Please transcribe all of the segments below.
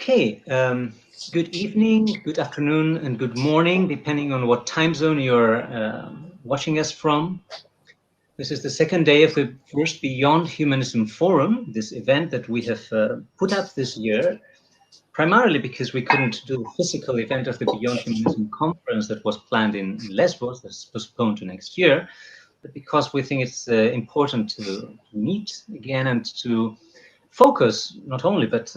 Okay, good evening, good afternoon, and good morning, depending on what time zone you're watching us from. This is the second day of the first Beyond Humanism Forum, this event that we have put up this year, primarily because we couldn't do a physical event of the Beyond Humanism Conference that was planned in Lesbos, that's postponed to next year, but because we think it's important to meet again and to focus not only but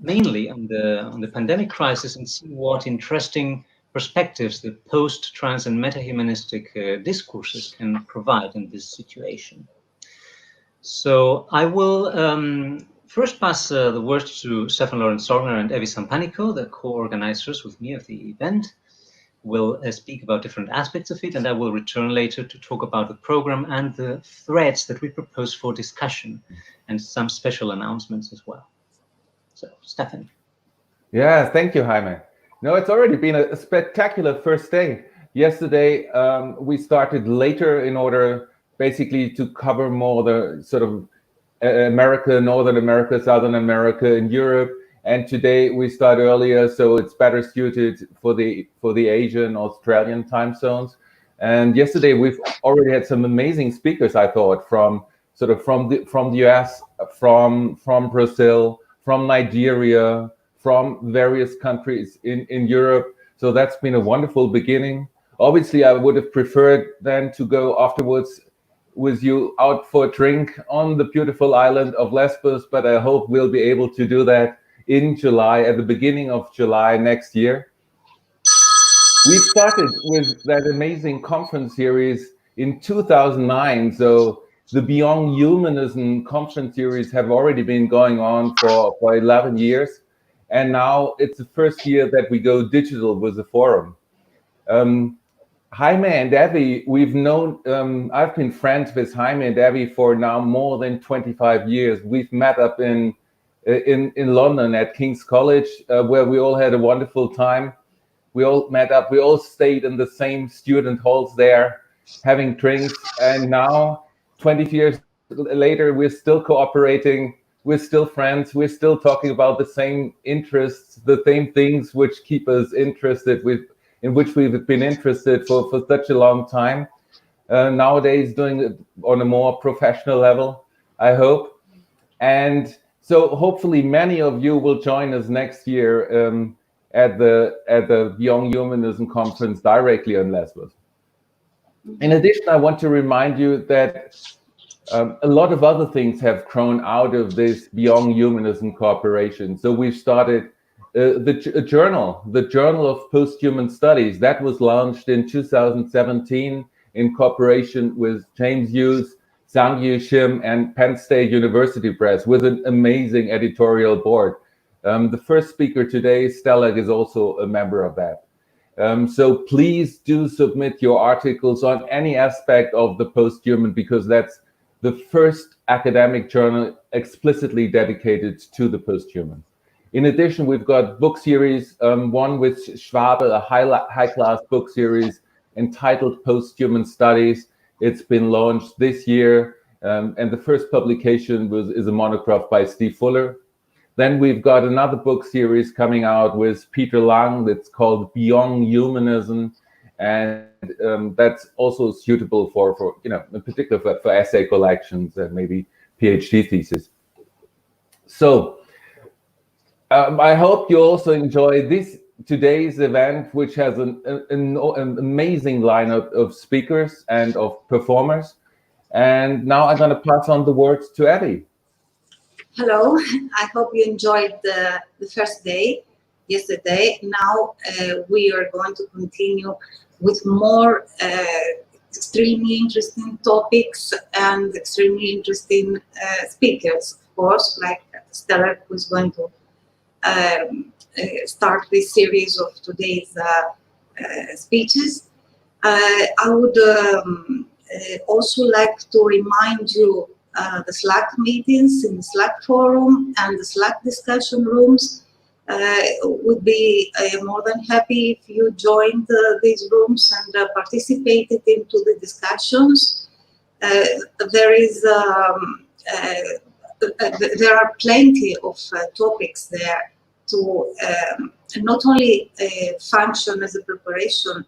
mainly on the pandemic crisis and see what interesting perspectives the post-trans and metahumanistic discourses can provide in this situation. So I will first pass the word to Stefan, Lorenz, Sorgner, and Sampanikou, the co-organizers with me of the event. Will speak about different aspects of it, and I will return later to talk about the program and the threads that we propose for discussion and some special announcements as well. So, Stefan. Yeah, thank you, Jaime. No, it's already been a spectacular first day. Yesterday, we started later in order basically to cover more the sort of America, Northern America, Southern America, and Europe. And today we start earlier, so it's better suited for the Asian, Australian time zones. And yesterday we've already had some amazing speakers, I thought, from the US, from Brazil, from Nigeria, from various countries in Europe. So that's been a wonderful beginning. Obviously, I would have preferred then to go afterwards with you out for a drink on the beautiful island of Lesbos, but I hope we'll be able to do that in July, at the beginning of July next year. We started with that amazing conference series in 2009. So the Beyond Humanism conference series have already been going on for 11 years. And now it's the first year that we go digital with the forum. Jaime and Evie, we've known, I've been friends with Jaime and Evie for now more than 25 years. We've met up in London at King's College, where we all had a wonderful time. We all met up, we all stayed in the same student halls there, having drinks. And now, 20 years later, we're still cooperating, we're still friends, we're still talking about the same interests, the same things which keep us interested, in which we've been interested for such a long time. Nowadays, doing it on a more professional level, I hope. And so hopefully many of you will join us next year at the Beyond Humanism conference directly on Lesbos. In addition, I want to remind you that a lot of other things have grown out of this Beyond Humanism cooperation. So we've started the Journal of Post-Human Studies, that was launched in 2017 in cooperation with James Hughes, Sang-Yu Shim, and Penn State University Press, with an amazing editorial board. The first speaker today, Stella K, is also a member of that. So please do submit your articles on any aspect of the post-human, because that's the first academic journal explicitly dedicated to the post-human. In addition, we've got book series, one with Schwabe, a high-class book series entitled Post-Human Studies. It's been launched this year, and the first publication is a monograph by Steve Fuller. Then we've got another book series coming out with Peter Lang that's called Beyond Humanism, and that's also suitable for in particular for essay collections and maybe PhD thesis. So I hope you also enjoy today's event, which has an amazing lineup of speakers and of performers. And now I'm going to pass on the words to Evie. Hello, I hope you enjoyed the first day yesterday. Now we are going to continue with more extremely interesting topics and extremely interesting speakers, of course, like Stelarc, who's going to start this series of today's speeches. I would also like to remind you the Slack meetings in the Slack forum and the Slack discussion rooms. Would be more than happy if you joined these rooms and participated into the discussions. There are plenty of topics there to not only function as a preparation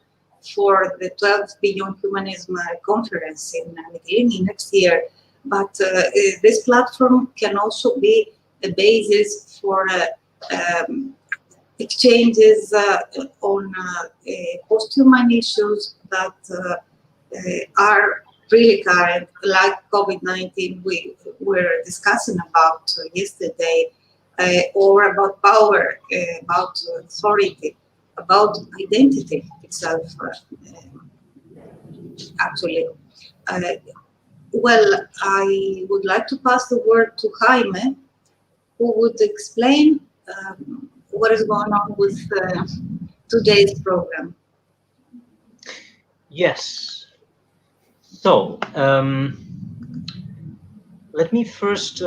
for the 12th Beyond Humanism conference in Medellin next year, but this platform can also be a basis for exchanges on post-human issues that are really current, like COVID-19 we were discussing about yesterday, or about power, about authority, about identity itself, actually. Well, I would like to pass the word to Jaime, who would explain what is going on with today's program. Yes. So, let me first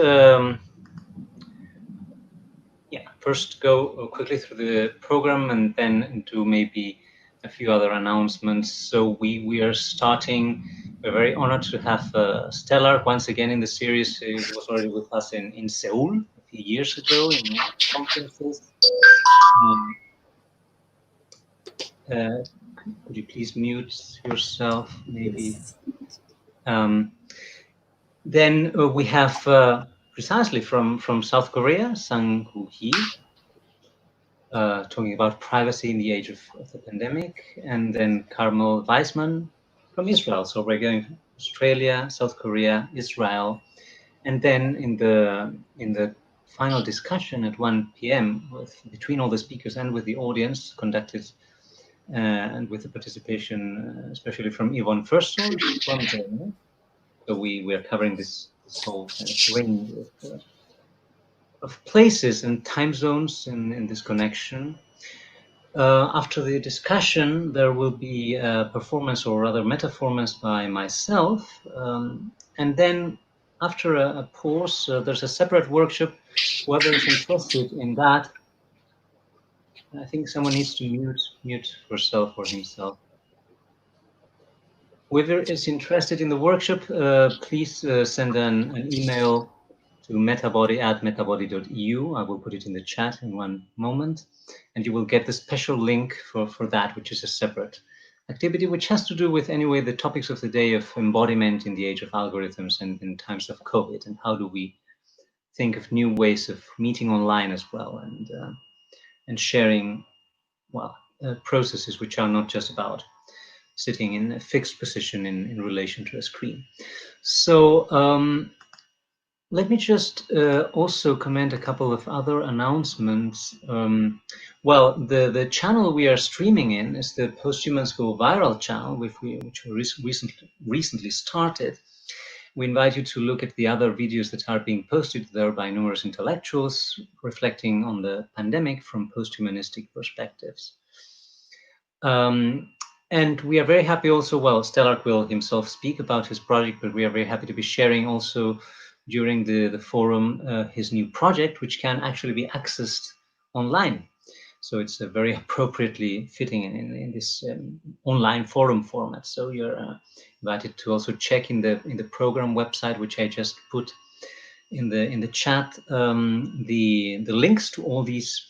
first go quickly through the program and then do maybe a few other announcements. So we are starting. We're very honored to have Stelarc once again in the series. He was already with us in Seoul a few years ago in conferences. Could you please mute yourself, maybe? Then we have precisely from South Korea, Sang-Hoo-hee, talking about privacy in the age of the pandemic, and then Carmel Veisman from Israel. So we're going to Australia, South Korea, Israel, and then in the final discussion at 1 p.m. between all the speakers and with the audience conducted, and with the participation, especially from Yvonne Förster from Germany. So we are covering this whole kind of range of places and time zones in this connection. After the discussion, there will be a performance, or rather metaformance, by myself. And then after a pause, there's a separate workshop. Whoever is interested in that, I think someone needs to mute herself or himself. Whoever is interested in the workshop, please send an email to metabody@metabody.eu. I will put it in the chat in one moment, and you will get the special link for that, which is a separate activity, which has to do with, anyway, the topics of the day of embodiment in the age of algorithms and in times of COVID, and how do we think of new ways of meeting online as well, and sharing, well, processes which are not just about sitting in a fixed position in relation to a screen. So let me just also comment a couple of other announcements. Well, the channel we are streaming in is the Post-Humans Go Viral channel, which we recently started. We invite you to look at the other videos that are being posted there by numerous intellectuals reflecting on the pandemic from post-humanistic perspectives. And we are very happy also, well, Stelarc will himself speak about his project, but we are very happy to be sharing also during the forum his new project, which can actually be accessed online. So it's very appropriately fitting in this online forum format. So you're invited to also check in the program website, which I just put in the chat, the links to all these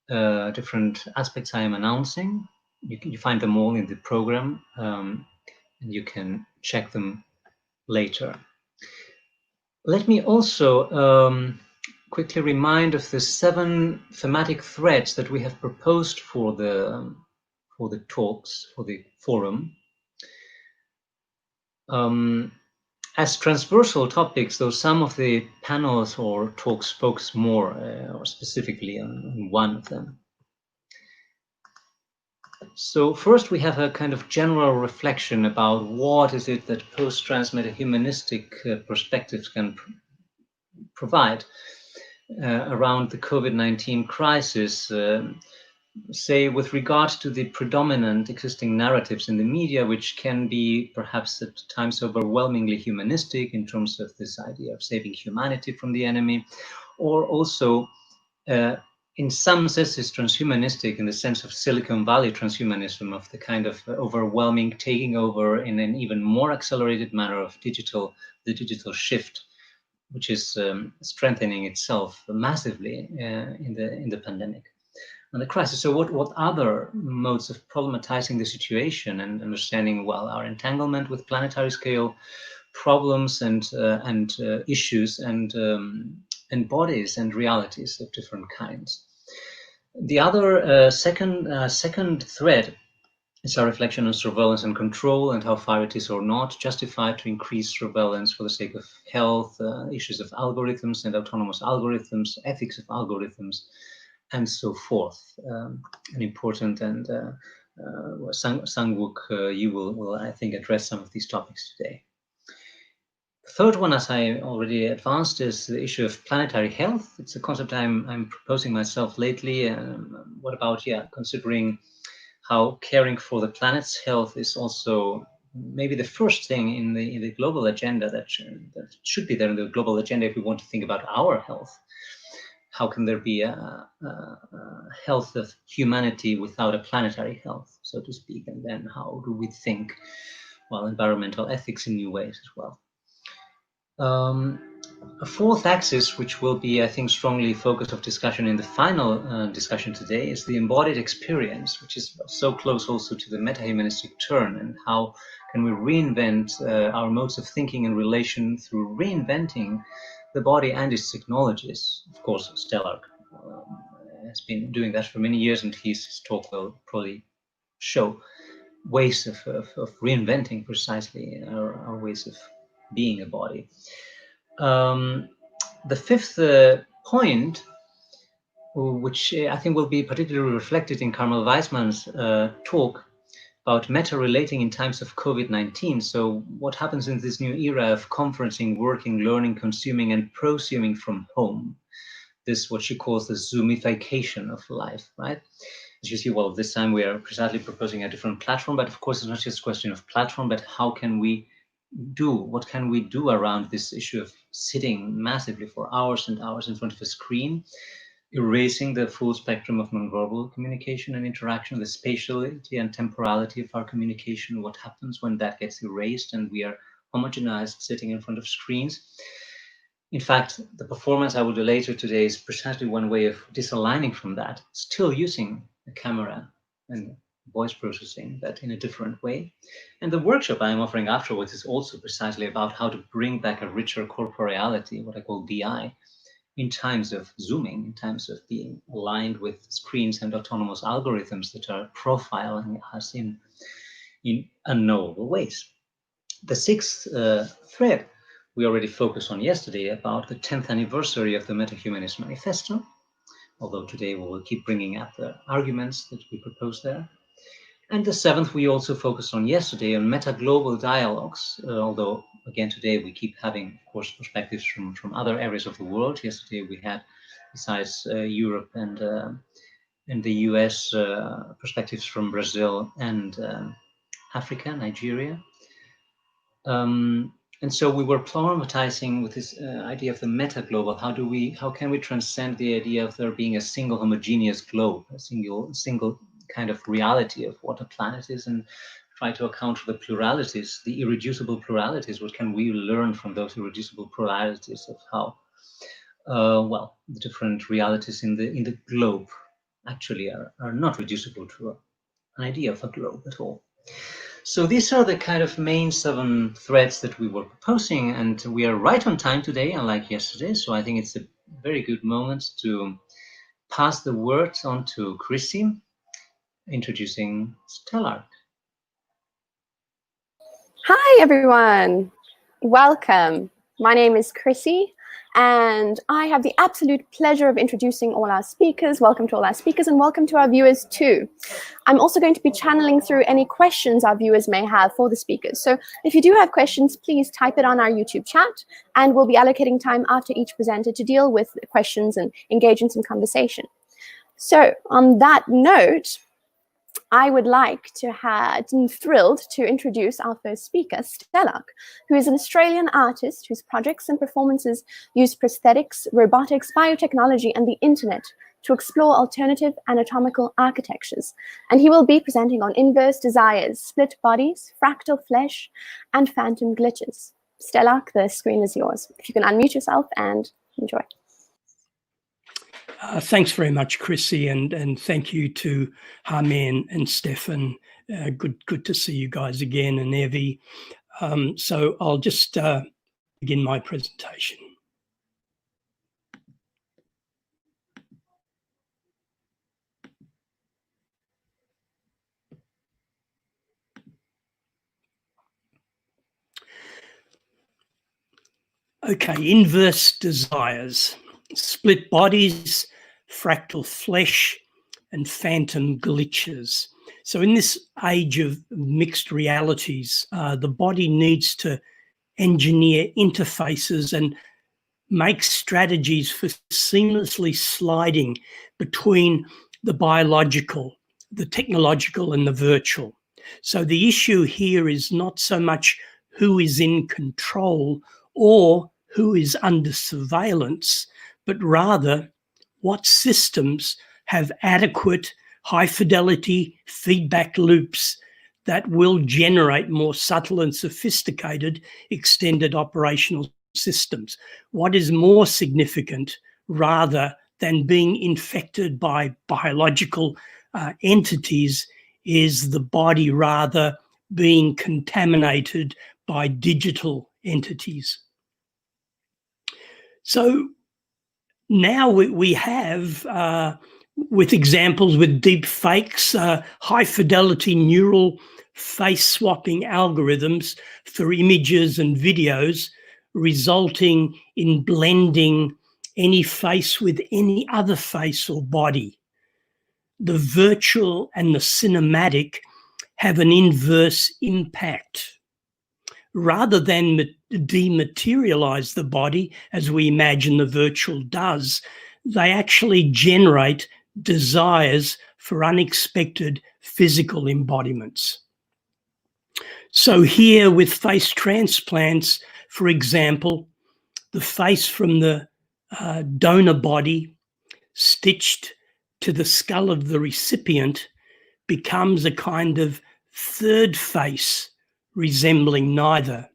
different aspects I am announcing. You find them all in the program, and you can check them later. Let me also quickly remind of the 7 thematic threads that we have proposed for the talks, for the forum. As transversal topics, though some of the panels or talks focus more or specifically on one of them. So first we have a kind of general reflection about what is it that post-trans-metahumanistic perspectives can provide around the COVID-19 crisis, say with regard to the predominant existing narratives in the media, which can be perhaps at times overwhelmingly humanistic in terms of this idea of saving humanity from the enemy, or also in some senses transhumanistic in the sense of Silicon Valley transhumanism, of the kind of overwhelming taking over in an even more accelerated manner of the digital shift, which is strengthening itself massively in the pandemic and the crisis. So what other modes of problematizing the situation and understanding, well, our entanglement with planetary scale problems and issues and bodies and realities of different kinds. The other second thread is our reflection on surveillance and control and how far it is or not justified to increase surveillance for the sake of health, issues of algorithms and autonomous algorithms, ethics of algorithms, and so forth. An important and Wook, you will, I think, address some of these topics today. The third one, as I already advanced, is the issue of planetary health. It's a concept I'm proposing myself lately. What about, considering how caring for the planet's health is also maybe the first thing in the global agenda that should be there in the global agenda if we want to think about our health. How can there be a health of humanity without a planetary health, so to speak? And then how do we think, well, environmental ethics in new ways as well? A fourth axis, which will be, I think, strongly focused of discussion in the final discussion today, is the embodied experience, which is so close also to the metahumanistic turn, and how can we reinvent our modes of thinking and relation through reinventing the body and its technologies. Of course, Stelarc has been doing that for many years, and his talk will probably show ways of reinventing precisely our ways of being a body. The fifth point, which I think will be particularly reflected in Carmel Veisman's talk about meta-relating in times of COVID-19. So what happens in this new era of conferencing, working, learning, consuming, and prosuming from home? This, what she calls the Zoomification of life, right? As you see, well, this time we are precisely proposing a different platform, but of course it's not just a question of platform, but what can we do around this issue of sitting massively for hours and hours in front of a screen, erasing the full spectrum of nonverbal communication and interaction, the spatiality and temporality of our communication, what happens when that gets erased and we are homogenized sitting in front of screens. In fact, the performance I will do later today is precisely one way of disaligning from that, still using the camera and voice processing, but in a different way. And the workshop I'm offering afterwards is also precisely about how to bring back a richer corporeality, what I call DI, in times of zooming, in times of being aligned with screens and autonomous algorithms that are profiling us in unknowable ways. The sixth thread we already focused on yesterday about the 10th anniversary of the Metahumanist Manifesto, although today we will keep bringing up the arguments that we propose there. And the seventh we also focused on yesterday on metaglobal dialogues, although again today we keep having, of course, perspectives from other areas of the world. Yesterday we had, besides Europe and the US, perspectives from Brazil and Africa, Nigeria. And so we were problematizing with this idea of the metaglobal. How can we transcend the idea of there being a single homogeneous globe, a single kind of reality of what a planet is, and try to account for the pluralities, the irreducible pluralities. What can we learn from those irreducible pluralities of how, well, the different realities in the globe actually are not reducible to an idea of a globe at all. So these are the kind of main 7 threads that we were proposing, and we are right on time today, unlike yesterday. So I think it's a very good moment to pass the word on to Chrissy, introducing Stelarc. Hi, everyone. Welcome. My name is Chrissy, and I have the absolute pleasure of introducing all our speakers. Welcome to all our speakers, and welcome to our viewers too. I'm also going to be channeling through any questions our viewers may have for the speakers. So if you do have questions, please type it on our YouTube chat, and we'll be allocating time after each presenter to deal with questions and engage in some conversation. So on that note, I would like to I'm thrilled to introduce our first speaker, Stella, who is an Australian artist whose projects and performances use prosthetics, robotics, biotechnology, and the internet to explore alternative anatomical architectures. And he will be presenting on inverse desires, split bodies, fractal flesh, and phantom glitches. Stelarc, the screen is yours. If you can unmute yourself and enjoy. Thanks very much, Chrissy, and thank you to Jaime and Stefan. Good to see you guys again, and Evie. So I'll just begin my presentation. Okay, inverse desires, split bodies, fractal flesh, and phantom glitches. So in this age of mixed realities, the body needs to engineer interfaces and make strategies for seamlessly sliding between the biological, the technological, and the virtual. So the issue here is not so much who is in control or who is under surveillance, but rather what systems have adequate high-fidelity feedback loops that will generate more subtle and sophisticated extended operational systems. What is more significant, rather than being infected by biological entities, is the body rather being contaminated by digital entities. So now we have, with examples with deep fakes, high fidelity neural face swapping algorithms for images and videos, resulting in blending any face with any other face or body. The virtual and the cinematic have an inverse impact. Rather than dematerialize the body, as we imagine the virtual does, they actually generate desires for unexpected physical embodiments. So here with face transplants, for example, the face from the donor body stitched to the skull of the recipient becomes a kind of third face resembling neither.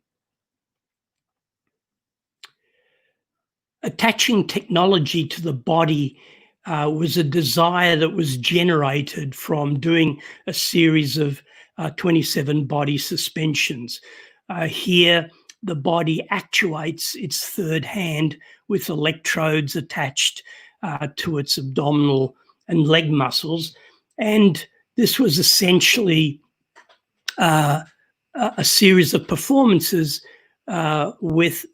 Attaching technology to the body was a desire that was generated from doing a series of 27 body suspensions. Here, the body actuates its third hand with electrodes attached to its abdominal and leg muscles. And this was essentially a series of performances with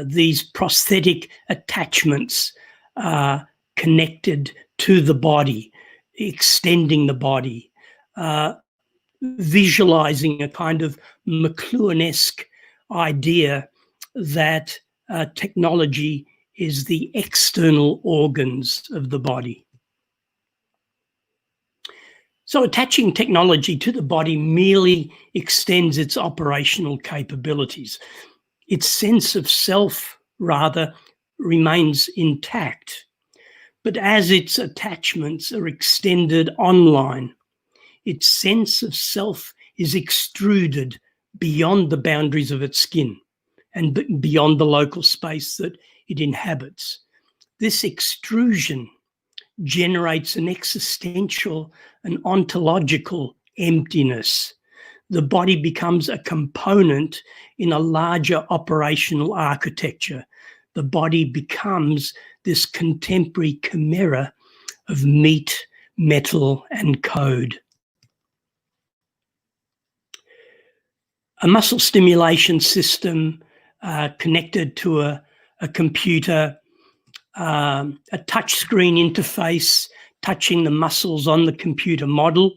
these prosthetic attachments connected to the body, extending the body, visualizing a kind of McLuhan-esque idea that technology is the external organs of the body. So attaching technology to the body merely extends its operational capabilities. Its sense of self, rather, remains intact. But as its attachments are extended online, its sense of self is extruded beyond the boundaries of its skin and beyond the local space that it inhabits. This extrusion generates an existential and ontological emptiness. The body becomes a component in a larger operational architecture. The body becomes this contemporary chimera of meat, metal, and code. A muscle stimulation system connected to a computer, a touchscreen interface touching the muscles on the computer model,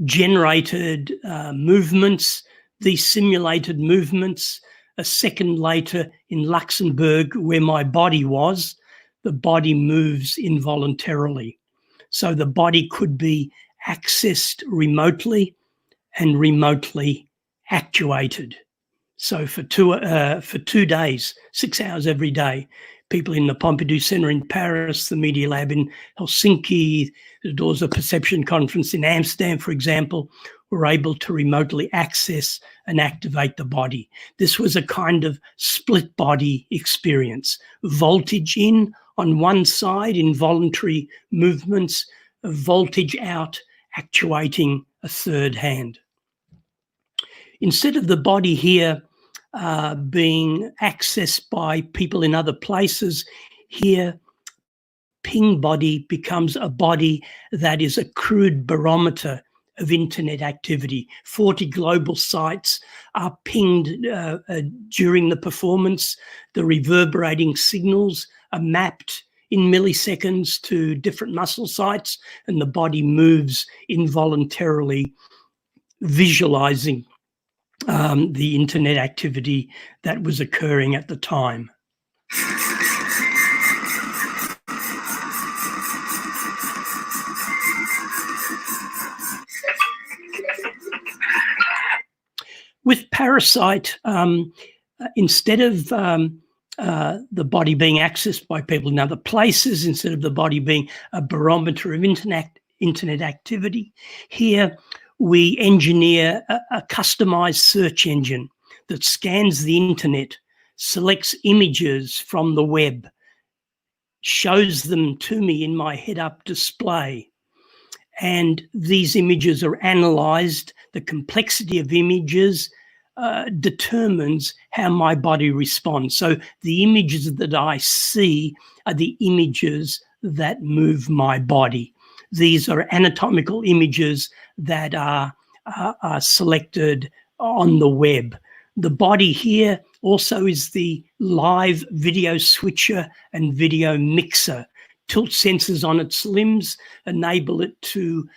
generated movements, these simulated movements. A second later in Luxembourg, where my body was, the body moves involuntarily. So the body could be accessed remotely and remotely actuated. So for 2 days, 6 hours every day, people in the Pompidou Center in Paris, the Media Lab in Helsinki, the Doors of Perception Conference in Amsterdam, for example, were able to remotely access and activate the body. This was a kind of split body experience. Voltage in on one side, involuntary movements, voltage out, actuating a third hand. Instead of the body here being accessed by people in other places, here ping body becomes a body that is a crude barometer of internet activity. 40 global sites are pinged during the performance. The reverberating signals are mapped in milliseconds to different muscle sites, and the body moves involuntarily, visualizing the internet activity that was occurring at the time. With Parasite, instead of the body being accessed by people in other places, instead of the body being a barometer of internet activity, here we engineer a customized search engine that scans the internet, selects images from the web, shows them to me in my head-up display. And these images are analyzed. The complexity of images determines how my body responds. So the images that I see are the images that move my body. These are anatomical images that are selected on the web. The body here also is the live video switcher and video mixer. Tilt sensors on its limbs enable it to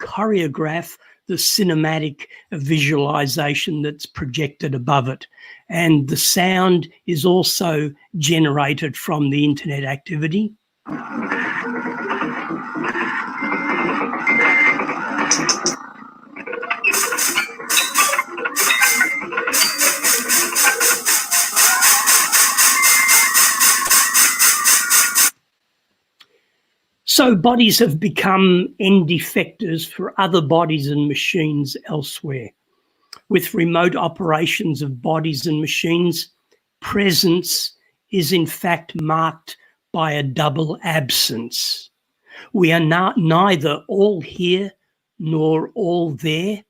choreograph the cinematic visualization that's projected above it. And the sound is also generated from the internet activity. So bodies have become end effectors for other bodies and machines elsewhere. With remote operations of bodies and machines, presence is in fact marked by a double absence. We are neither all here nor all there,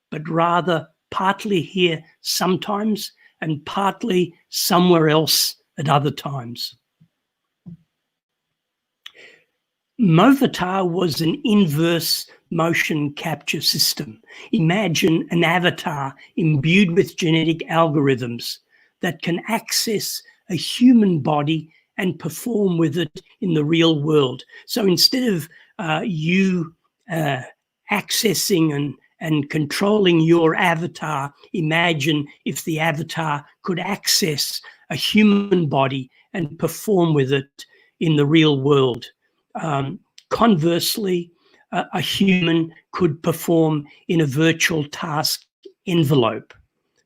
but rather partly here sometimes and partly somewhere else at other times. Movatar was an inverse motion capture system. Imagine an avatar imbued with genetic algorithms that can access a human body and perform with it in the real world. So instead of you accessing and controlling your avatar, imagine if the avatar could access a human body and perform with it in the real world. Conversely, a human could perform in a virtual task envelope.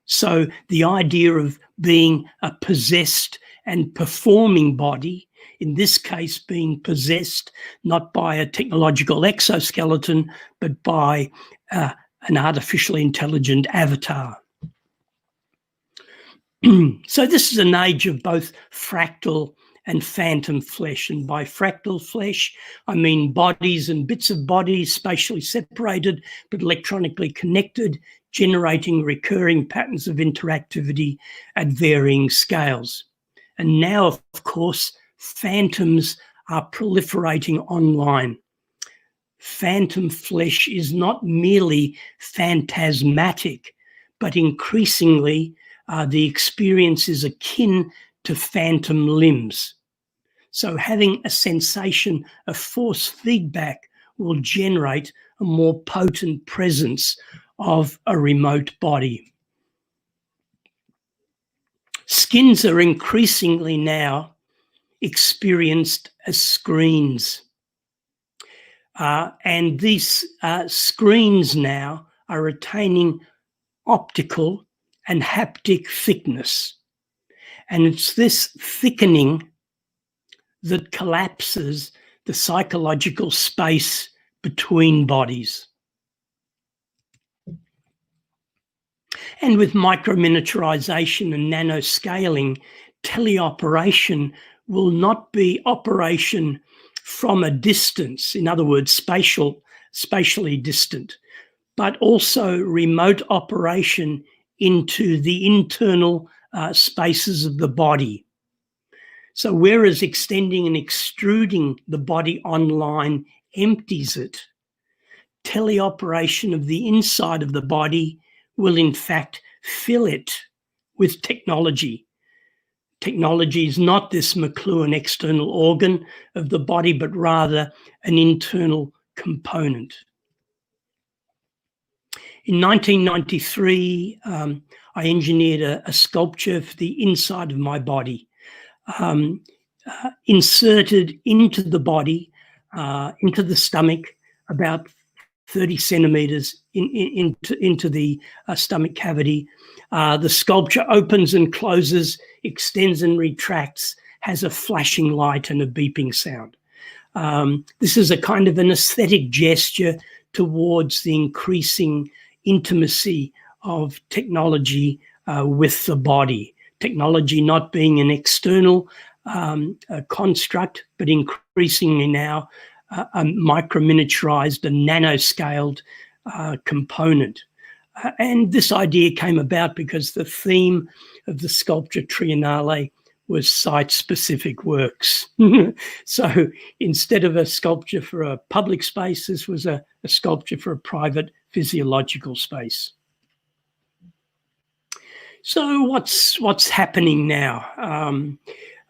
So the idea of being a possessed and performing body, in this case being possessed not by a technological exoskeleton, but by an artificially intelligent avatar. So this is an age of both fractal and phantom flesh. And by fractal flesh, I mean bodies and bits of bodies spatially separated but electronically connected, generating recurring patterns of interactivity at varying scales. And now, of course, phantoms are proliferating online. Phantom flesh is not merely phantasmatic, but increasingly the experience is akin to phantom limbs. So having a sensation of force feedback will generate a more potent presence of a remote body. Skins are increasingly now experienced as screens. And these screens now are attaining optical and haptic thickness. And it's this thickening that collapses the psychological space between bodies. And with microminiaturization and nanoscaling, teleoperation will not be operation from a distance, in other words, spatially distant, but also remote operation into the internal spaces of the body. So whereas extending and extruding the body online empties it, teleoperation of the inside of the body will in fact fill it with technology. Technology is not this McLuhan external organ of the body, but rather an internal component. In 1993, I engineered a sculpture for the inside of my body, inserted into the body, into the stomach, about 30 centimeters into the stomach cavity. The sculpture opens and closes, extends and retracts, has a flashing light and a beeping sound. This is a kind of an aesthetic gesture towards the increasing intimacy of technology with the body. Technology not being an external construct, but increasingly now a microminiaturized and nanoscaled component. And this idea came about because the theme of the sculpture Triennale was site-specific works. So instead of a sculpture for a public space, this was a sculpture for a private physiological space. So what's happening now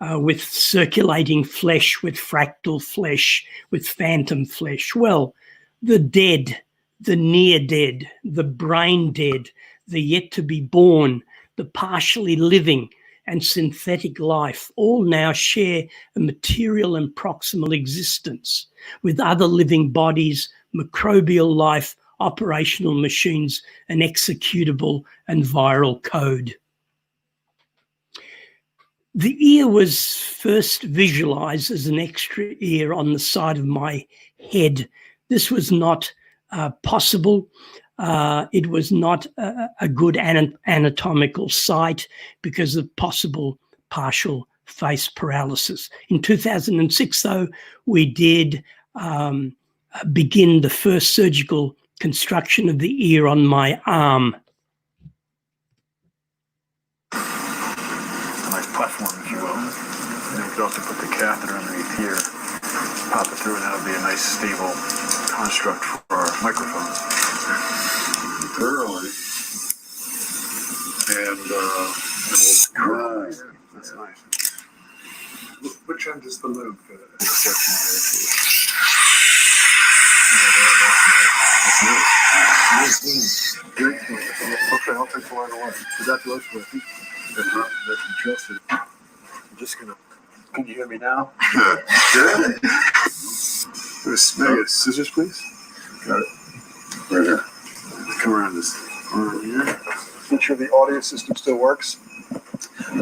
with circulating flesh, with fractal flesh, with phantom flesh? Well, the dead, the near dead, the brain dead, the yet to be born, the partially living and synthetic life all now share a material and proximal existence with other living bodies, microbial life, operational machines, and executable and viral code. The ear was first visualized as an extra ear on the side of my head. This was not possible. It was not a good anatomical site because of possible partial face paralysis. In 2006, though, we did begin the first surgical construction of the ear on my arm. A nice platform, if you will. And then we could also put the catheter underneath here, pop it through, and that would be a nice stable construct for our microphones. Thoroughly. And we'll that's nice. Which end is the loop? Good. Okay, I'll take the line away. Congratulations. I think that's interesting. I'm just gonna. Can you hear me now? Good. Good. Maybe scissors, please. Got it. Right here. Come around this arm here. Make sure the audio system still works.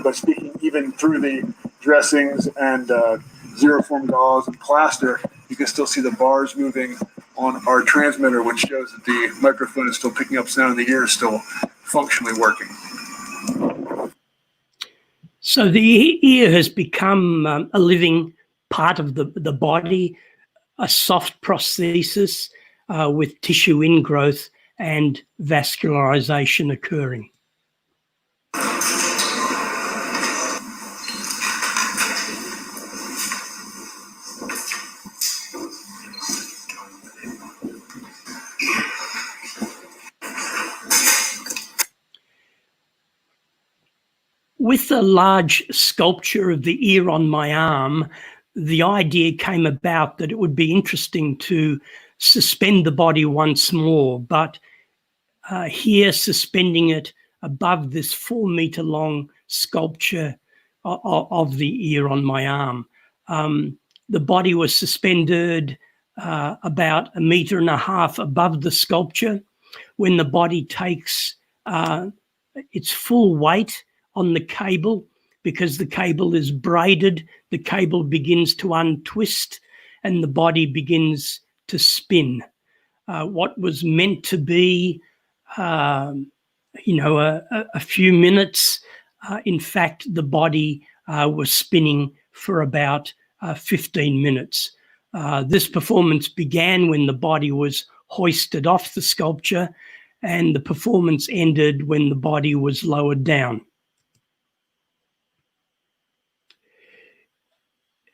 But speaking even through the dressings and zero-form gauze and plaster, you can still see the bars moving on our transmitter, which shows that the microphone is still picking up sound and the ear is still functionally working. So the ear has become a living part of the body, a soft prosthesis with tissue ingrowth and vascularization occurring. With the large sculpture of the ear on my arm, the idea came about that it would be interesting to suspend the body once more, but here suspending it above this 4-meter long sculpture of the ear on my arm. The body was suspended about 1.5 meters above the sculpture. When the body takes its full weight on the cable, because the cable is braided, the cable begins to untwist and the body begins to spin. What was meant to be a a few minutes. In fact, the body was spinning for about 15 minutes. This performance began when the body was hoisted off the sculpture, and the performance ended when the body was lowered down.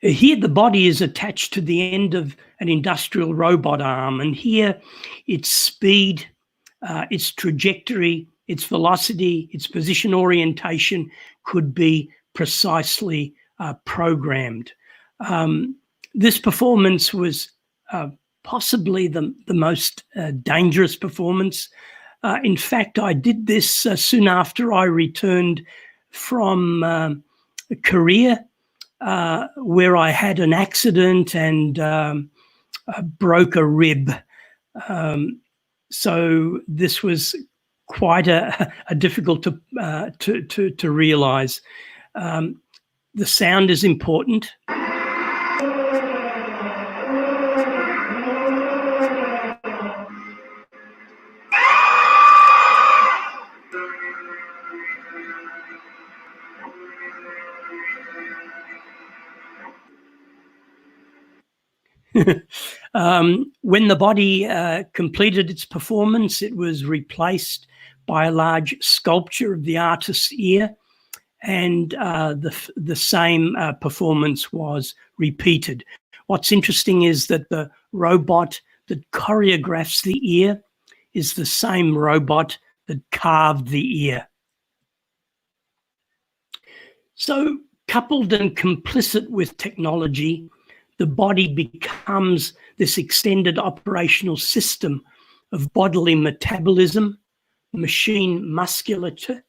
Here, the body is attached to the end of an industrial robot arm, and here its speed, its trajectory, its velocity, its position orientation could be precisely programmed. This performance was possibly the most dangerous performance. In fact, I did this soon after I returned from Korea, where I had an accident and broke a rib. So this was quite a difficult to realize. The sound is important. When the body completed its performance, it was replaced by a large sculpture of the artist's ear, and the same performance was repeated. What's interesting is that the robot that choreographs the ear is the same robot that carved the ear. So, coupled and complicit with technology, the body becomes this extended operational system of bodily metabolism, machine musculature,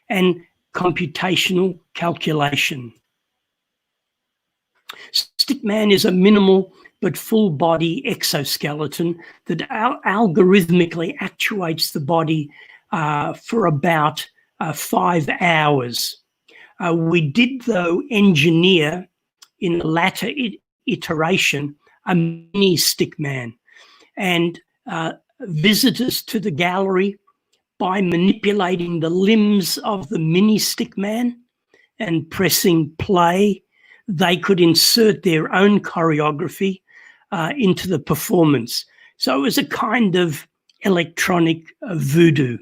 and computational calculation. Stickman is a minimal but full-body exoskeleton that algorithmically actuates the body for about 5 hours. We did, though, engineer in the latter iteration a mini stickman, and visitors to the gallery, by manipulating the limbs of the mini stickman and pressing play, they could insert their own choreography into the performance. So it was a kind of electronic voodoo.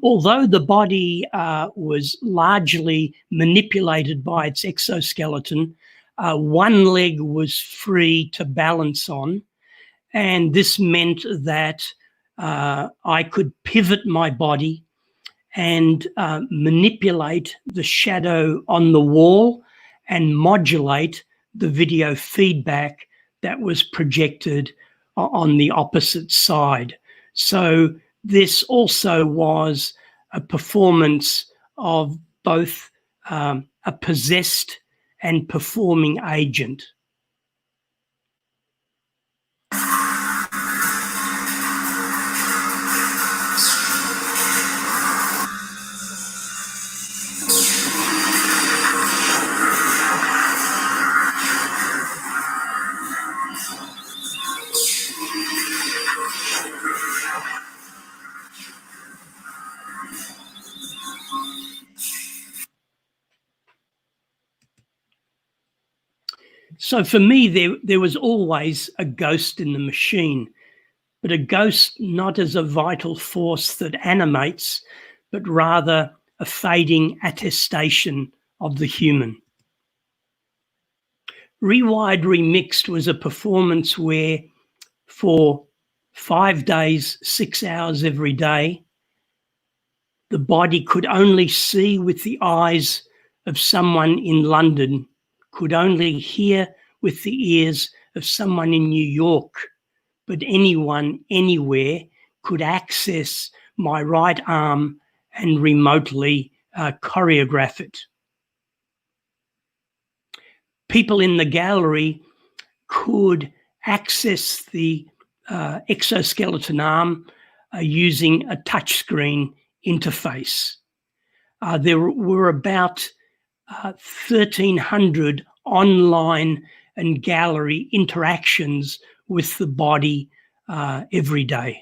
Although the body was largely manipulated by its exoskeleton, one leg was free to balance on, and this meant that I could pivot my body and manipulate the shadow on the wall and modulate the video feedback that was projected on the opposite side. So this also was a performance of both a possessed and performing agent. So for me, there was always a ghost in the machine, but a ghost not as a vital force that animates, but rather a fading attestation of the human. Rewired Remixed was a performance where for 5 days, 6 hours every day, the body could only see with the eyes of someone in London, could only hear with the ears of someone in New York, but anyone, anywhere could access my right arm and remotely choreograph it. People in the gallery could access the exoskeleton arm using a touchscreen interface. There were about 1,300 online and gallery interactions with the body every day.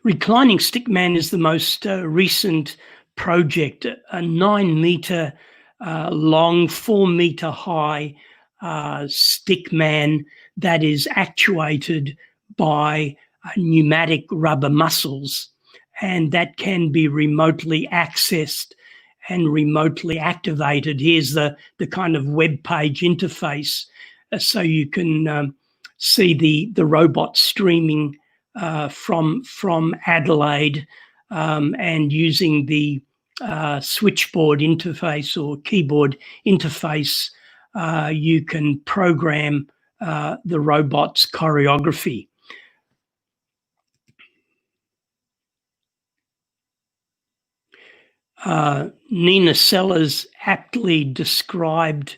Reclining Stickman is the most recent project, a 9-meter long, 4-meter high stickman that is actuated by pneumatic rubber muscles, and that can be remotely accessed and remotely activated. Here's the kind of web page interface, so you can see the robot streaming from Adelaide, and using the switchboard interface or keyboard interface, you can program the robot's choreography. Nina Sellers aptly described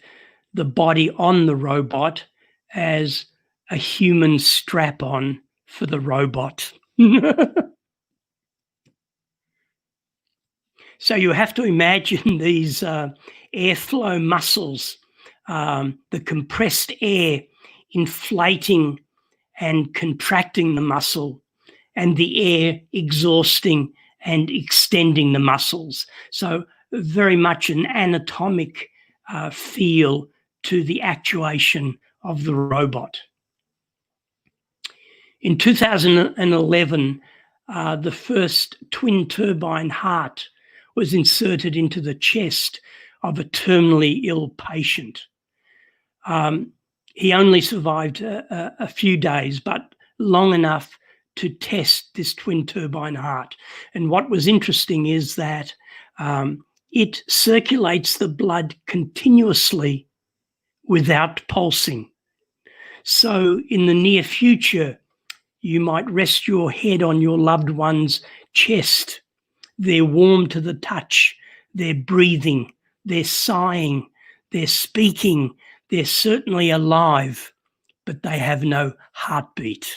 the body on the robot as a human strap-on for the robot. So you have to imagine these airflow muscles, the compressed air inflating and contracting the muscle, and the air exhausting and extending the muscles. So very much an anatomic feel to the actuation of the robot. In 2011, the first twin turbine heart was inserted into the chest of a terminally ill patient. He only survived a few days, but long enough to test this twin turbine heart. And what was interesting is that it circulates the blood continuously without pulsing. So in the near future, you might rest your head on your loved one's chest. They're warm to the touch, they're breathing, they're sighing, they're speaking, they're certainly alive, but they have no heartbeat.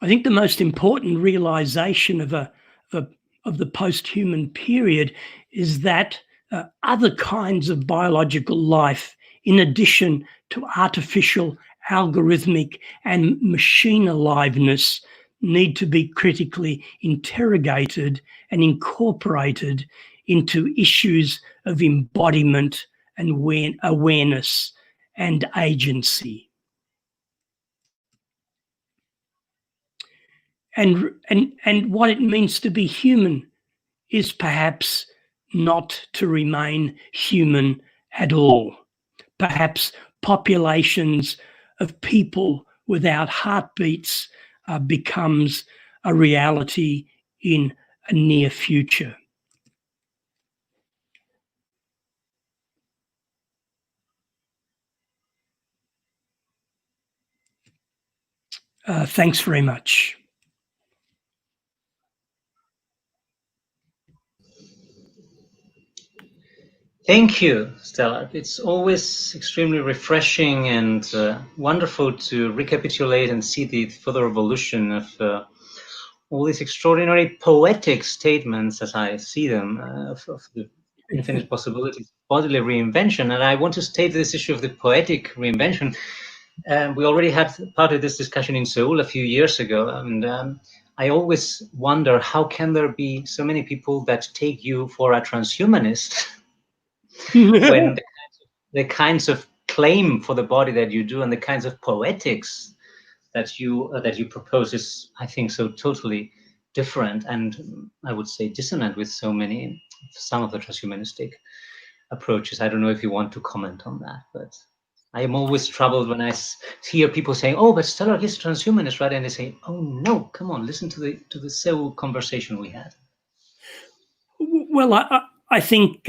I think the most important realization of the post-human period is that other kinds of biological life, in addition to artificial, algorithmic, and machine aliveness, need to be critically interrogated and incorporated into issues of embodiment and awareness and agency. And what it means to be human is perhaps not to remain human at all. Perhaps populations of people without heartbeats becomes a reality in a near future. Thanks very much. Thank you, Stella. It's always extremely refreshing and wonderful to recapitulate and see the further evolution of all these extraordinary poetic statements, as I see them, of the infinite possibilities of bodily reinvention. And I want to state this issue of the poetic reinvention. We already had part of this discussion in Seoul a few years ago, and I always wonder, how can there be so many people that take you for a transhumanist when the kinds of claim for the body that you do and the kinds of poetics that you propose is, I think, so totally different, and I would say dissonant with some of the transhumanistic approaches. I don't know if you want to comment on that, but I am always troubled when I hear people saying, "Oh, but Stelarc is transhumanist," right? And they say, "Oh no, come on, listen to the Seoul conversation we had." Well, I think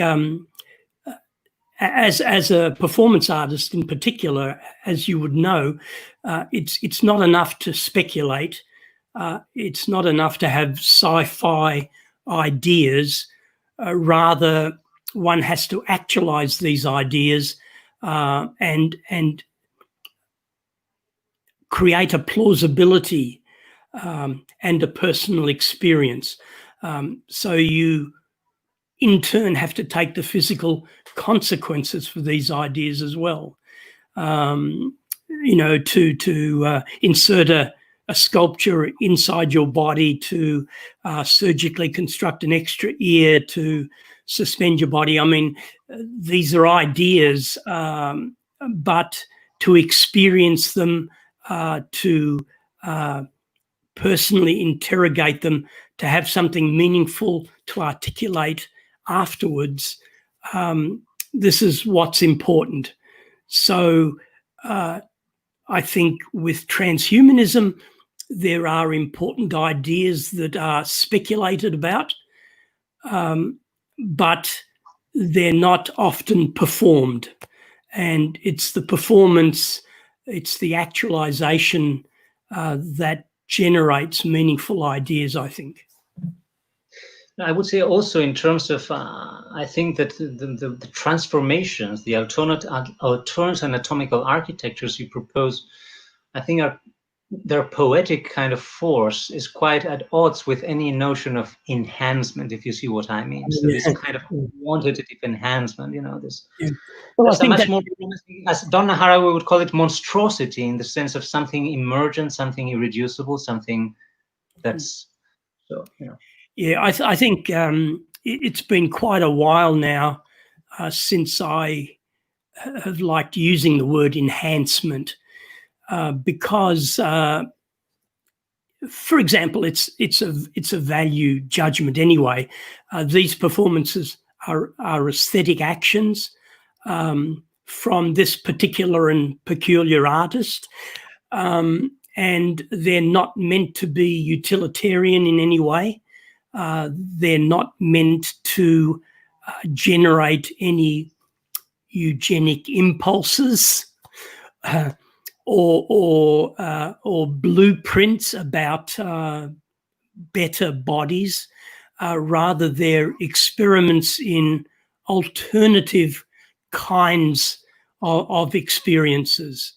as a performance artist in particular, as you would know, it's not enough to speculate. It's not enough to have sci-fi ideas. Rather, one has to actualize these ideas and create a plausibility and a personal experience. So you, in turn, have to take the physical consequences for these ideas as well. You know, to insert a sculpture inside your body, to surgically construct an extra ear, to suspend your body. I mean, these are ideas, but to experience them, to personally interrogate them, to have something meaningful to articulate afterwards, this is what's important. So I think with transhumanism, there are important ideas that are speculated about, but they're not often performed. And it's the performance, it's the actualization that generates meaningful ideas, I think. I would say also in terms of, I think that the transformations, the alternate anatomical architectures you propose, I think their poetic kind of force is quite at odds with any notion of enhancement, if you see what I mean. So this kind of quantitative enhancement, you know, this. Yeah. Well, I much more, as Donna Haraway would call it, monstrosity, in the sense of something emergent, something irreducible, something that's, so, you know. Yeah, I think it's been quite a while now since I have liked using the word enhancement because, for example, it's a value judgment anyway. These performances are aesthetic actions from this particular and peculiar artist, and they're not meant to be utilitarian in any way. They're not meant to generate any eugenic impulses or blueprints about better bodies. Rather, they're experiments in alternative kinds of experiences,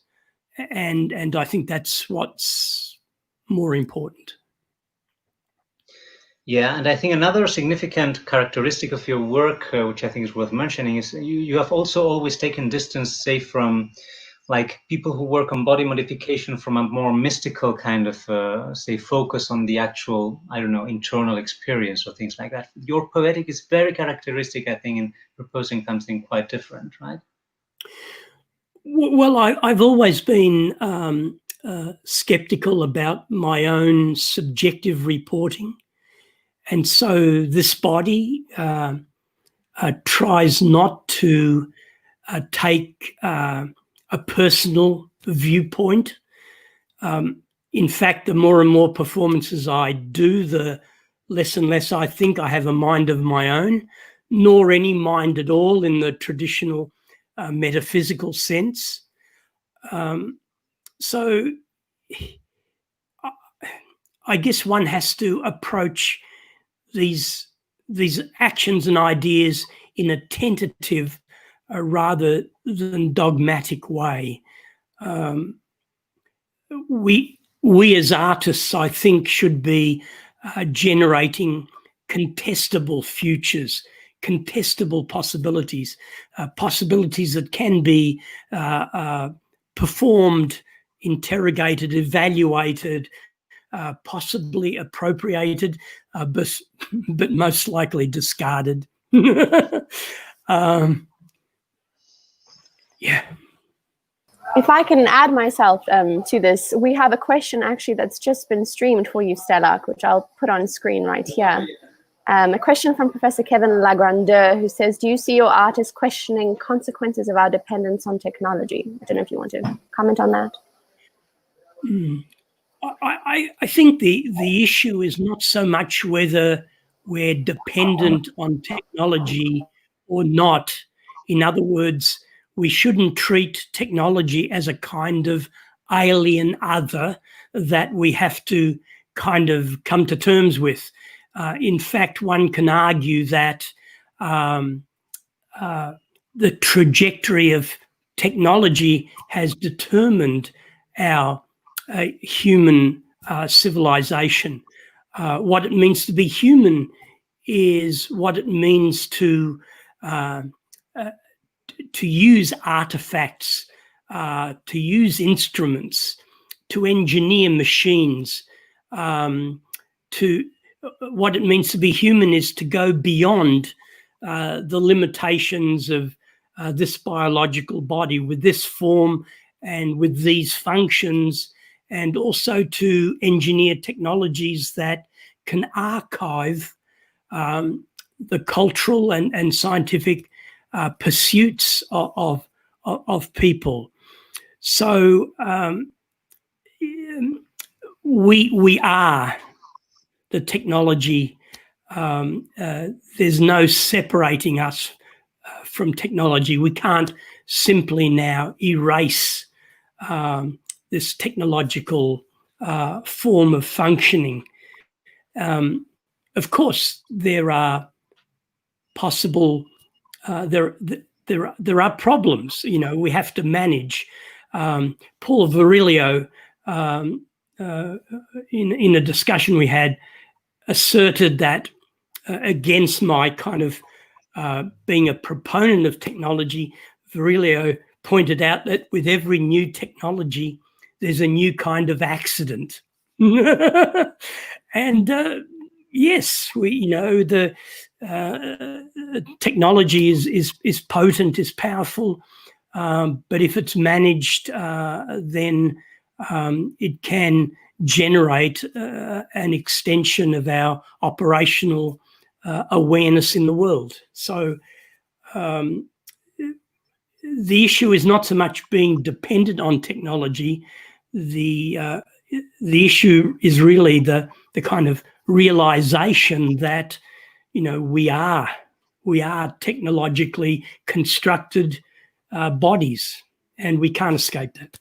and I think that's what's more important. Yeah, and I think another significant characteristic of your work, which I think is worth mentioning, is you have also always taken distance, say, from like people who work on body modification from a more mystical kind of, say, focus on the actual, I don't know, internal experience or things like that. Your poetic is very characteristic, I think, in proposing something quite different, right? Well, I've always been skeptical about my own subjective reporting. And so this body tries not to take a personal viewpoint. In fact, the more and more performances I do, the less and less I think I have a mind of my own, nor any mind at all in the traditional metaphysical sense. So I guess one has to approach these actions and ideas in a tentative rather than dogmatic way. We as artists, I think, should be generating contestable futures, contestable possibilities, possibilities that can be performed, interrogated, evaluated, possibly appropriated, but most likely discarded. Yeah. If I can add myself to this, we have a question actually that's just been streamed for you, Stelarc, which I'll put on screen right here. A question from Professor Kevin Lagrandeur, who says, do you see your artists questioning consequences of our dependence on technology? I don't know if you want to comment on that. I think the issue is not so much whether we're dependent on technology or not. In other words, we shouldn't treat technology as a kind of alien other that we have to kind of come to terms with. In fact, one can argue that the trajectory of technology has determined our human civilization. What it means to be human is what it means to use artifacts, to use instruments, to engineer machines. To what it means to be human is to go beyond the limitations of this biological body with this form and with these functions, and also to engineer technologies that can archive the cultural and scientific pursuits of people. So we are the technology. There's no separating us from technology. We can't simply now erase this technological form of functioning. Of course, there are possible, there are problems, you know, we have to manage. Paul Virilio, in a discussion we had, asserted that against my kind of being a proponent of technology, Virilio pointed out that with every new technology, there's a new kind of accident. And yes, the technology is potent, is powerful, but if it's managed, then it can generate an extension of our operational awareness in the world. So the issue is not so much being dependent on technology. The issue is really the kind of realization that, you know, we are technologically constructed bodies, and we can't escape that.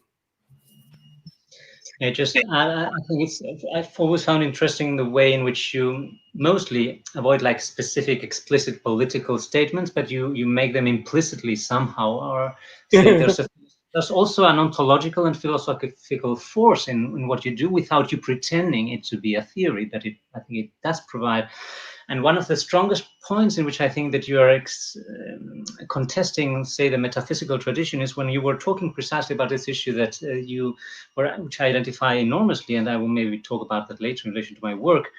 I think I've always found interesting the way in which you mostly avoid like specific, explicit political statements, but you make them implicitly somehow, or say there's also an ontological and philosophical force in what you do without you pretending it to be a theory, but I think it does provide. And one of the strongest points in which I think that you are contesting, say, the metaphysical tradition is when you were talking precisely about this issue that which I identify enormously, and I will maybe talk about that later in relation to my work,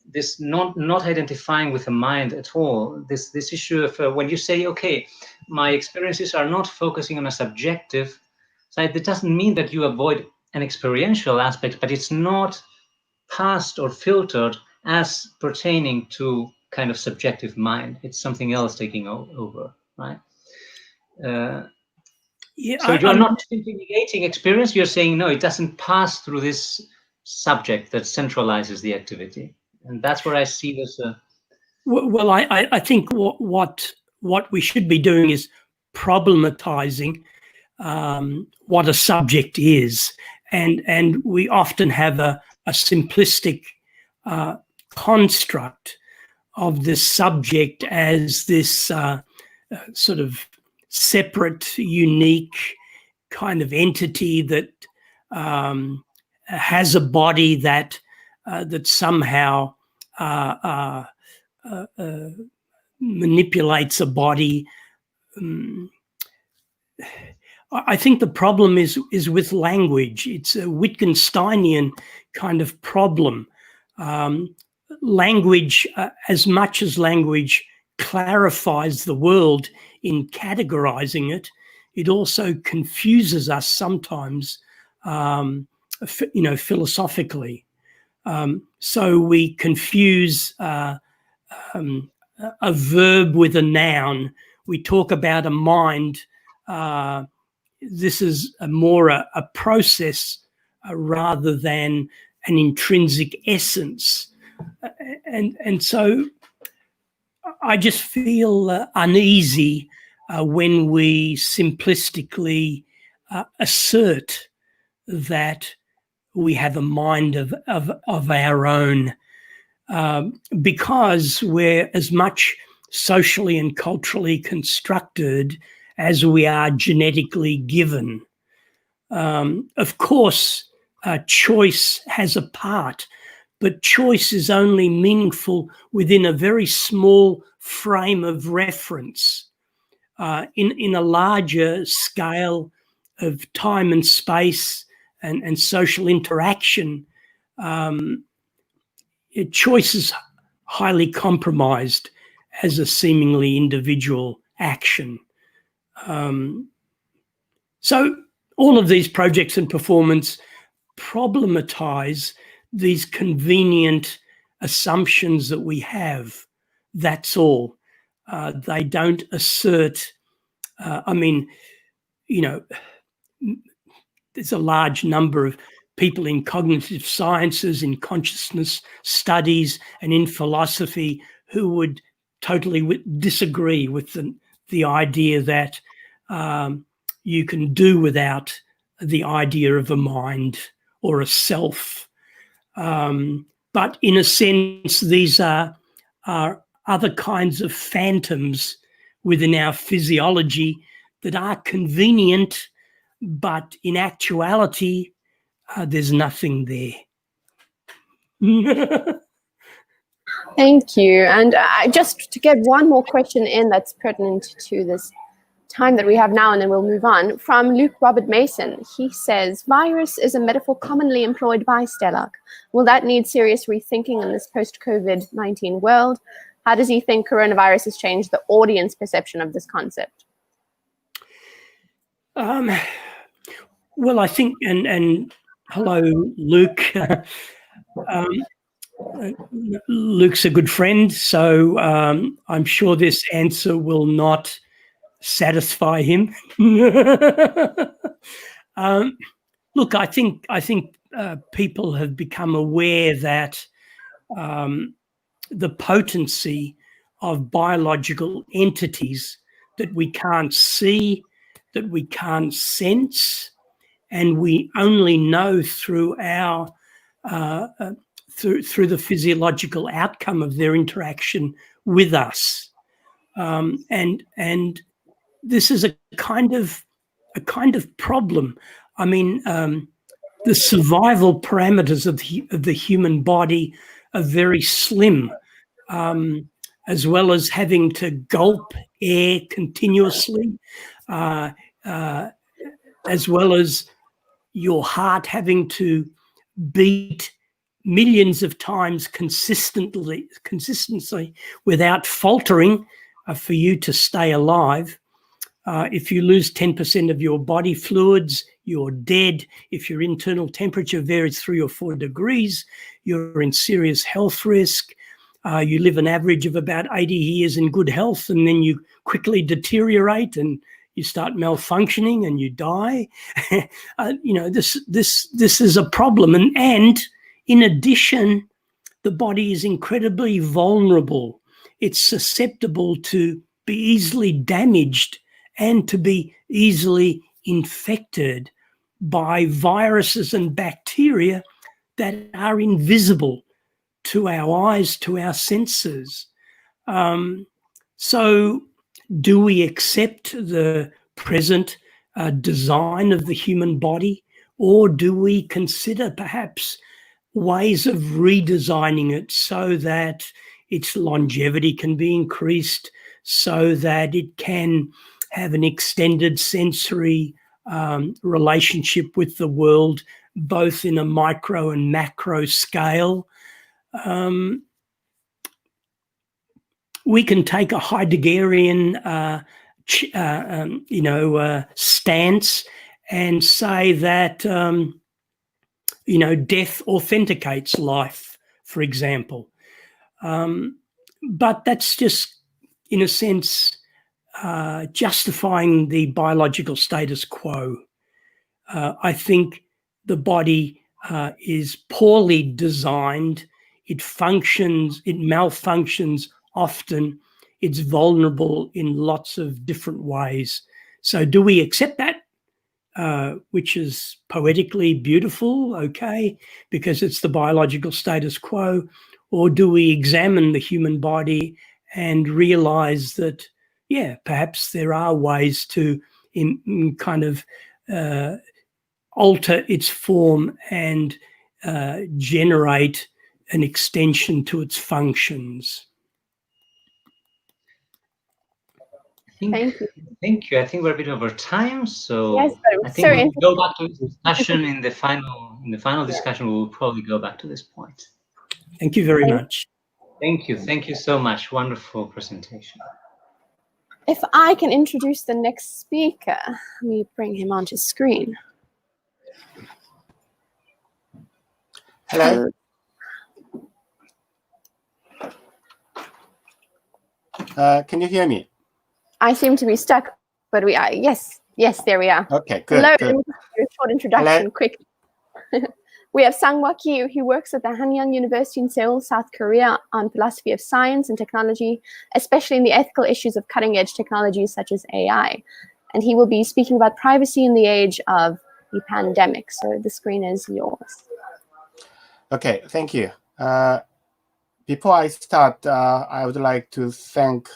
this not identifying with the mind at all, this issue of when you say, okay, my experiences are not focusing on a subjective side, that doesn't mean that you avoid an experiential aspect, but it's not passed or filtered as pertaining to kind of subjective mind. It's something else taking over, right? So you're not simply negating experience, you're saying, no, it doesn't pass through this subject that centralizes the activity. And that's where I see this. Well, I think what we should be doing is problematizing what a subject is. And we often have a simplistic construct of this subject as this sort of separate, unique kind of entity that has a body that somehow manipulates a body. I think the problem is with language. It's a Wittgensteinian kind of problem. Language, as much as language clarifies the world in categorizing it, it also confuses us sometimes, philosophically. So we confuse a verb with a noun. We talk about a mind. This is more a process rather than an intrinsic essence. And so I just feel uneasy when we simplistically assert that we have a mind of our own, because we're as much socially and culturally constructed as we are genetically given. Of course, choice has a part, but choice is only meaningful within a very small frame of reference. In a larger scale of time and space and social interaction, choice is highly compromised as a seemingly individual action. So all of these projects and performance problematize these convenient assumptions that we have. That's all. They don't assert, there's a large number of people in cognitive sciences, in consciousness studies, and in philosophy who would totally disagree with the idea that you can do without the idea of a mind or a self. But in a sense, these are other kinds of phantoms within our physiology that are convenient, but in actuality, there's nothing there. Thank you. And just to get one more question in that's pertinent to this time that we have now, and then we'll move on. From Luke Robert Mason, he says, virus is a metaphor commonly employed by Stelarc. Will that need serious rethinking in this post-COVID-19 world? How does he think coronavirus has changed the audience perception of this concept? Well, I think, and hello, Luke. Luke's a good friend, so I'm sure this answer will not satisfy him. Look, I think people have become aware that the potency of biological entities that we can't see, that we can't sense, and we only know through our through the physiological outcome of their interaction with us, and this is a kind of problem. I mean, the survival parameters of the human body are very slim, as well as having to gulp air continuously, as well as your heart having to beat millions of times consistently without faltering for you to stay alive. If you lose 10% of your body fluids, you're dead. If your internal temperature varies 3 or 4 degrees, you're in serious health risk. You live an average of about 80 years in good health, and then you quickly deteriorate and you start malfunctioning and you die. This is a problem. And in addition, the body is incredibly vulnerable. It's susceptible to be easily damaged and to be easily infected by viruses and bacteria that are invisible to our eyes, to our senses. So do we accept the present design of the human body, or do we consider perhaps ways of redesigning it so that its longevity can be increased, so that it can have an extended sensory relationship with the world, both in a micro and macro scale? We can take a Heideggerian stance and say that death authenticates life, for example. But that's just, in a sense, justifying the biological status quo. I think the body is poorly designed. It malfunctions often it's vulnerable in lots of different ways. So do we accept that, which is poetically beautiful, okay, because it's the biological status quo, or do we examine the human body and realize that, yeah, perhaps there are ways to kind of alter its form and generate an extension to its functions? Thank you. Thank you. I think we're a bit over time, so Yes, I think we'll go back to this discussion in the final discussion. We will probably go back to this point. Thank you very much. Thank you. Thank you so much. Wonderful presentation. If I can introduce the next speaker, let me bring him onto screen. Hello. Can you hear me? I seem to be stuck, but we are. Yes, there we are. Okay, good. Hello, good. let me give you a short introduction, quick. We have Sang-Hwa Kyu, who works at the Hanyang University in Seoul, South Korea, on philosophy of science and technology, especially in the ethical issues of cutting-edge technologies such as AI. And he will be speaking about privacy in the age of the pandemic. So the screen is yours. Okay, thank you. Before I start, I would like to thank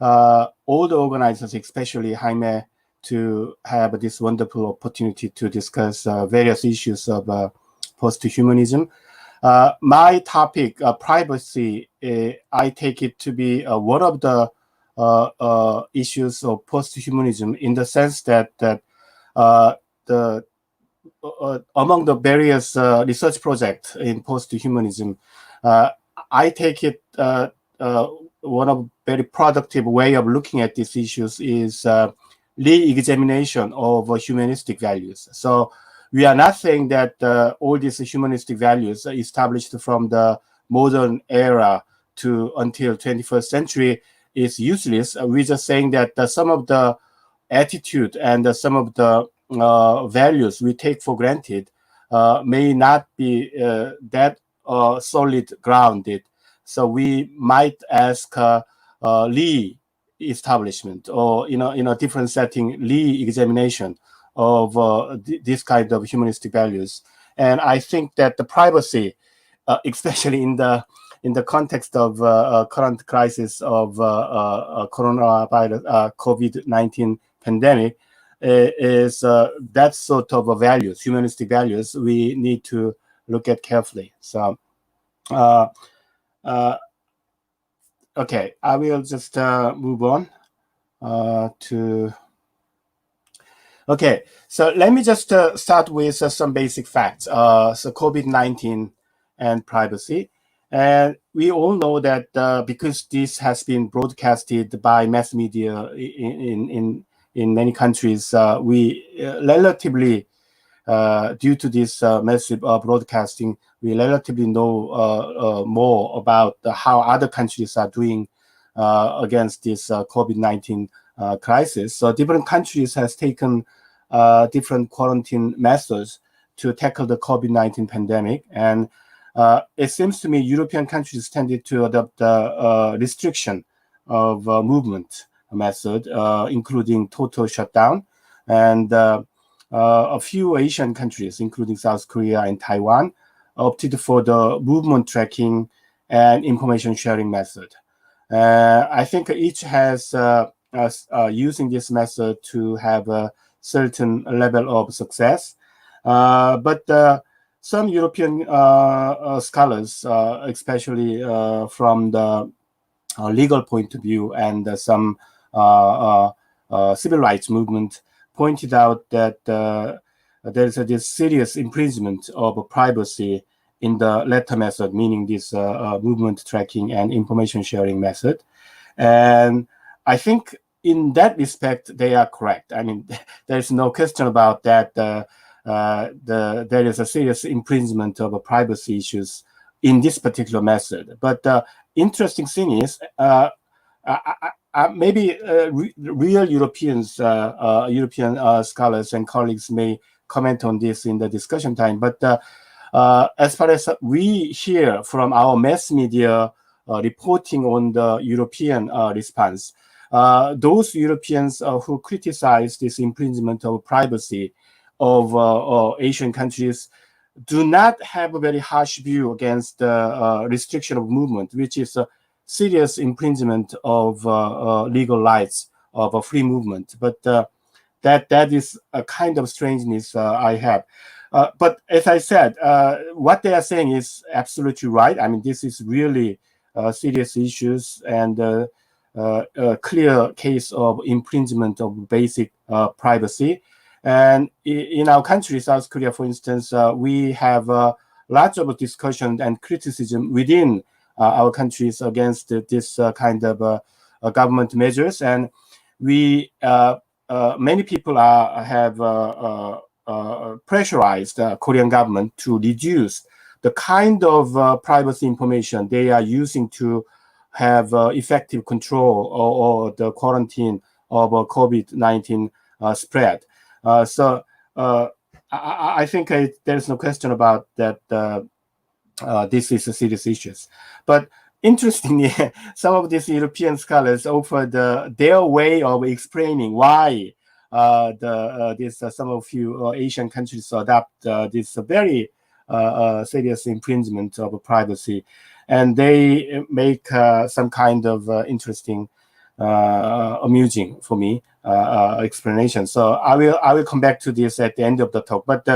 all the organizers, especially Jaime, to have this wonderful opportunity to discuss various issues of post-humanism. My topic, privacy, I take it to be one of the issues of post-humanism, in the sense that among the various research projects in post-humanism, I take it one of very productive way of looking at these issues is re-examination of humanistic values. So we are not saying that all these humanistic values established from the modern era to until 21st century is useless. We're just saying that some of the attitude and some of the values we take for granted may not be that solid grounded. So we might ask re-establishment, or in a different setting, re-examination of this kind of humanistic values. And I think that the privacy, especially in the context of current crisis of coronavirus, COVID-19 pandemic, is that sort of values, humanistic values, we need to look at carefully. So, okay, I will just move on to. Okay, so let me just start with some basic facts. So COVID-19 and privacy. And we all know that because this has been broadcasted by mass media in many countries, we relatively, due to this massive broadcasting, we relatively know more about how other countries are doing against this COVID-19 crisis. So different countries has taken different quarantine methods to tackle the COVID-19 pandemic. And it seems to me European countries tended to adopt the restriction of movement method, including total shutdown. And a few Asian countries, including South Korea and Taiwan, opted for the movement tracking and information sharing method. I think each has using this method to have a certain level of success. But some European scholars, especially from the legal point of view, and some civil rights movement, pointed out that there is this serious infringement of privacy in the latter method, meaning this movement tracking and information sharing method. And I think in that respect, they are correct. I mean, there's no question about that. There is a serious infringement of privacy issues in this particular method. But the interesting thing is, maybe real Europeans, European scholars and colleagues may comment on this in the discussion time. But as far as we hear from our mass media reporting on the European response. Those Europeans who criticize this infringement of privacy of Asian countries do not have a very harsh view against the restriction of movement, which is a serious infringement of legal rights of free movement. But that is a kind of strangeness I have. But as I said, what they are saying is absolutely right. I mean, this is really serious issues and a clear case of infringement of basic privacy. And in our country, South Korea, for instance, we have lots of discussion and criticism within our countries against this kind of government measures. And we many people have pressurized the Korean government to reduce the kind of privacy information they are using to have effective control or the quarantine of COVID-19 spread. So I think there's no question about that. This is a serious issue. But interestingly, some of these European scholars offered their way of explaining why some of few Asian countries adopt this very serious infringement of privacy, and they make some kind of interesting, amusing for me explanation. So I will come back to this at the end of the talk. But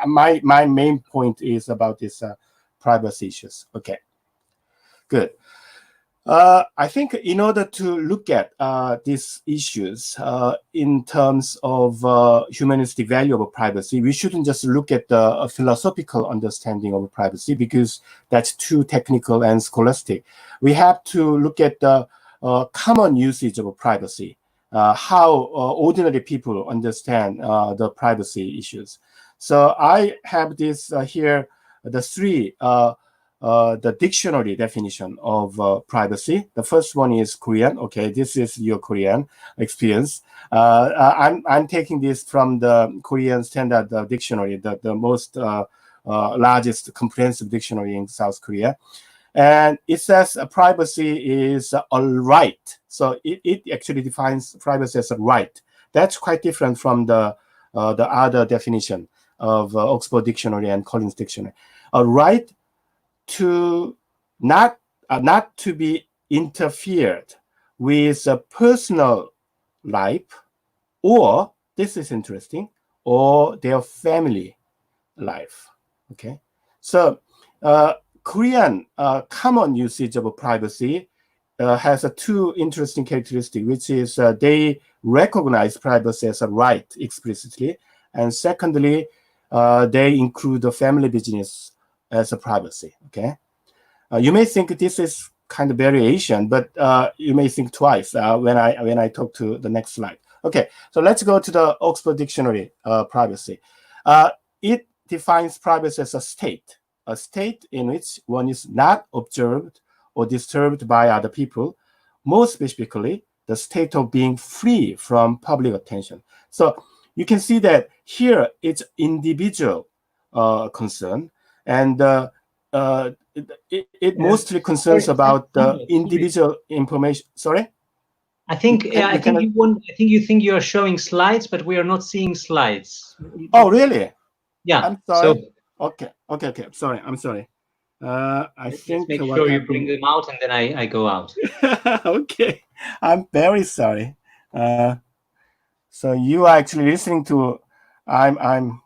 my main point is about this privacy issues. Okay, good. I think in order to look at these issues in terms of humanistic value of privacy, we shouldn't just look at the philosophical understanding of privacy, because that's too technical and scholastic. We have to look at the common usage of privacy, how ordinary people understand the privacy issues. So I have this here, the three the dictionary definition of privacy. The first one is Korean. Okay, this is your Korean experience. I'm taking this from the Korean Standard Dictionary, the most largest comprehensive dictionary in South Korea. And it says privacy is a right. So it actually defines privacy as a right. That's quite different from the other definition of Oxford Dictionary and Collins Dictionary. A right to not to be interfered with a personal life, or, this is interesting, or their family life. Okay, so Korean common usage of privacy has two interesting characteristics, which is they recognize privacy as a right explicitly, and secondly, they include the family business as a privacy. Okay, you may think this is kind of variation, but you may think twice when I talk to the next slide. Okay, so let's go to the Oxford Dictionary privacy. It defines privacy as a state in which one is not observed or disturbed by other people, more specifically, the state of being free from public attention. So you can see that here it's individual concern, and it mostly concerns about the individual information. Sorry? I think you think you are showing slides, but we are not seeing slides. Oh, really? Yeah. I'm sorry. So, okay. Sorry, I'm sorry. I think make sure you bring them out, and then I go out. Okay, I'm very sorry. So you are actually listening to. I'm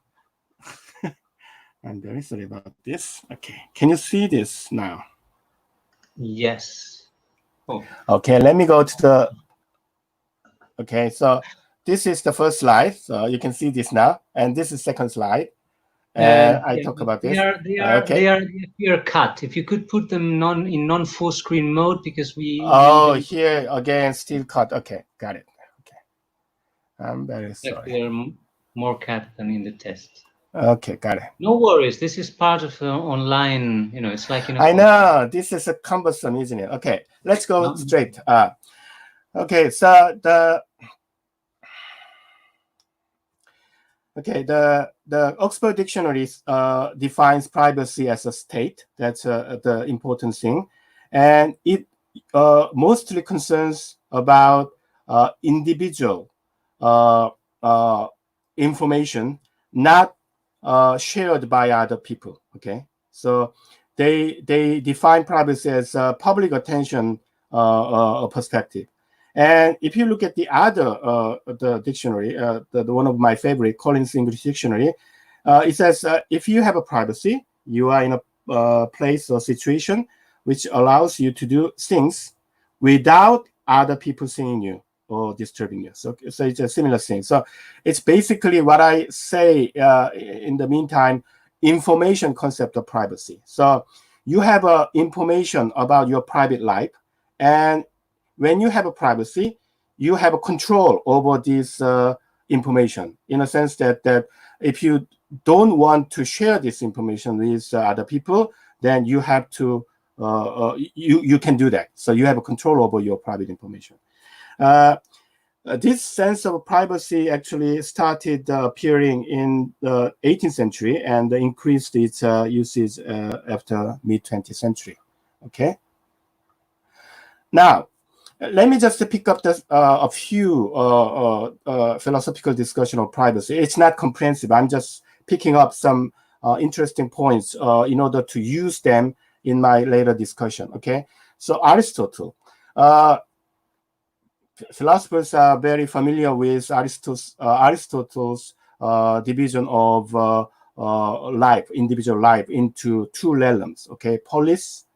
very sorry about this. Okay, can you see this now? Yes. Oh. Okay, let me go to the. Okay, so this is the first slide, so you can see this now, and this is second slide. I talk about this. They are cut. If you could put them in non-full screen mode, because we. Oh, here again, still cut. Okay, got it. Okay, I'm very sorry. They are more cut than in the test. Okay, got it. No worries. This is part of online. It's like I know this is a cumbersome, isn't it? Okay, let's go straight. Okay, so the Oxford Dictionary defines privacy as a state. That's the important thing. and it mostly concerns about individual information not shared by other people. Okay, so they define privacy as public attention perspective. And if you look at the other the dictionary, the one of my favorite, Collins English Dictionary, it says if you have a privacy, you are in a place or situation which allows you to do things without other people seeing you or disturbing you. So it's a similar thing. So it's basically what I say in the meantime, information concept of privacy. So you have information about your private life, and when you have a privacy, you have a control over this information, in a sense that if you don't want to share this information with other people, then you have to you can do that. So you have a control over your private information. This sense of privacy actually started appearing in the 18th century and increased its usage after mid-20th century. Okay. Now, let me just pick up a few philosophical discussion of privacy. It's not comprehensive. I'm just picking up some interesting points in order to use them in my later discussion. Okay, so Aristotle. Philosophers are very familiar with Aristotle's division of life, individual life, into two realms. Okay, polis,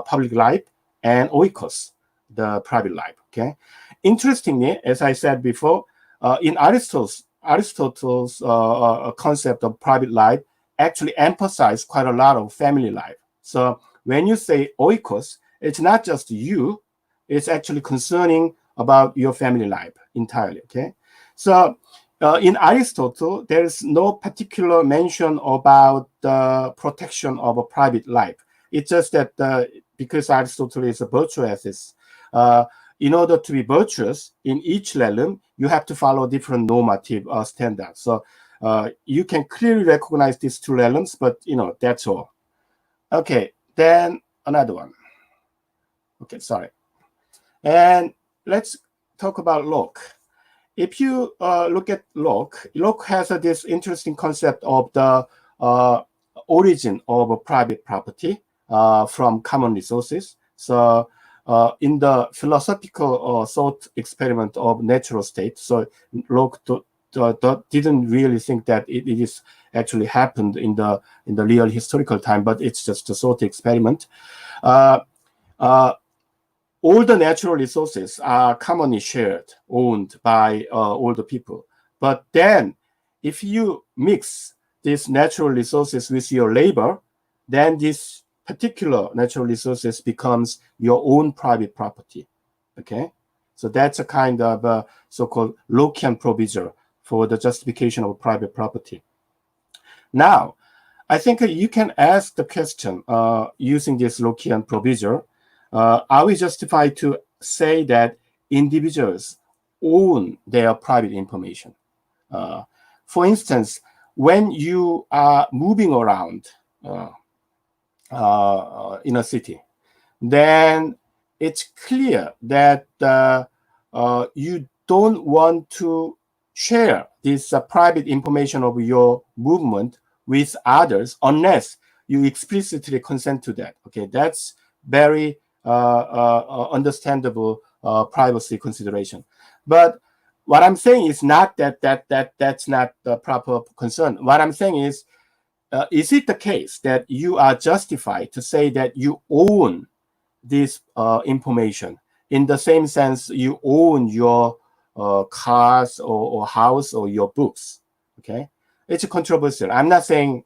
public life, and oikos, the private life. Okay, interestingly, as I said before, in Aristotle's concept of private life actually emphasized quite a lot of family life. So when you say oikos, it's not just you; it's actually concerning about your family life entirely. Okay, so in Aristotle, there is no particular mention about the protection of a private life. It's just that because Aristotle is a virtue ethicist, in order to be virtuous in each realm, you have to follow different normative standards. So you can clearly recognize these two realms, but that's all. Okay, then another one. Okay, sorry. And let's talk about Locke. If you look at Locke has this interesting concept of the origin of a private property from common resources. So in the philosophical thought experiment of natural state, so Locke didn't really think that it is actually happened in the real historical time, but it's just a thought experiment. All the natural resources are commonly shared, owned by all the people. But then if you mix these natural resources with your labor, then this particular natural resources becomes your own private property. Okay, so that's a kind of so-called Lockean proviso for the justification of private property. Now, I think you can ask the question using this Lockean proviso, are we justified to say that individuals own their private information? For instance, when you are moving around in a city, then it's clear that you don't want to share this private information of your movement with others unless you explicitly consent to that. Okay, that's very understandable privacy consideration. But what I'm saying is not that's not the proper concern. What I'm saying is it the case that you are justified to say that you own this information in the same sense you own your cars or house or your books? Okay, it's controversial. I'm not saying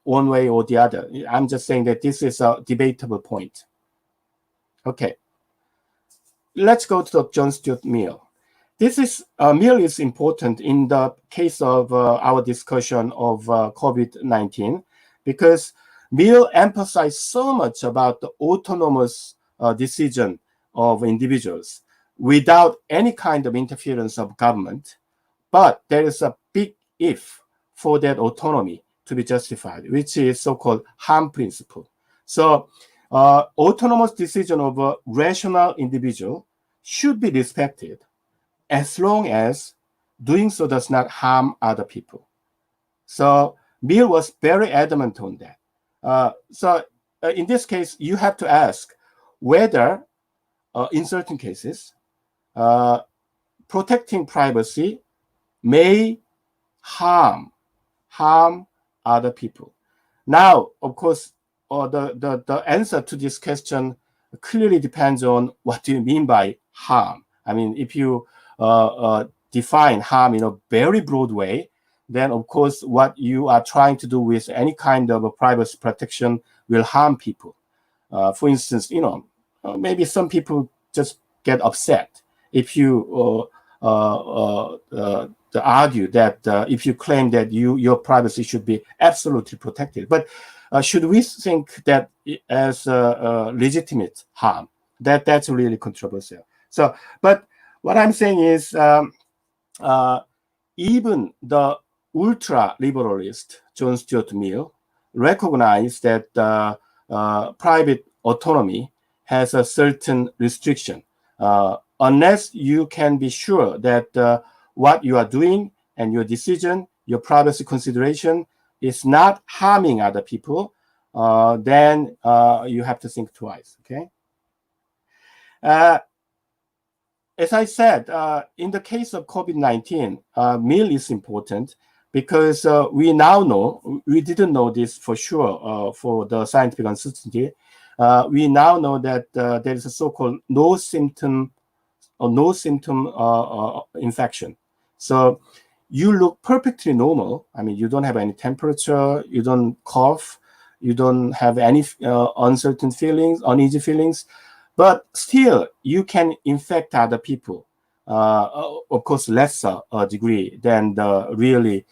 one way or the other. I'm just saying that this is a debatable point. Okay, let's go to John Stuart Mill. Mill is important in the case of our discussion of COVID-19 because Mill emphasized so much about the autonomous decision of individuals without any kind of interference of government. But there is a big if for that autonomy to be justified, which is so-called harm principle. So autonomous decision of a rational individual should be respected as long as doing so does not harm other people. So Mill was very adamant on that. In this case, you have to ask whether, in certain cases, protecting privacy may harm other people. Now, of course, the answer to this question clearly depends on what do you mean by harm. I mean, if you define harm in a very broad way, then of course what you are trying to do with any kind of a privacy protection will harm people. For instance, maybe some people just get upset if you argue that if you claim that your privacy should be absolutely protected. But should we think that as legitimate harm? That's really controversial. So, but what I'm saying is, even the ultra-liberalist John Stuart Mill recognized that private autonomy has a certain restriction. Unless you can be sure that what you are doing and your decision, your privacy consideration is not harming other people, then you have to think twice, okay? As I said, in the case of COVID-19, Mill is important because we now know, we didn't know this for sure for the scientific uncertainty. We now know that there is a so-called no symptom infection. So you look perfectly normal. I mean, you don't have any temperature, you don't cough, you don't have any uncertain feelings, uneasy feelings, but still you can infect other people. Of course, lesser degree than the really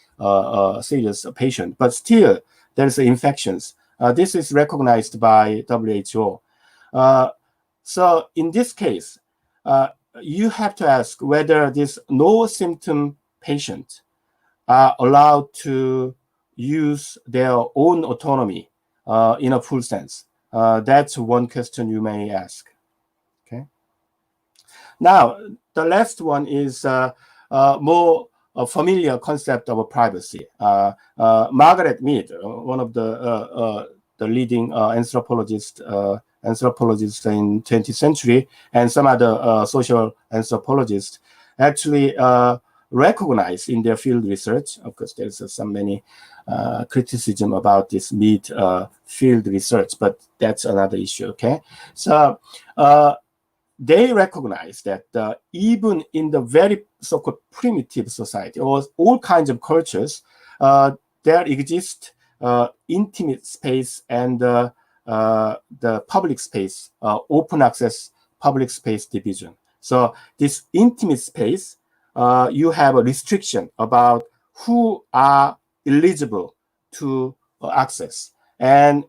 serious patient, but still there's infections. This is recognized by WHO. So in this case, you have to ask whether this no symptom patient are allowed to use their own autonomy in a full sense. That's one question you may ask. Okay. Now, the last one is more familiar concept of privacy. Margaret Mead, one of the leading anthropologists in 20th century, and some other social anthropologists actually recognize in their field research. Of course, there's many criticism about this Mead field research, but that's another issue. Okay, so they recognize that even in the very so-called primitive society or all kinds of cultures, there exists intimate space and the public space, open access public space division. So this intimate space, you have a restriction about who are eligible to access. And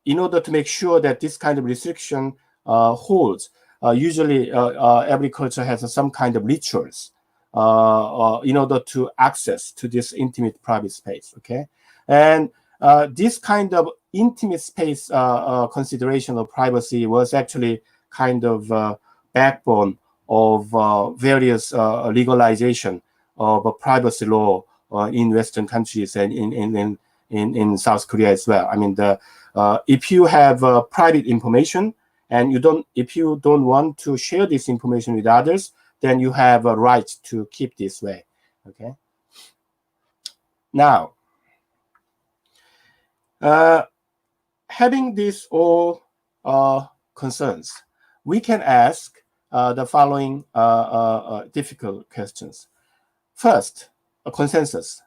in order to make sure that this kind of restriction holds, usually every culture has some kind of rituals in order to access to this intimate private space, okay? And this kind of intimate space consideration of privacy was actually kind of backbone of various legalization of privacy law in Western countries and in South Korea as well. I mean, if you have private information and if you don't want to share this information with others, then you have a right to keep this way. Okay. Now, having these all concerns, we can ask the following difficult questions. First, a consensus.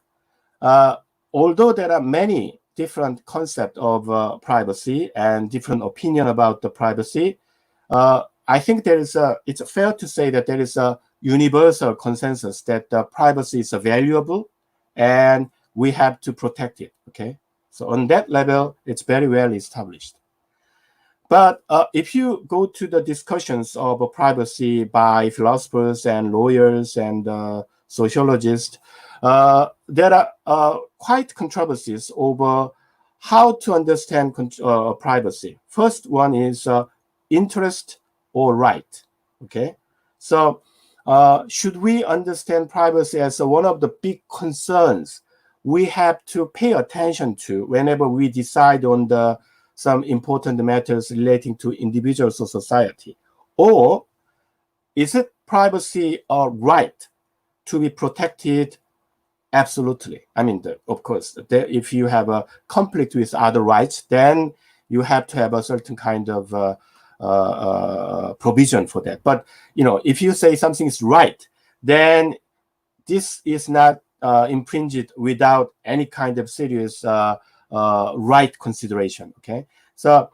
Although there are many different concepts of privacy and different opinion about the privacy, I think it's fair to say that there is a universal consensus that privacy is valuable and we have to protect it, okay? So on that level, it's very well established. But if you go to the discussions of privacy by philosophers and lawyers and sociologists, there are quite controversies over how to understand privacy. First one is interest or right. Okay, so should we understand privacy as one of the big concerns we have to pay attention to whenever we decide on some important matters relating to individuals or society? Or is it privacy a right to be protected? Absolutely. I mean, of course, if you have a conflict with other rights, then you have to have a certain kind of provision for that. But if you say something is right, then this is not infringed without any kind of serious right consideration. Okay, so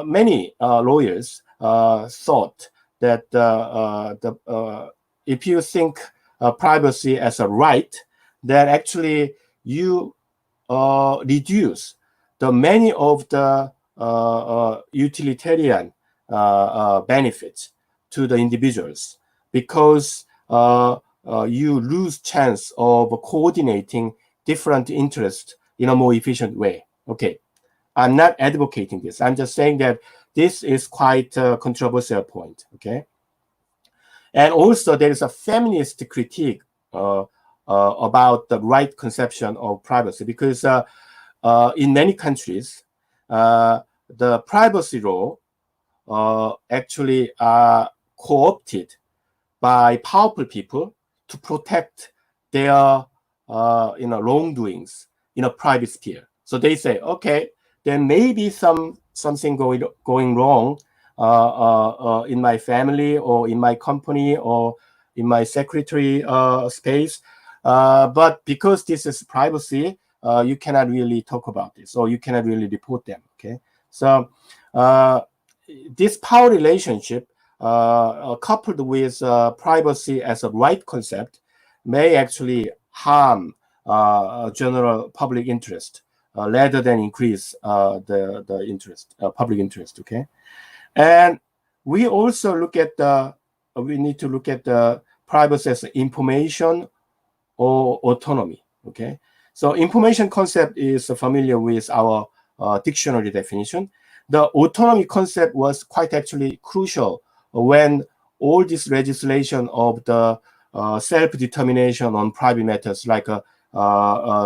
many lawyers thought that if you think privacy as a right, then actually you reduce the many of the utilitarian benefits to the individuals, because you lose chance of coordinating different interests in a more efficient way. Okay, I'm not advocating this. I'm just saying that this is quite a controversial point. Okay, and also there is a feminist critique about the right conception of privacy, because in many countries, the privacy law actually are co-opted by powerful people to protect their wrongdoings in a private sphere. So they say, okay, there may be something going wrong in my family or in my company or in my secretary space, but because this is privacy, you cannot really talk about this, or you cannot really report them. Okay, so this power relationship coupled with privacy as a right concept may actually harm general public interest rather than increase the interest, public interest. Okay, and we also we need to look at the privacy as information or autonomy. Okay, so information concept is familiar with our dictionary definition. The autonomy concept was quite actually crucial when all this legislation of the self-determination on private matters like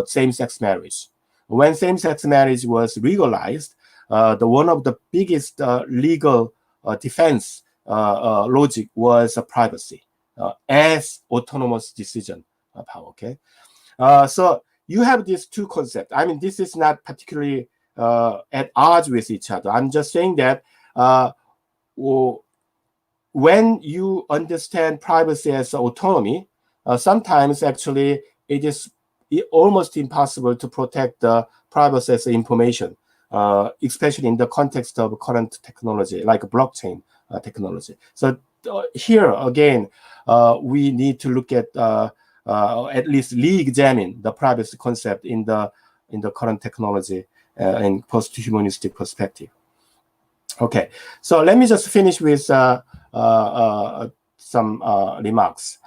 same-sex marriage. When same-sex marriage was legalized, one of the biggest legal defense logic was privacy as autonomous decision power. Okay, so you have these two concepts. I mean, this is not particularly at odds with each other. I'm just saying that when you understand privacy as autonomy, sometimes actually it is almost impossible to protect the privacy as information, especially in the context of current technology like blockchain technology. So here again, we need to look at least re-examine the privacy concept in the current technology in post-humanistic perspective. Okay, so let me just finish with some remarks.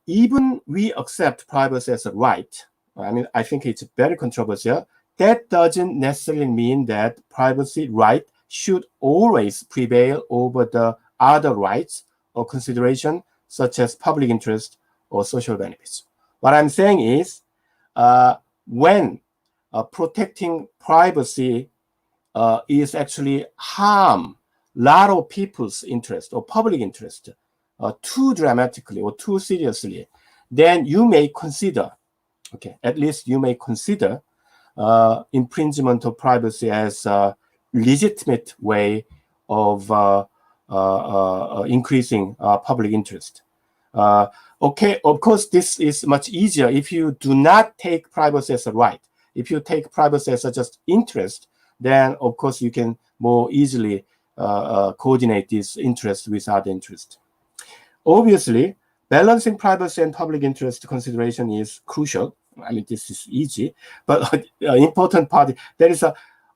Even we accept privacy as a right, I mean, I think it's very controversial. That doesn't necessarily mean that privacy right should always prevail over the other rights or consideration, such as public interest or social benefits. What I'm saying is, when protecting privacy is actually harm a lot of people's interest or public interest too dramatically or too seriously, then you may consider, okay, at least you may consider infringement of privacy as a legitimate way of increasing public interest. Okay, of course, this is much easier if you do not take privacy as a right. If you take privacy as a just interest, then of course you can more easily coordinate this interest with other interest. Obviously, balancing privacy and public interest consideration is crucial. I mean, this is easy, but an important part, there is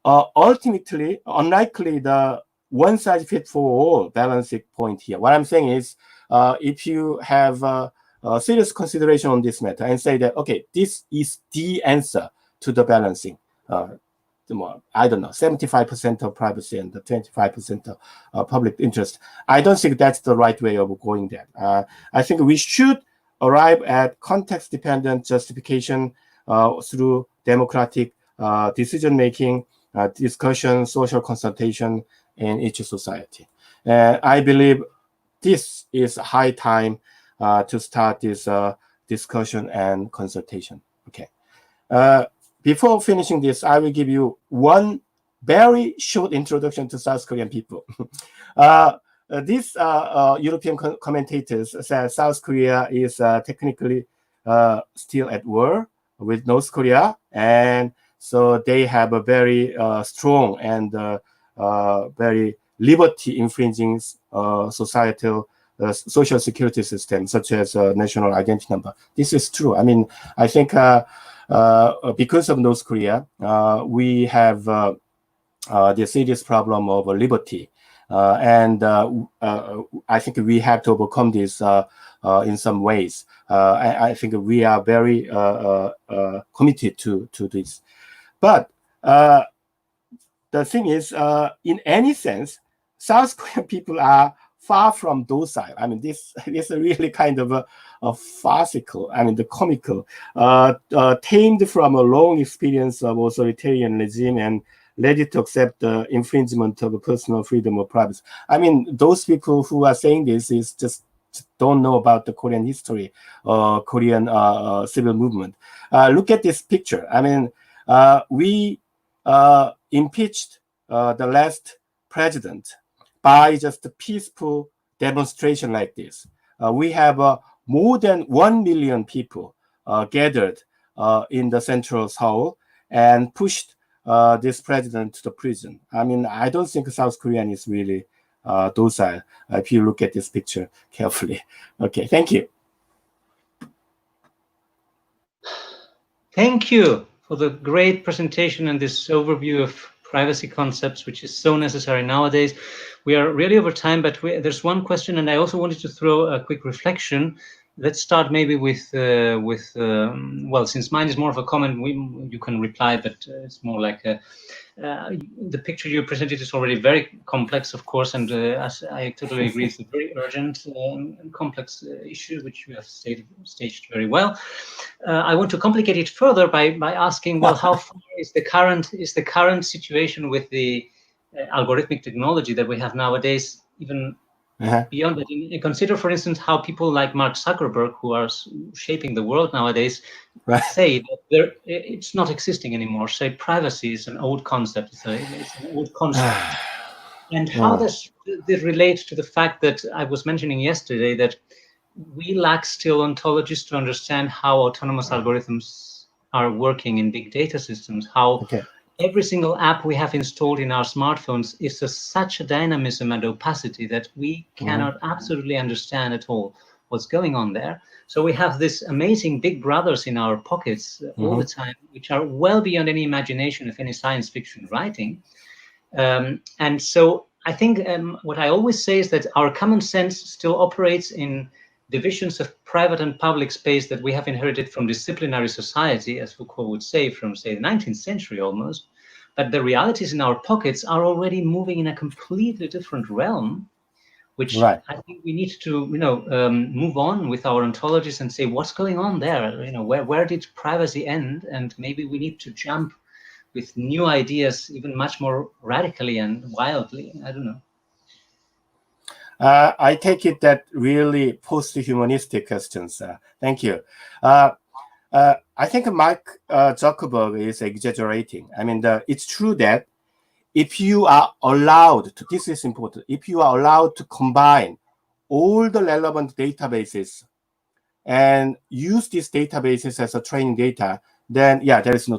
ultimately unlikely the one size fits for all balancing point here. What I'm saying is, if you have a serious consideration on this matter and say that, okay, this is the answer to the balancing. I don't know, 75% of privacy and the 25% of public interest. I don't think that's the right way of going there. I think we should arrive at context-dependent justification through democratic decision-making, discussion, social consultation in each society. I believe this is high time to start this discussion and consultation. Okay. Before finishing this, I will give you one very short introduction to South Korean people. These European commentators say South Korea is technically still at war with North Korea, and so they have a very strong and very liberty-infringing societal social security system, such as national identity number. This is true. I mean, I think because of North Korea, we have the serious problem of liberty. And I think we have to overcome this in some ways. I think we are very committed to this. But the thing is, in any sense, South Korean people are far from docile. I mean, this is really kind of a farcical, I mean, the comical, tamed from a long experience of authoritarian regime and ready to accept the infringement of personal freedom or privacy. I mean, those people who are saying this is just don't know about the Korean history, Korean civil movement. Look at this picture. I mean, we impeached the last president by just a peaceful demonstration like this. We have more than 1 million people gathered in the central Seoul and pushed this president to the prison. I mean, I don't think South Korean is really docile if you look at this picture carefully. Okay, thank you. Thank you for the great presentation and this overview of privacy concepts, which is so necessary nowadays. We are really over time, but there's one question, and I also wanted to throw a quick reflection. Let's start maybe with well, since mine is more of a comment, you can reply, but it's more like the picture you presented is already very complex, of course, and as I totally agree, it's a very urgent and complex issue, which you have staged very well. I want to complicate it further by asking, well, how far is the current situation with the algorithmic technology that we have nowadays, even beyond that? Consider, for instance, how people like Mark Zuckerberg, who are shaping the world nowadays, say that it's not existing anymore. Say privacy is an old concept. It's an old concept. And how does this relate to the fact that I was mentioning yesterday that we lack still ontologies to understand how autonomous algorithms are working in big data systems, how every single app we have installed in our smartphones is such a dynamism and opacity that we cannot absolutely understand at all what's going on there. So we have this amazing big brothers in our pockets all the time, which are well beyond any imagination of any science fiction writing. And so I think what I always say is that our common sense still operates in divisions of private and public space that we have inherited from disciplinary society, as Foucault would say, from, say, the 19th century almost. But the realities in our pockets are already moving in a completely different realm, which I think we need to, move on with our ontologies and say, what's going on there? Where did privacy end? And maybe we need to jump with new ideas, even much more radically and wildly. I don't know. I take it that really post-humanistic questions. Thank you. I think Mark Zuckerberg is exaggerating. I mean, it's true that if you are allowed to, this is important, if you are allowed to combine all the relevant databases and use these databases as a training data, then yeah, there is no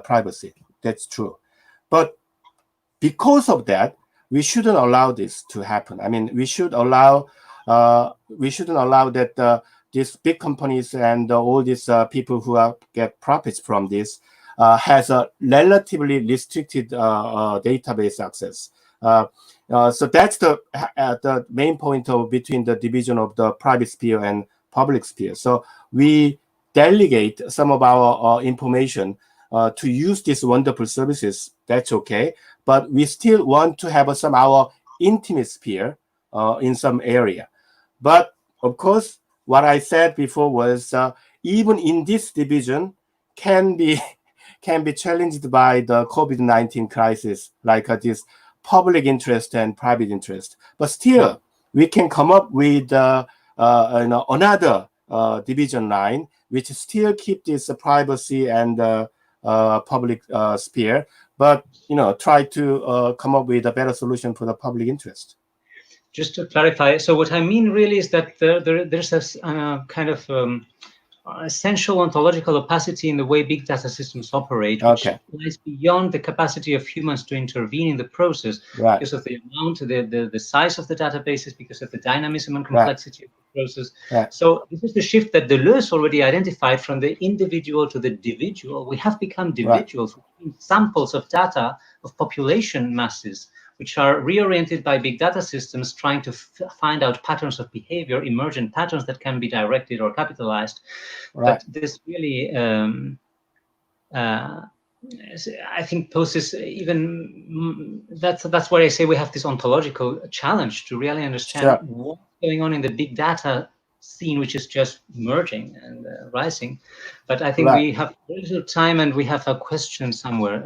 privacy. That's true. But because of that, we shouldn't allow this to happen. I mean, we shouldn't allow that these big companies and all these people who get profits from this has a relatively restricted database access. So that's the main point between the division of the private sphere and public sphere. So we delegate some of our information to use these wonderful services, that's okay. But we still want to have some our intimate sphere in some area. But of course, what I said before was even in this division can be challenged by the COVID-19 crisis, like this public interest and private interest. But still, we can come up with another division line, which still keep this privacy and public sphere, but try to come up with a better solution for the public interest. Just to clarify, so what I mean really is that there's a kind of essential ontological opacity in the way big data systems operate, which lies beyond the capacity of humans to intervene in the process, because of the amount, the size of the databases, because of the dynamism and complexity of the process. So this is the shift that Deleuze already identified from the individual to the dividual. We have become individuals, samples of data of population masses, which are reoriented by big data systems, trying to find out patterns of behavior, emergent patterns that can be directed or capitalized. But this really, I think, poses even, that's why I say we have this ontological challenge to really understand what's going on in the big data scene, which is just emerging and rising. But I think we have very little time, and we have a question somewhere.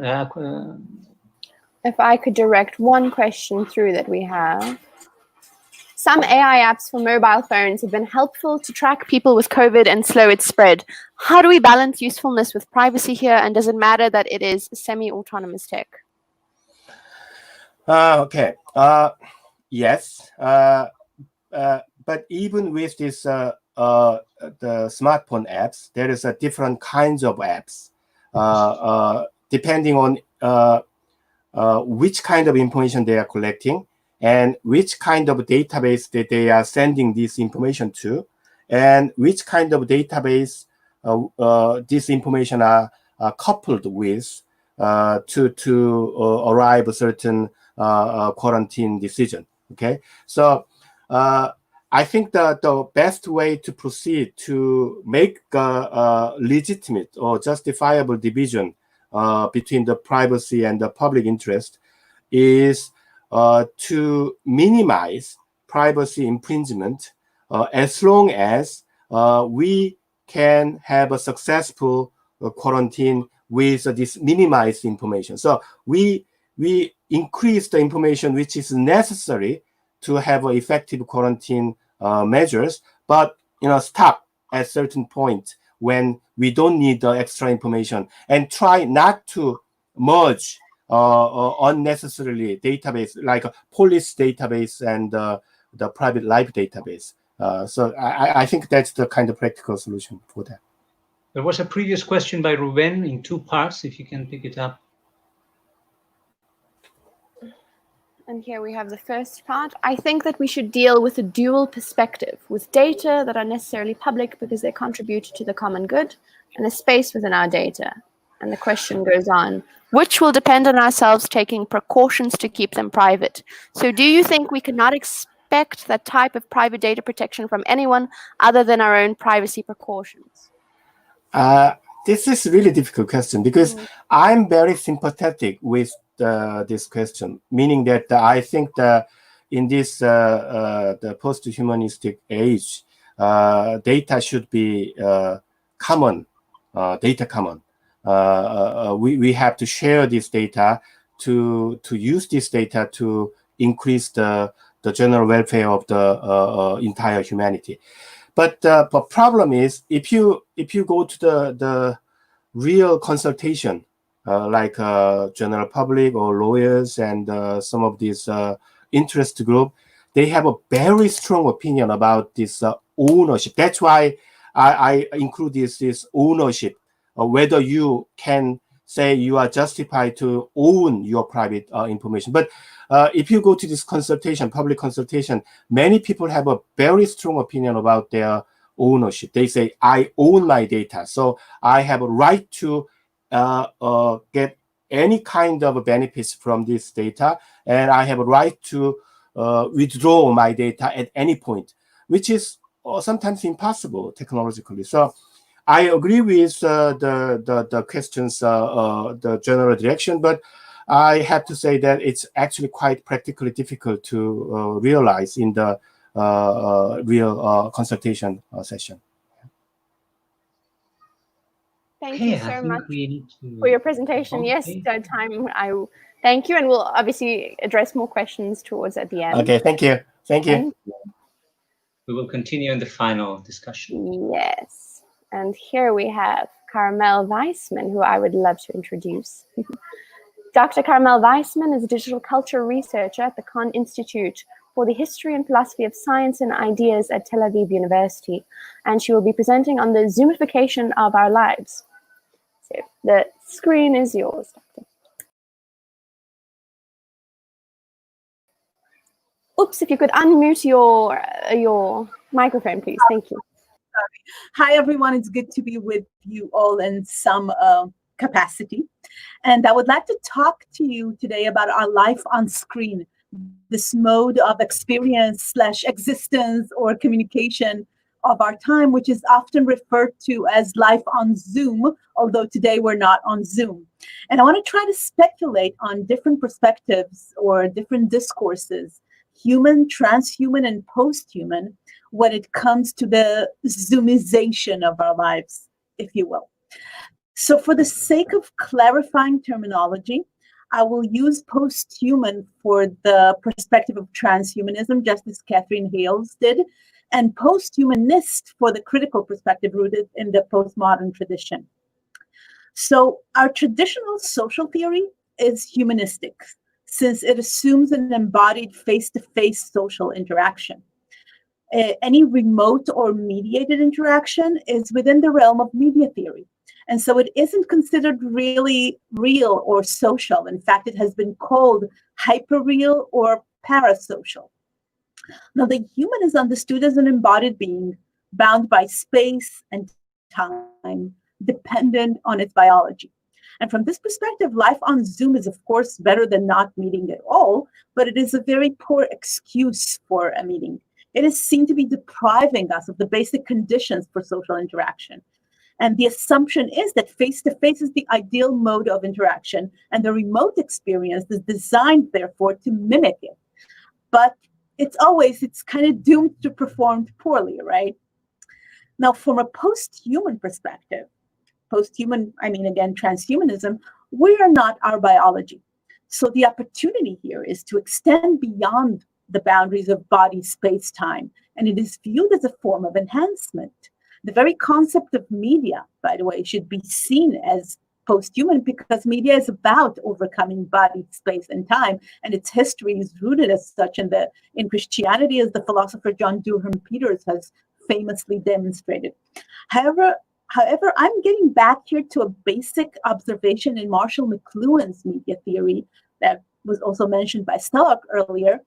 If I could direct one question through that we have. Some AI apps for mobile phones have been helpful to track people with COVID and slow its spread. How do we balance usefulness with privacy here? And does it matter that it is semi-autonomous tech? Yes. But even with this, the smartphone apps, there is a different kinds of apps, depending on which kind of information they are collecting and which kind of database that they are sending this information to, and which kind of database this information are coupled with to arrive a certain quarantine decision. Okay, so I think that the best way to proceed to make a legitimate or justifiable division between the privacy and the public interest is to minimize privacy infringement as long as we can have a successful quarantine with this minimized information. So we increase the information which is necessary to have effective quarantine measures, but stop at a certain point when we don't need the extra information, and try not to merge unnecessarily database like a police database and the private life database. So I think that's the kind of practical solution for that. There was a previous question by Ruben in two parts, if you can pick it up. And here we have the first part. I think that we should deal with a dual perspective, with data that are necessarily public because they contribute to the common good, and a space within our data. And the question goes on, which will depend on ourselves taking precautions to keep them private. So do you think we cannot expect that type of private data protection from anyone other than our own privacy precautions? This is a really difficult question, because I'm very sympathetic with this question, meaning that I think that in this the post-humanistic age, data should be common, data common. We have to share this data to use this data to increase the general welfare of the entire humanity. But the problem is, if you go to the real consultation, like general public or lawyers and some of these interest group, they have a very strong opinion about this ownership. That's why I include this ownership, whether you can say you are justified to own your private information. But if you go to this consultation, public consultation, many people have a very strong opinion about their ownership. They say, I own my data, so I have a right to get any kind of benefits from this data, and I have a right to withdraw my data at any point, which is sometimes impossible technologically. So I agree with the questions, the general direction, but I have to say that it's actually quite practically difficult to realize in the real consultation session. Thank you so much for your presentation. Yes, time. I thank you, and we'll obviously address more questions towards at the end. Okay, thank you. Thank you. We will continue in the final discussion. Yes, and here we have Carmel Veisman, who I would love to introduce. Dr. Carmel Veisman is a digital culture researcher at the Kahn Institute for the History and Philosophy of Science and Ideas at Tel Aviv University, and she will be presenting on the Zoomification of our lives. So the screen is yours, Doctor. Oops, if you could unmute your microphone, please. Thank you. Hi, everyone. It's good to be with you all in some capacity. And I would like to talk to you today about our life on screen, this mode of experience / existence or communication of our time, which is often referred to as life on Zoom, although today we're not on Zoom. And I want to try to speculate on different perspectives or different discourses, human, transhuman, and post-human, when it comes to the Zoomization of our lives, if you will. So for the sake of clarifying terminology, I will use post-human for the perspective of transhumanism, just as Catherine Hales did, and post-humanist for the critical perspective rooted in the postmodern tradition. So our traditional social theory is humanistic, since it assumes an embodied face-to-face social interaction. Any remote or mediated interaction is within the realm of media theory. And so it isn't considered really real or social. In fact, it has been called hyperreal or parasocial. Now, the human is understood as an embodied being bound by space and time, dependent on its biology. And from this perspective, life on Zoom is, of course, better than not meeting at all, but it is a very poor excuse for a meeting. It is seen to be depriving us of the basic conditions for social interaction. And the assumption is that face-to-face is the ideal mode of interaction, and the remote experience is designed, therefore, to mimic it. But it's kind of doomed to perform poorly, right? Now, from a post-human perspective, post-human, I mean, again, transhumanism, we are not our biology. So the opportunity here is to extend beyond the boundaries of body, space, time, and it is viewed as a form of enhancement. The very concept of media, by the way, should be seen as post-human because media is about overcoming body, space, and time, and its history is rooted as such in Christianity, as the philosopher John Durham Peters has famously demonstrated. However, I'm getting back here to a basic observation in Marshall McLuhan's media theory that was also mentioned by Stelarc earlier.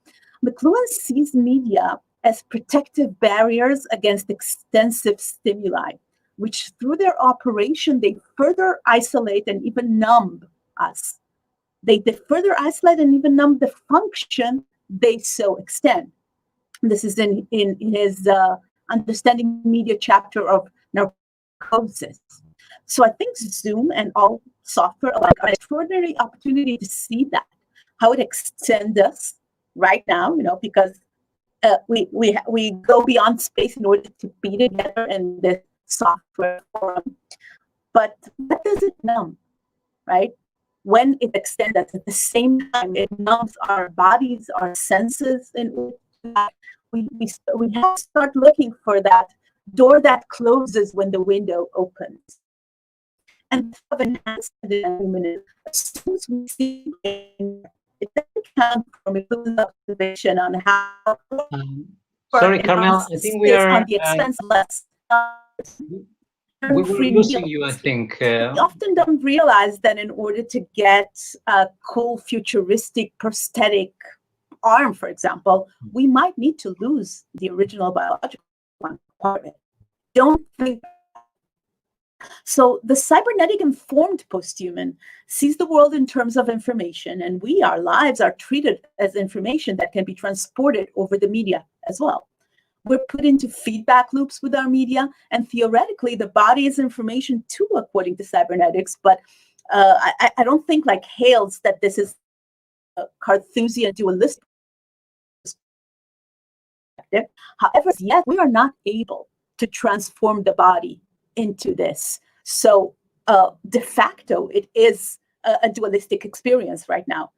McLuhan sees media as protective barriers against extensive stimuli, which through their operation, they further isolate and even numb us. They further isolate and even numb the function they so extend. This is in his Understanding Media chapter of Narcosis. So I think Zoom and all software alike are an extraordinary opportunity to see that, how it extends us right now, because we go beyond space in order to be together in this software forum. But what does it numb, right? When it extends us, at the same time, it numbs our bodies, our senses, and we have to start looking for that door that closes when the window opens. And of enhancement assumes we see it doesn't count for McLuhan's observation on how. Sorry, Carmel, I think we are on the expense of less. We were losing you, I think. We often don't realize that in order to get a cool, futuristic, prosthetic arm, for example, we might need to lose the original biological part of it. Don't think. So the cybernetic informed posthuman sees the world in terms of information, and our lives are treated as information that can be transported over the media as well. We're put into feedback loops with our media, and theoretically, the body is information too, according to cybernetics. But I don't think, like Hales, that this is a Carthusian dualistic perspective. However, yet we are not able to transform the body into this. So de facto, it is a dualistic experience right now.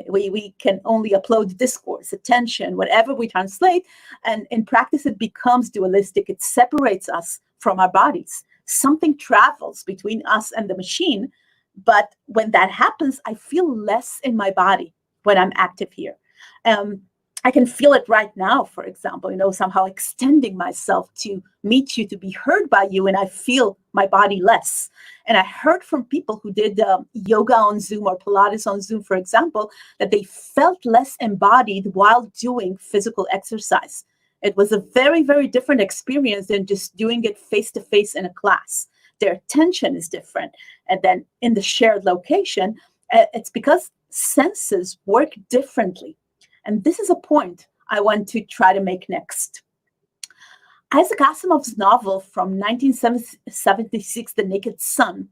We can only upload discourse, attention, whatever we translate, and in practice it becomes dualistic. It separates us from our bodies. Something travels between us and the machine, but when that happens, I feel less in my body when I'm active here. I can feel it right now, for example, somehow extending myself to meet you, to be heard by you, and I feel my body less. And I heard from people who did yoga on Zoom or Pilates on Zoom, for example, that they felt less embodied while doing physical exercise. It was a very, very different experience than just doing it face-to-face in a class. Their attention is different. And then in the shared location, it's because senses work differently. And this is a point I want to try to make next. Isaac Asimov's novel from 1976, The Naked Sun,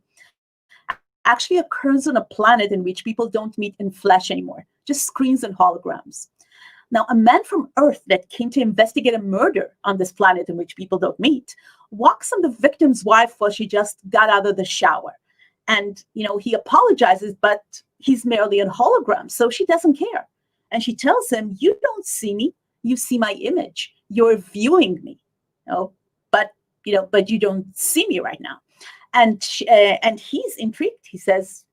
actually occurs on a planet in which people don't meet in flesh anymore, just screens and holograms. Now, a man from Earth that came to investigate a murder on this planet in which people don't meet walks on the victim's wife while she just got out of the shower. And, he apologizes, but he's merely a hologram, so she doesn't care. And she tells him, you don't see me, you see my image. You're viewing me, but you don't see me right now. And he's intrigued. He says,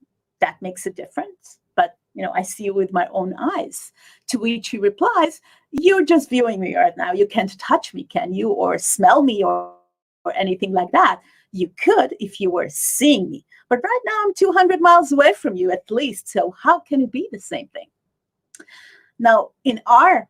that makes a difference. But, I see you with my own eyes. To which he replies, you're just viewing me right now. You can't touch me, can you? Or smell me or anything like that. You could if you were seeing me. But right now I'm 200 miles away from you at least. So how can it be the same thing? Now, in our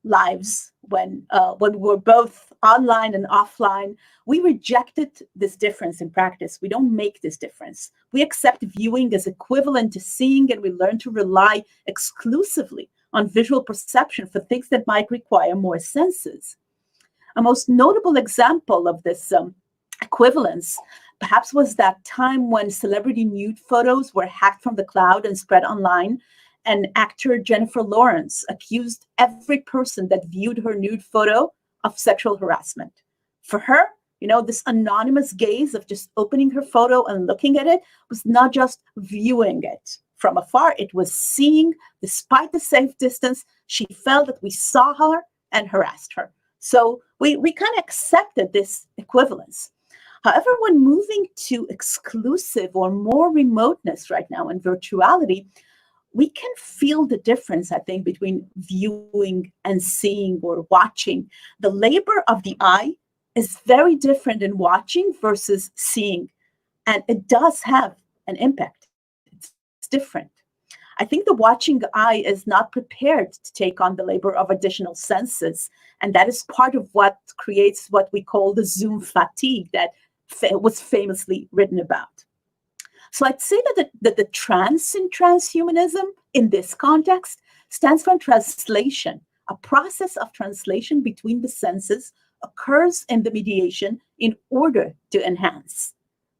lives, when we were both online and offline, we rejected this difference in practice. We don't make this difference. We accept viewing as equivalent to seeing, and we learn to rely exclusively on visual perception for things that might require more senses. A most notable example of this equivalence perhaps was that time when celebrity nude photos were hacked from the cloud and spread online, and actor Jennifer Lawrence accused every person that viewed her nude photo of sexual harassment. For her, this anonymous gaze of just opening her photo and looking at it was not just viewing it from afar, it was seeing, despite the safe distance, she felt that we saw her and harassed her. So we kind of accepted this equivalence. However, when moving to exclusive or more remoteness right now in virtuality, we can feel the difference, I think, between viewing and seeing or watching. The labor of the eye is very different in watching versus seeing, and it does have an impact. It's different. I think the watching eye is not prepared to take on the labor of additional senses, and that is part of what creates what we call the Zoom fatigue that was famously written about. So I'd say that the trans in transhumanism in this context stands for translation. A process of translation between the senses occurs in the mediation in order to enhance.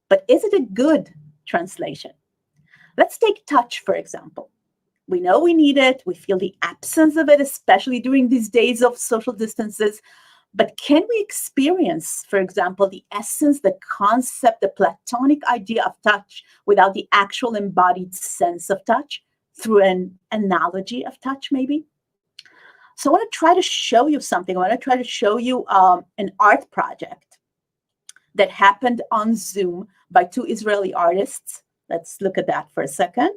But is it a good translation? Let's take touch, for example. We know we need it. We feel the absence of it, especially during these days of social distances. But can we experience, for example, the essence, the concept, the Platonic idea of touch without the actual embodied sense of touch through an analogy of touch, maybe? So I want to try to show you something. I want to try to show you an art project that happened on Zoom by two Israeli artists. Let's look at that for a second.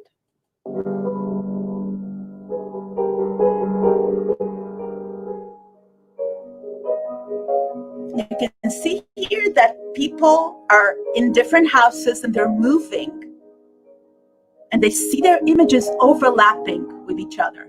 You can see here that people are in different houses and they're moving, and they see their images overlapping with each other.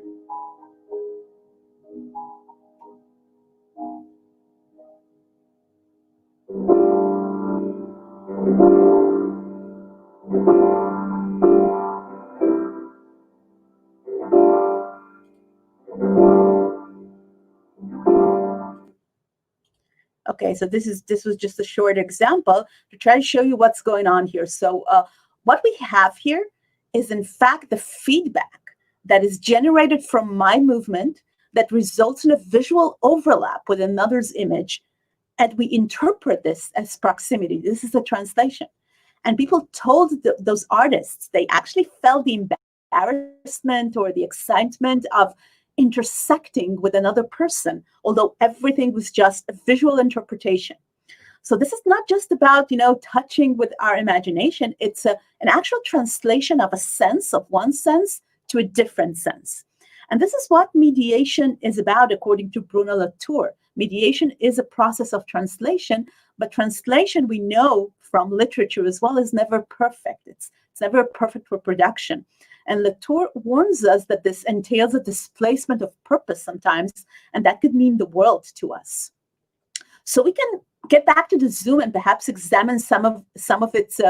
Okay, so this was just a short example to try to show you what's going on here. So what we have here is in fact the feedback that is generated from my movement that results in a visual overlap with another's image, and we interpret this as proximity. This is a translation. And people told those artists they actually felt the embarrassment or the excitement of intersecting with another person, although everything was just a visual interpretation. So this is not just about, touching with our imagination. It's an actual translation of a sense, of one sense, to a different sense. And this is what mediation is about, according to Bruno Latour. Mediation is a process of translation, but translation, we know from literature as well, is never perfect. It's never a perfect reproduction. And Latour warns us that this entails a displacement of purpose sometimes, and that could mean the world to us. So we can get back to the Zoom and perhaps examine some of its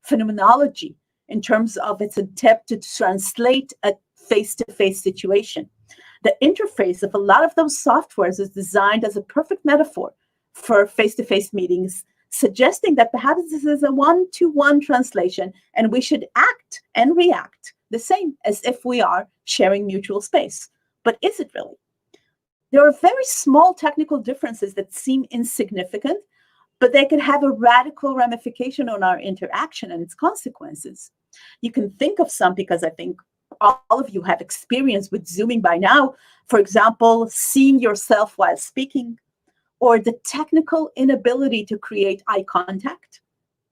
phenomenology in terms of its attempt to translate a face-to-face situation. The interface of a lot of those softwares is designed as a perfect metaphor for face-to-face meetings, suggesting that perhaps this is a one-to-one translation and we should act and react the same as if we are sharing mutual space. But is it really? There are very small technical differences that seem insignificant, but they can have a radical ramification on our interaction and its consequences. You can think of some, because I think all of you have experience with Zooming by now. For example, seeing yourself while speaking, or the technical inability to create eye contact.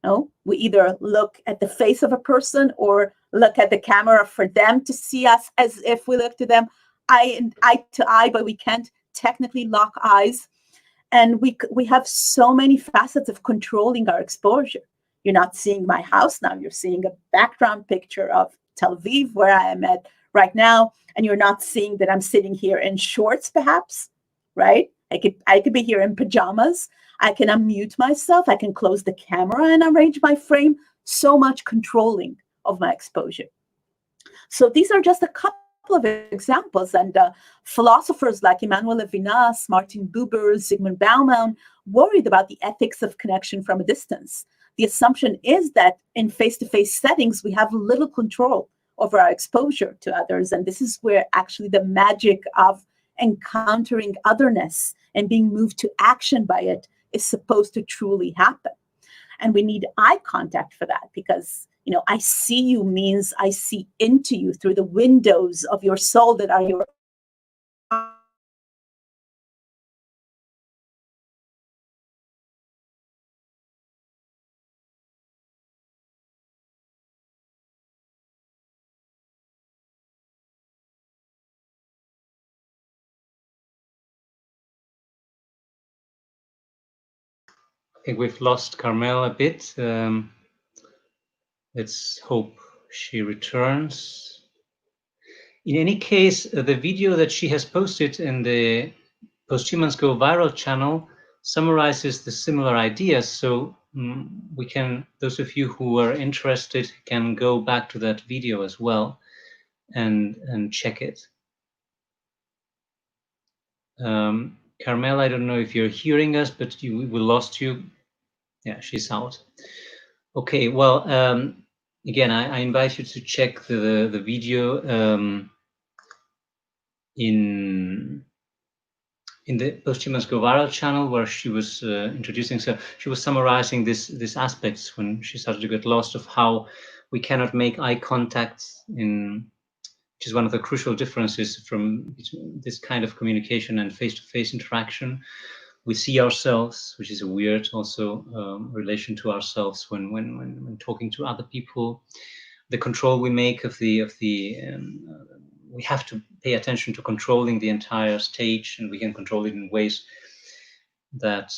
No, we either look at the face of a person or look at the camera for them to see us as if we look to them eye to eye, but we can't technically lock eyes. And we have so many facets of controlling our exposure. You're not seeing my house now. You're seeing a background picture of Tel Aviv, where I am at right now, and you're not seeing that I'm sitting here in shorts, perhaps, right? I could be here in pajamas. I can unmute myself. I can close the camera and arrange my frame. So much controlling of my exposure. So these are just a couple of examples, and philosophers like Emmanuel Levinas, Martin Buber, Zygmunt Bauman worried about the ethics of connection from a distance. The assumption is that in face-to-face settings, we have little control over our exposure to others, and this is where actually the magic of encountering otherness and being moved to action by it is supposed to truly happen. And we need eye contact for that, because I see you means I see into you through the windows of your soul that are your I think we've lost Carmel a bit. Let's hope she returns. In any case, the video that she has posted in the Post-Humans Go Viral channel summarizes the similar ideas. So we can, those of you who are interested can go back to that video as well and check it. Carmel, I don't know if you're hearing us, but we lost you. Yeah, she's out. Okay, well, again, I invite you to check the video in the Post-Humans Go Viral channel, where she was introducing, so she was summarizing these aspects when she started to get lost of how we cannot make eye contact, which is one of the crucial differences from this kind of communication and face-to-face interaction. We see ourselves, which is a weird also relation to ourselves when talking to other people. The control we make of we have to pay attention to controlling the entire stage, and we can control it in ways that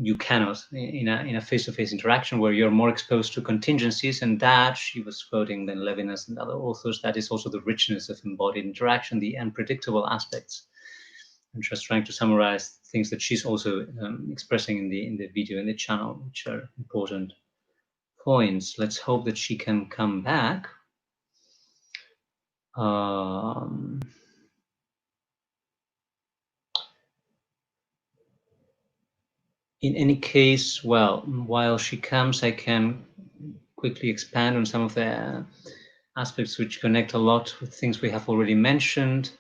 you cannot in a face-to-face interaction, where you're more exposed to contingencies. And that, she was quoting then Levinas and other authors, that is also the richness of embodied interaction, the unpredictable aspects. I'm just trying to summarize things that she's also expressing in the video, in the channel, which are important points. Let's hope that she can come back. in any case, well, while she comes, I can quickly expand on some of the aspects which connect a lot with things we have already mentioned.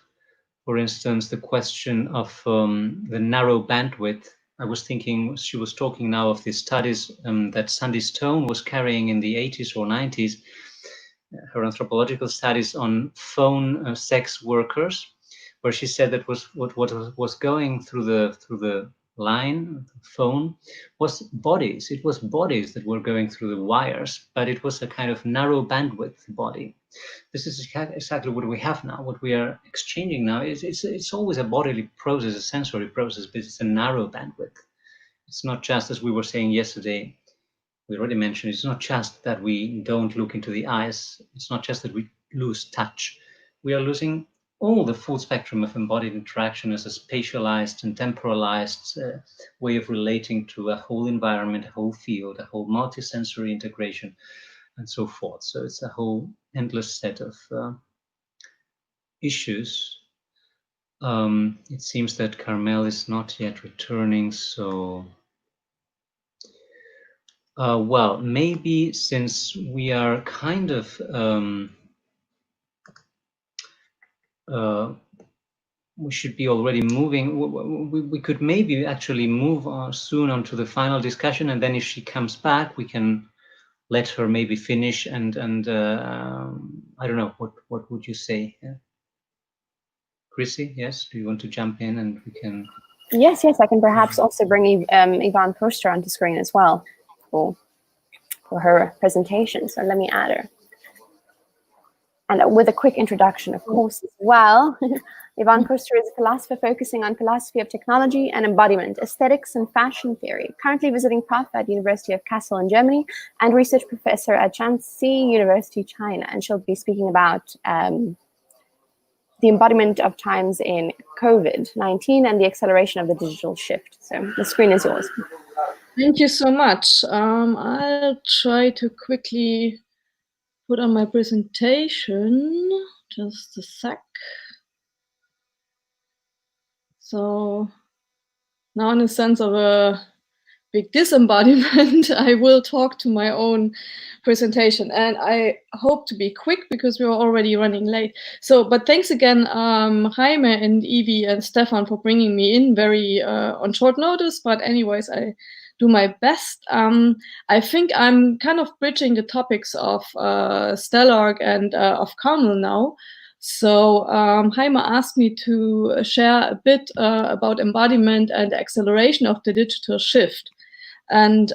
For instance, the question of the narrow bandwidth. I was thinking, she was talking now of the studies that Sandy Stone was carrying in the 80s or 90s, her anthropological studies on phone sex workers, where she said that what was going through the line, phone, was bodies. It was bodies that were going through the wires, but it was a kind of narrow bandwidth body. This is exactly what we have now. What we are exchanging now is it's always a bodily process, a sensory process, but it's a narrow bandwidth. It's not just, as we were saying yesterday, we already mentioned, it's not just that we don't look into the eyes. It's not just that we lose touch. We are losing all the full spectrum of embodied interaction as a spatialized and temporalized way of relating to a whole environment, a whole field, a whole multisensory integration, and so forth. So it's a whole endless set of issues. It seems that Carmel is not yet returning, so well, maybe since we are kind of we should be already moving. We could maybe actually move soon on to the final discussion, and then if she comes back, we can let her maybe finish. And I don't know, what would you say? Yeah. Chrissy, yes, do you want to jump in and we can? Yes, I can perhaps also bring Yvonne Förster onto screen as well for her presentation. So let me add her. And with a quick introduction, of course, as well. Yvonne Förster is a philosopher focusing on philosophy of technology and embodiment, aesthetics and fashion theory, currently visiting prof at University of Kassel in Germany and research professor at Shanxi University, China. And she'll be speaking about the embodiment of times in COVID-19 and the acceleration of the digital shift. So the screen is yours. Thank you so much. I'll try to quickly put on my presentation. Just a sec. So now, in a sense of a big disembodiment, I will talk to my own presentation, and I hope to be quick because we're already running late. So, but thanks again, Jaime and Yvie and Stefan, for bringing me in very on short notice. But anyways, I do my best. I think I'm kind of bridging the topics of Stelarc and of Carmel now. So Jaime asked me to share a bit about embodiment and acceleration of the digital shift. And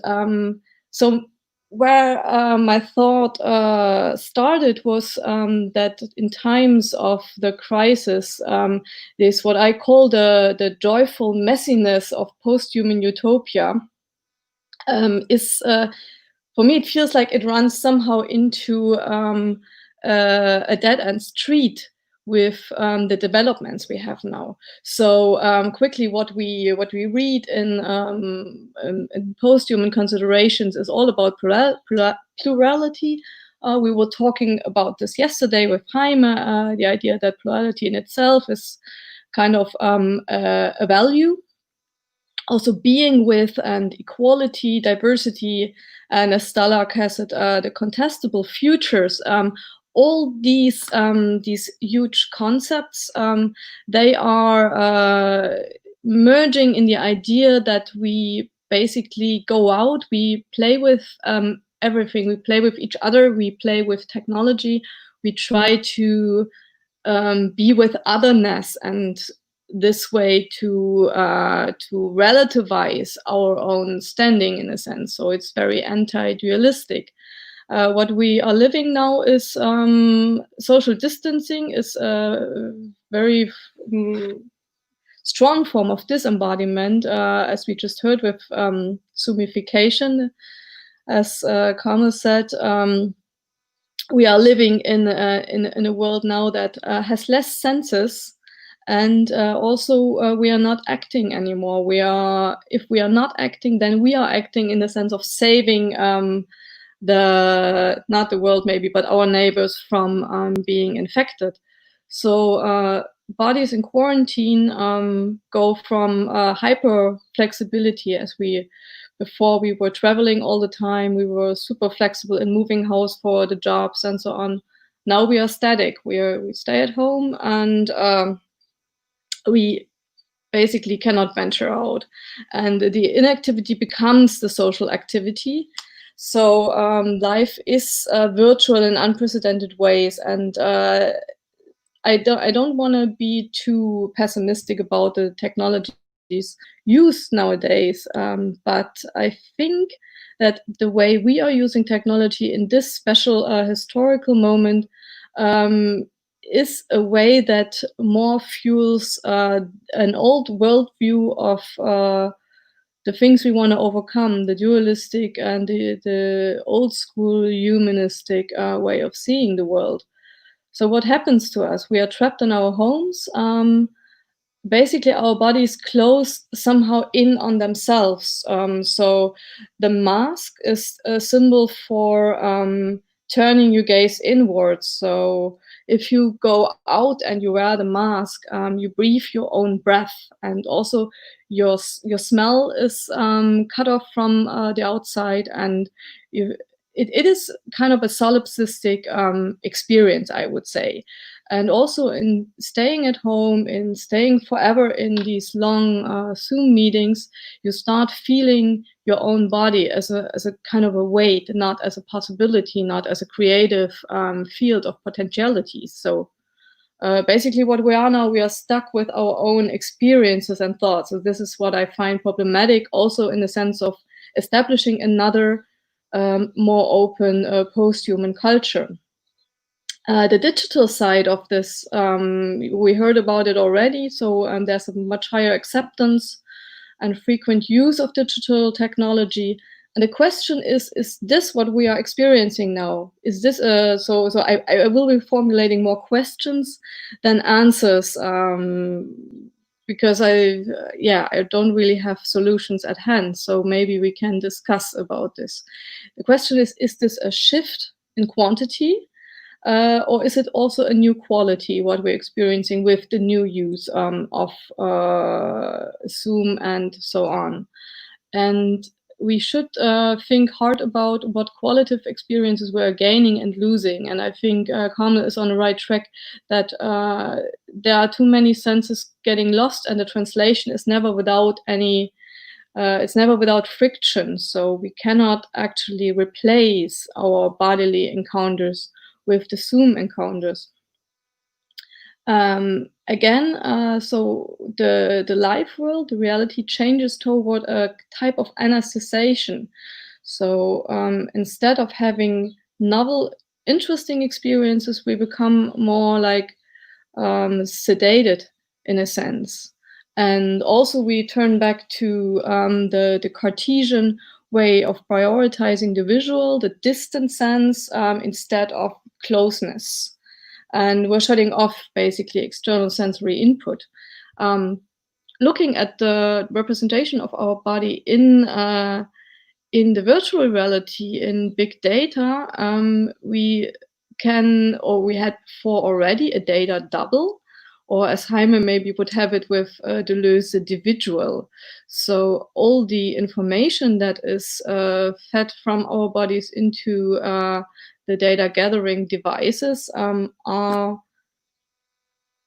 so where my thought started was that in times of the crisis, there's what I call the joyful messiness of post-human utopia. For me, it feels like it runs somehow into a dead-end street with the developments we have now. So quickly, what we read in post-human considerations is all about plurality. We were talking about this yesterday with Jaime, the idea that plurality in itself is kind of a value. Also being with and equality, diversity, and as Stelarc has it, the contestable futures. All these huge concepts, they are merging in the idea that we basically go out, we play with everything. We play with each other, we play with technology, we try to be with otherness, and this way to relativize our own standing in a sense. So it's very anti-dualistic. What we are living now is social distancing is a very strong form of disembodiment, as we just heard with Zoomification. As Carmel said, we are living in a world now that has less senses. And also, we are not acting anymore. If we are not acting, then we are acting in the sense of saving not the world maybe, but our neighbors from being infected. So bodies in quarantine go from hyper flexibility, as before we were traveling all the time, we were super flexible in moving house for the jobs and so on. Now we are static. We stay at home, and we basically cannot venture out, and the inactivity becomes the social activity. So life is virtual in unprecedented ways, and I don't want to be too pessimistic about the technologies used nowadays, but I think that the way we are using technology in this special historical moment is a way that more fuels an old worldview of the things we want to overcome, the dualistic and the old school humanistic way of seeing the world. So what happens to us? We are trapped in our homes. Basically, our bodies close somehow in on themselves. So the mask is a symbol for turning your gaze inwards. So if you go out and you wear the mask, you breathe your own breath, and also your smell is cut off from the outside, and it is kind of a solipsistic experience, I would say. And also in staying at home, in staying forever in these long Zoom meetings, you start feeling your own body as a kind of a weight, not as a possibility, not as a creative field of potentialities. So basically what we are now, we are stuck with our own experiences and thoughts. So this is what I find problematic, also in the sense of establishing another more open post-human culture. The digital side of this, we heard about it already, so there's a much higher acceptance and frequent use of digital technology. And the question is this what we are experiencing now? Is this, so I will be formulating more questions than answers, because I don't really have solutions at hand, so maybe we can discuss about this. The question is this a shift in quantity? Or is it also a new quality, what we're experiencing with the new use of Zoom and so on? And we should think hard about what qualitative experiences we're gaining and losing. And I think Carmel is on the right track, that there are too many senses getting lost, and the translation is never without any it's never without friction. So we cannot actually replace our bodily encounters with the Zoom encounters. Again, so the life world, the reality changes toward a type of anesthetization. So instead of having novel, interesting experiences, we become more like sedated in a sense. And also we turn back to the Cartesian way of prioritizing the visual, the distant sense, instead of closeness. And we're shutting off basically external sensory input. Looking at the representation of our body in the virtual reality, in big data, we had before already a data double, or as Jaime maybe would have it with Deleuze, the individual. So all the information that is fed from our bodies into the data gathering devices are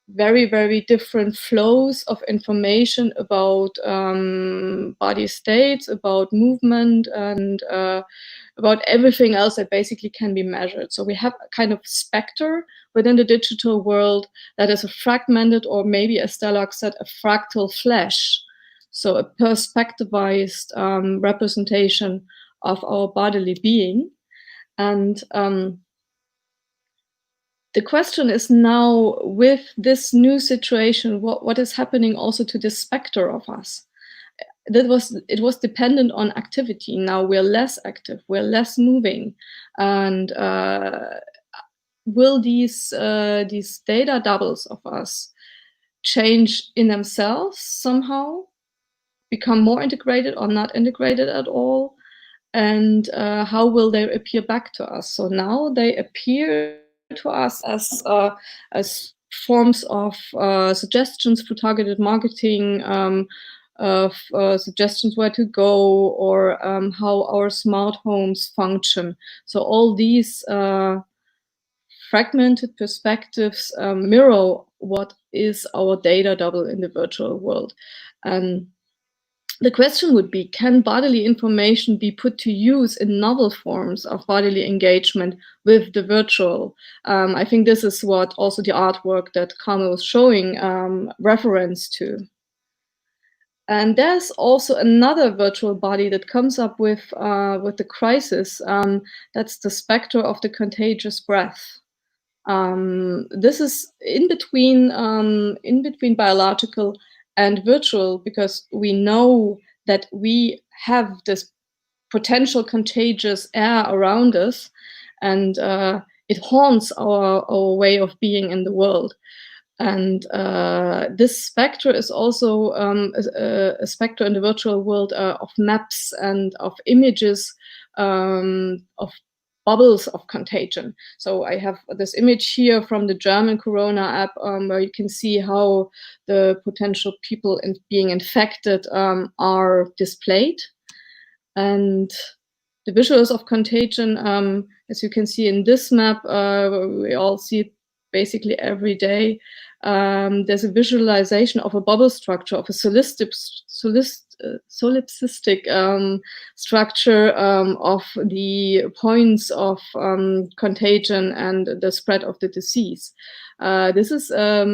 very, very different flows of information about body states, about movement, and about everything else that basically can be measured. So we have a kind of specter within the digital world that is a fragmented, or maybe as Stelarc said, a fractal flesh. So a perspectivized representation of our bodily being. And the question is now, with this new situation, what is happening also to this specter of us? It was dependent on activity. Now we're less active, we're less moving, and will these data doubles of us change in themselves somehow, become more integrated or not integrated at all? And how will they appear back to us? So now they appear to us as forms of suggestions for targeted marketing, of suggestions where to go, or how our smart homes function. So all these fragmented perspectives mirror what is our data double in the virtual world. And the question would be, can bodily information be put to use in novel forms of bodily engagement with the virtual? I think this is what also the artwork that Carmel was showing reference to. And there's also another virtual body that comes up with the crisis. That's the specter of the contagious breath. This is in between biological and virtual, because we know that we have this potential contagious air around us, and it haunts our way of being in the world. And this spectre is also a spectre in the virtual world of maps and of images of bubbles of contagion. So I have this image here from the German Corona app where you can see how the potential people being infected are displayed. And the visuals of contagion, as you can see in this map, we all see it basically every day. There's a visualization of a bubble structure, of a solipsistic structure of the points of contagion and the spread of the disease. This is a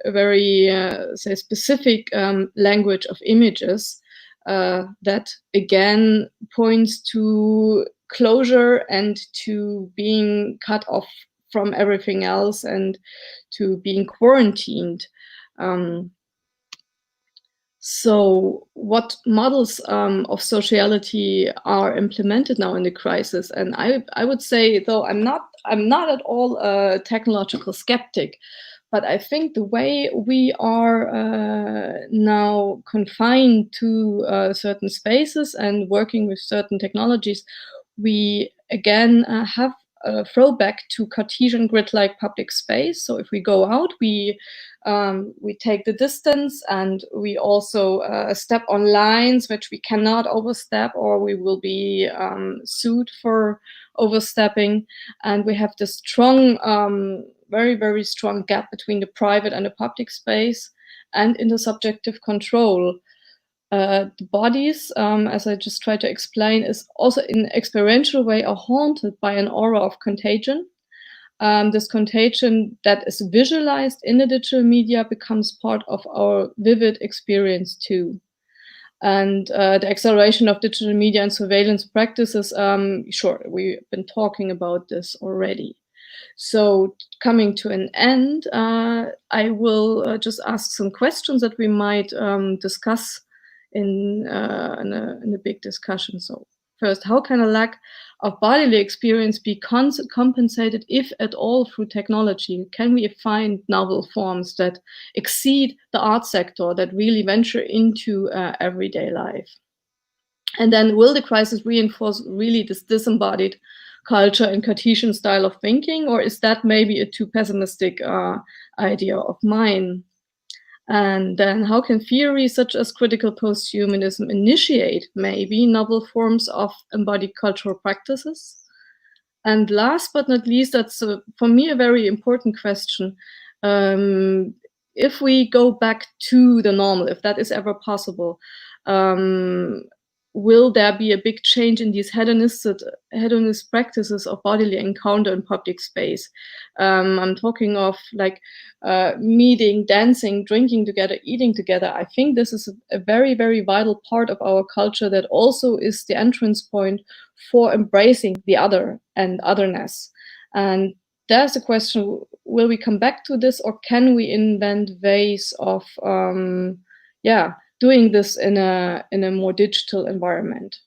very say specific language of images that again points to closure and to being cut off from everything else and to being quarantined. So what models of sociality are implemented now in the crisis? And I would say, though I'm not at all a technological skeptic, but I think the way we are now confined to certain spaces and working with certain technologies, we again have a throwback to Cartesian grid-like public space. So if we go out, we take the distance, and we also step on lines which we cannot overstep, or we will be sued for overstepping. And we have this strong, very, very strong gap between the private and the public space, and in the subjective control. The bodies, as I just tried to explain, is also in an experiential way are haunted by an aura of contagion. This contagion that is visualized in the digital media becomes part of our vivid experience too. And the acceleration of digital media and surveillance practices, sure, we've been talking about this already. So coming to an end, I will just ask some questions that we might discuss in a big discussion. So first, how can a lack of bodily experience be compensated, if at all, through technology? Can we find novel forms that exceed the art sector, that really venture into everyday life? And then, will the crisis reinforce really this disembodied culture and Cartesian style of thinking, or is that maybe a too pessimistic idea of mine? And then, how can theories such as critical post-humanism initiate maybe novel forms of embodied cultural practices? And last but not least, that's for me a very important question. If we go back to the normal, if that is ever possible, will there be a big change in these hedonist practices of bodily encounter in public space? I'm talking of like meeting, dancing, drinking together, eating together. I think this is a very, very vital part of our culture that also is the entrance point for embracing the other and otherness. And there's a question, will we come back to this, or can we invent ways of doing this in a more digital environment?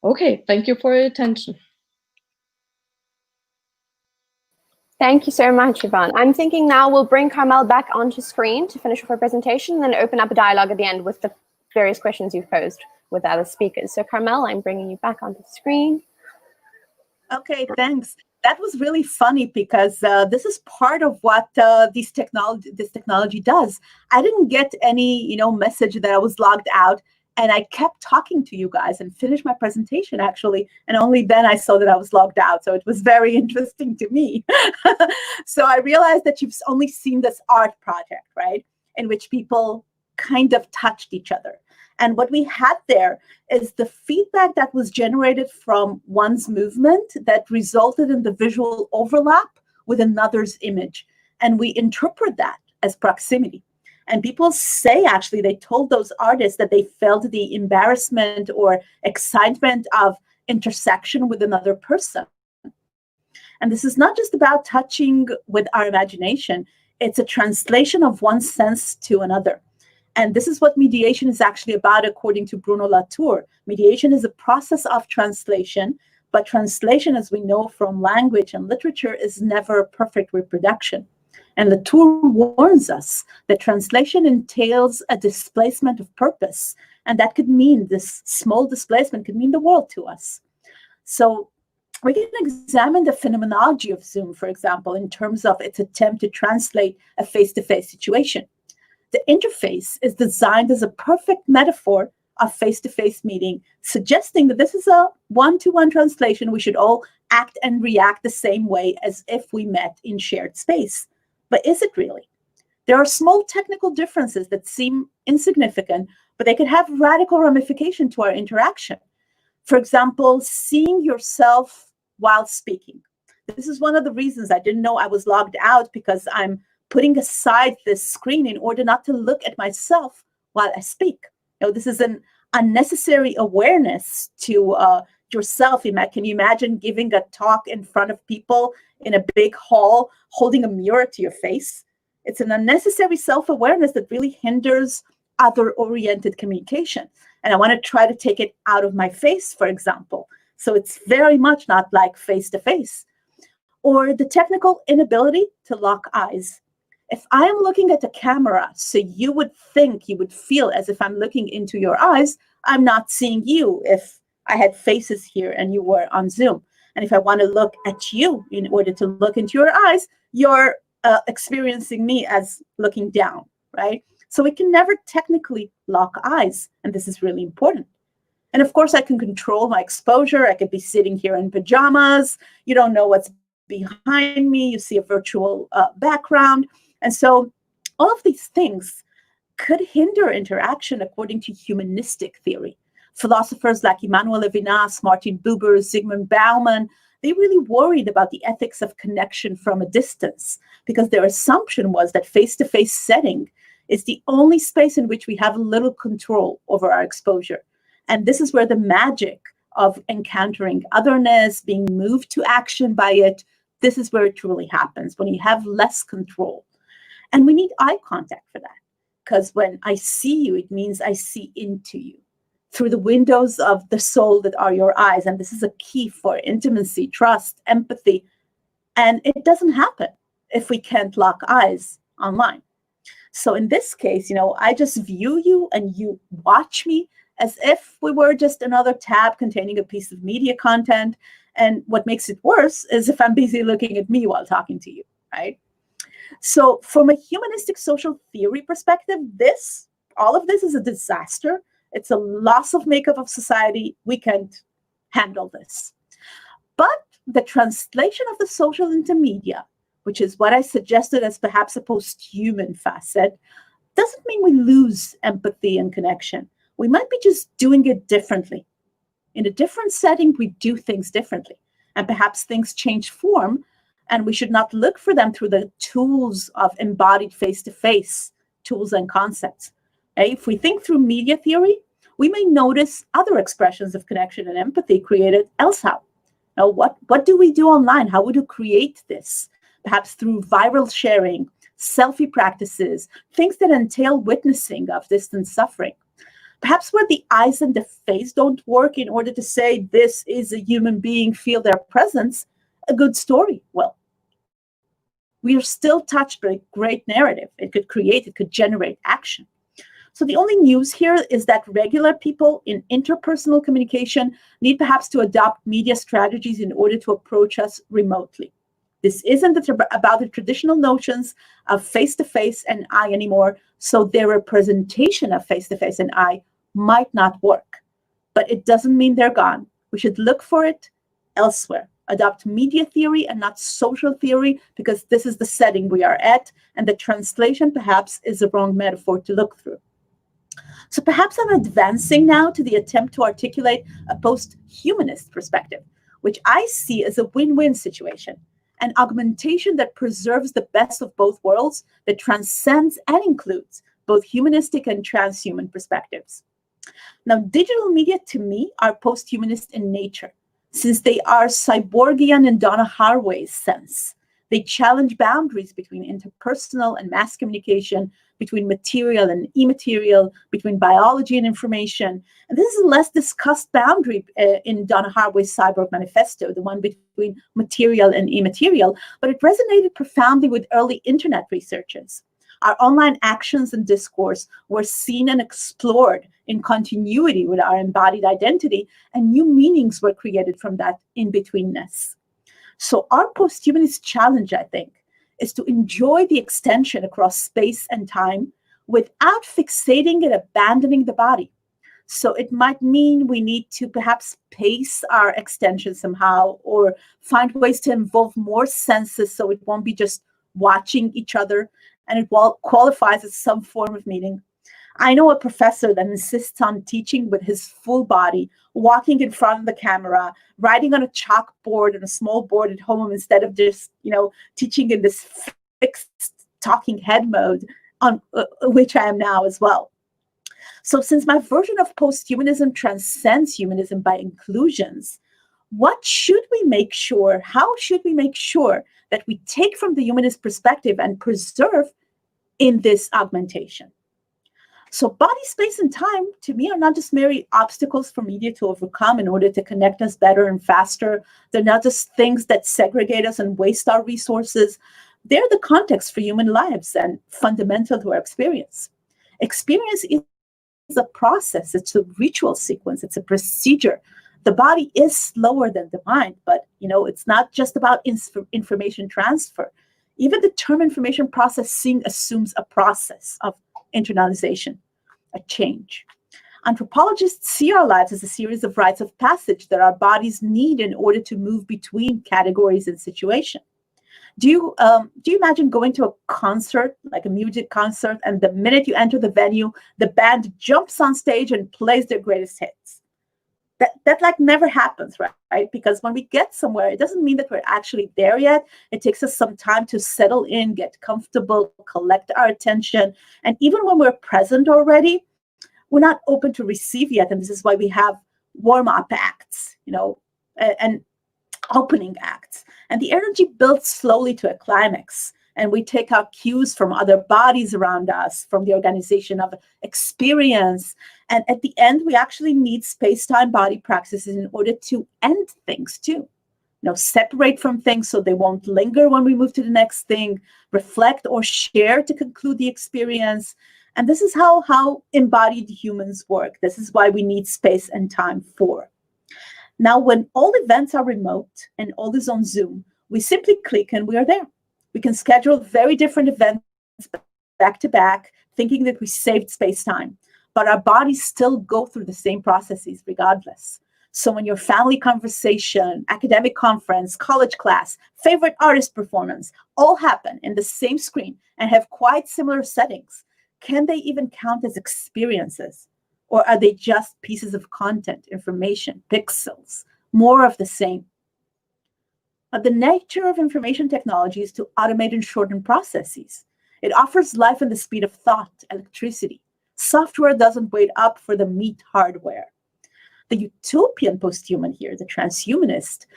Okay, thank you for your attention. Thank you so much, Yvonne. I'm thinking now we'll bring Carmel back onto screen to finish her presentation, and then open up a dialogue at the end with the various questions you've posed with other speakers. So Carmel, I'm bringing you back onto the screen. Okay, thanks. that was really funny because this is part of what this technology does. I didn't get any, message that I was logged out, and I kept talking to you guys and finished my presentation actually, and only then I saw that I was logged out. So it was very interesting to me. So I realized that you've only seen this art project, right, in which people kind of touched each other. And what we had there is the feedback that was generated from one's movement that resulted in the visual overlap with another's image. And we interpret that as proximity. And people say, actually, they told those artists that they felt the embarrassment or excitement of intersection with another person. And this is not just about touching with our imagination. It's a translation of one sense to another. And this is what mediation is actually about, according to Bruno Latour. Mediation is a process of translation, but translation, as we know from language and literature, is never a perfect reproduction. And Latour warns us that translation entails a displacement of purpose, and that could mean, this small displacement could mean the world to us. So we can examine the phenomenology of Zoom, for example, in terms of its attempt to translate a face-to-face situation. The interface is designed as a perfect metaphor of face-to-face meeting, suggesting that this is a one-to-one translation. We should all act and react the same way as if we met in shared space. But is it really? There are small technical differences that seem insignificant, but they could have radical ramification to our interaction. For example, seeing yourself while speaking. This is one of the reasons I didn't know I was logged out, because I'm putting aside this screen in order not to look at myself while I speak. This is an unnecessary awareness to yourself. Can you imagine giving a talk in front of people in a big hall, holding a mirror to your face? It's an unnecessary self-awareness that really hinders other-oriented communication. And I want to try to take it out of my face, for example. So it's very much not like face-to-face. Or the technical inability to lock eyes. If I am looking at a camera, so you would feel as if I'm looking into your eyes, I'm not seeing you if I had faces here and you were on Zoom. And if I want to look at you in order to look into your eyes, you're experiencing me as looking down, right? So we can never technically lock eyes, and this is really important. And of course, I can control my exposure. I could be sitting here in pajamas. You don't know what's behind me. You see a virtual background. And so all of these things could hinder interaction according to humanistic theory. Philosophers like Emmanuel Levinas, Martin Buber, Zygmunt Bauman, they really worried about the ethics of connection from a distance, because their assumption was that face-to-face setting is the only space in which we have little control over our exposure. And this is where the magic of encountering otherness, being moved to action by it, this is where it truly happens, when you have less control. And we need eye contact for that, because when I see you, it means I see into you through the windows of the soul that are your eyes. And this is a key for intimacy, trust, empathy. And it doesn't happen if we can't lock eyes online. So in this case, I just view you and you watch me as if we were just another tab containing a piece of media content. And what makes it worse is if I'm busy looking at me while talking to you, right? So from a humanistic social theory perspective, all of this is a disaster. It's a loss of makeup of society. We can't handle this. But the translation of the social into media, which is what I suggested as perhaps a post-human facet, doesn't mean we lose empathy and connection. We might be just doing it differently. In a different setting, we do things differently. And perhaps things change form, and we should not look for them through the tools of embodied face-to-face tools and concepts. If we think through media theory, we may notice other expressions of connection and empathy created elsewhere. Now, what do we do online? How would you create this? Perhaps through viral sharing, selfie practices, things that entail witnessing of distant suffering. Perhaps where the eyes and the face don't work in order to say this is a human being, feel their presence, a good story. Well, we are still touched by a great narrative. It could generate action. So the only news here is that regular people in interpersonal communication need perhaps to adopt media strategies in order to approach us remotely. This isn't about the traditional notions of face-to-face and I anymore, so their representation of face-to-face and I might not work. But it doesn't mean they're gone. We should look for it elsewhere. Adopt media theory and not social theory, because this is the setting we are at, and the translation perhaps is the wrong metaphor to look through. So perhaps I'm advancing now to the attempt to articulate a post-humanist perspective, which I see as a win-win situation, an augmentation that preserves the best of both worlds, that transcends and includes both humanistic and transhuman perspectives. Now, digital media to me are post-humanist in nature, since they are cyborgian in Donna Haraway's sense. They challenge boundaries between interpersonal and mass communication, between material and immaterial, between biology and information. And this is a less discussed boundary in Donna Haraway's Cyborg Manifesto, the one between material and immaterial, but it resonated profoundly with early internet researchers. Our online actions and discourse were seen and explored in continuity with our embodied identity, and new meanings were created from that in-betweenness. So our post-humanist challenge, I think, is to enjoy the extension across space and time without fixating and abandoning the body. So it might mean we need to perhaps pace our extension somehow, or find ways to involve more senses so it won't be just watching each other, and it qualifies as some form of meaning. I know a professor that insists on teaching with his full body, walking in front of the camera, writing on a chalkboard and a small board at home instead of just, teaching in this fixed talking head mode, on which I am now as well. So since my version of post-humanism transcends humanism by inclusions, how should we make sure that we take from the humanist perspective and preserve in this augmentation? So body, space, and time, to me, are not just mere obstacles for media to overcome in order to connect us better and faster. They're not just things that segregate us and waste our resources. They're the context for human lives and fundamental to our experience. Experience is a process. It's a ritual sequence. It's a procedure. The body is slower than the mind, but it's not just about information transfer. Even the term information processing assumes a process of internalization, a change. Anthropologists see our lives as a series of rites of passage that our bodies need in order to move between categories and situations. Do you imagine going to a concert, like a music concert, and the minute you enter the venue, the band jumps on stage and plays their greatest hits? That like never happens, right? Because when we get somewhere, it doesn't mean that we're actually there yet. It takes us some time to settle in, get comfortable, collect our attention. And even when we're present already, we're not open to receive yet. And this is why we have warm-up acts, and opening acts. And the energy builds slowly to a climax. And we take our cues from other bodies around us, from the organization of experience. And at the end, we actually need space-time body practices in order to end things too. Separate from things so they won't linger when we move to the next thing, reflect or share to conclude the experience. And this is how embodied humans work. This is why we need space and time for. Now, when all events are remote and all is on Zoom, we simply click and we are there. We can schedule very different events back to back, thinking that we saved space-time, but our bodies still go through the same processes regardless. So when your family conversation, academic conference, college class, favorite artist performance all happen in the same screen and have quite similar settings, can they even count as experiences? Or are they just pieces of content, information, pixels, more of the same? The nature of information technology is to automate and shorten processes. It offers life in the speed of thought, electricity. Software doesn't wait up for the meat hardware. The utopian posthuman here, the transhumanist,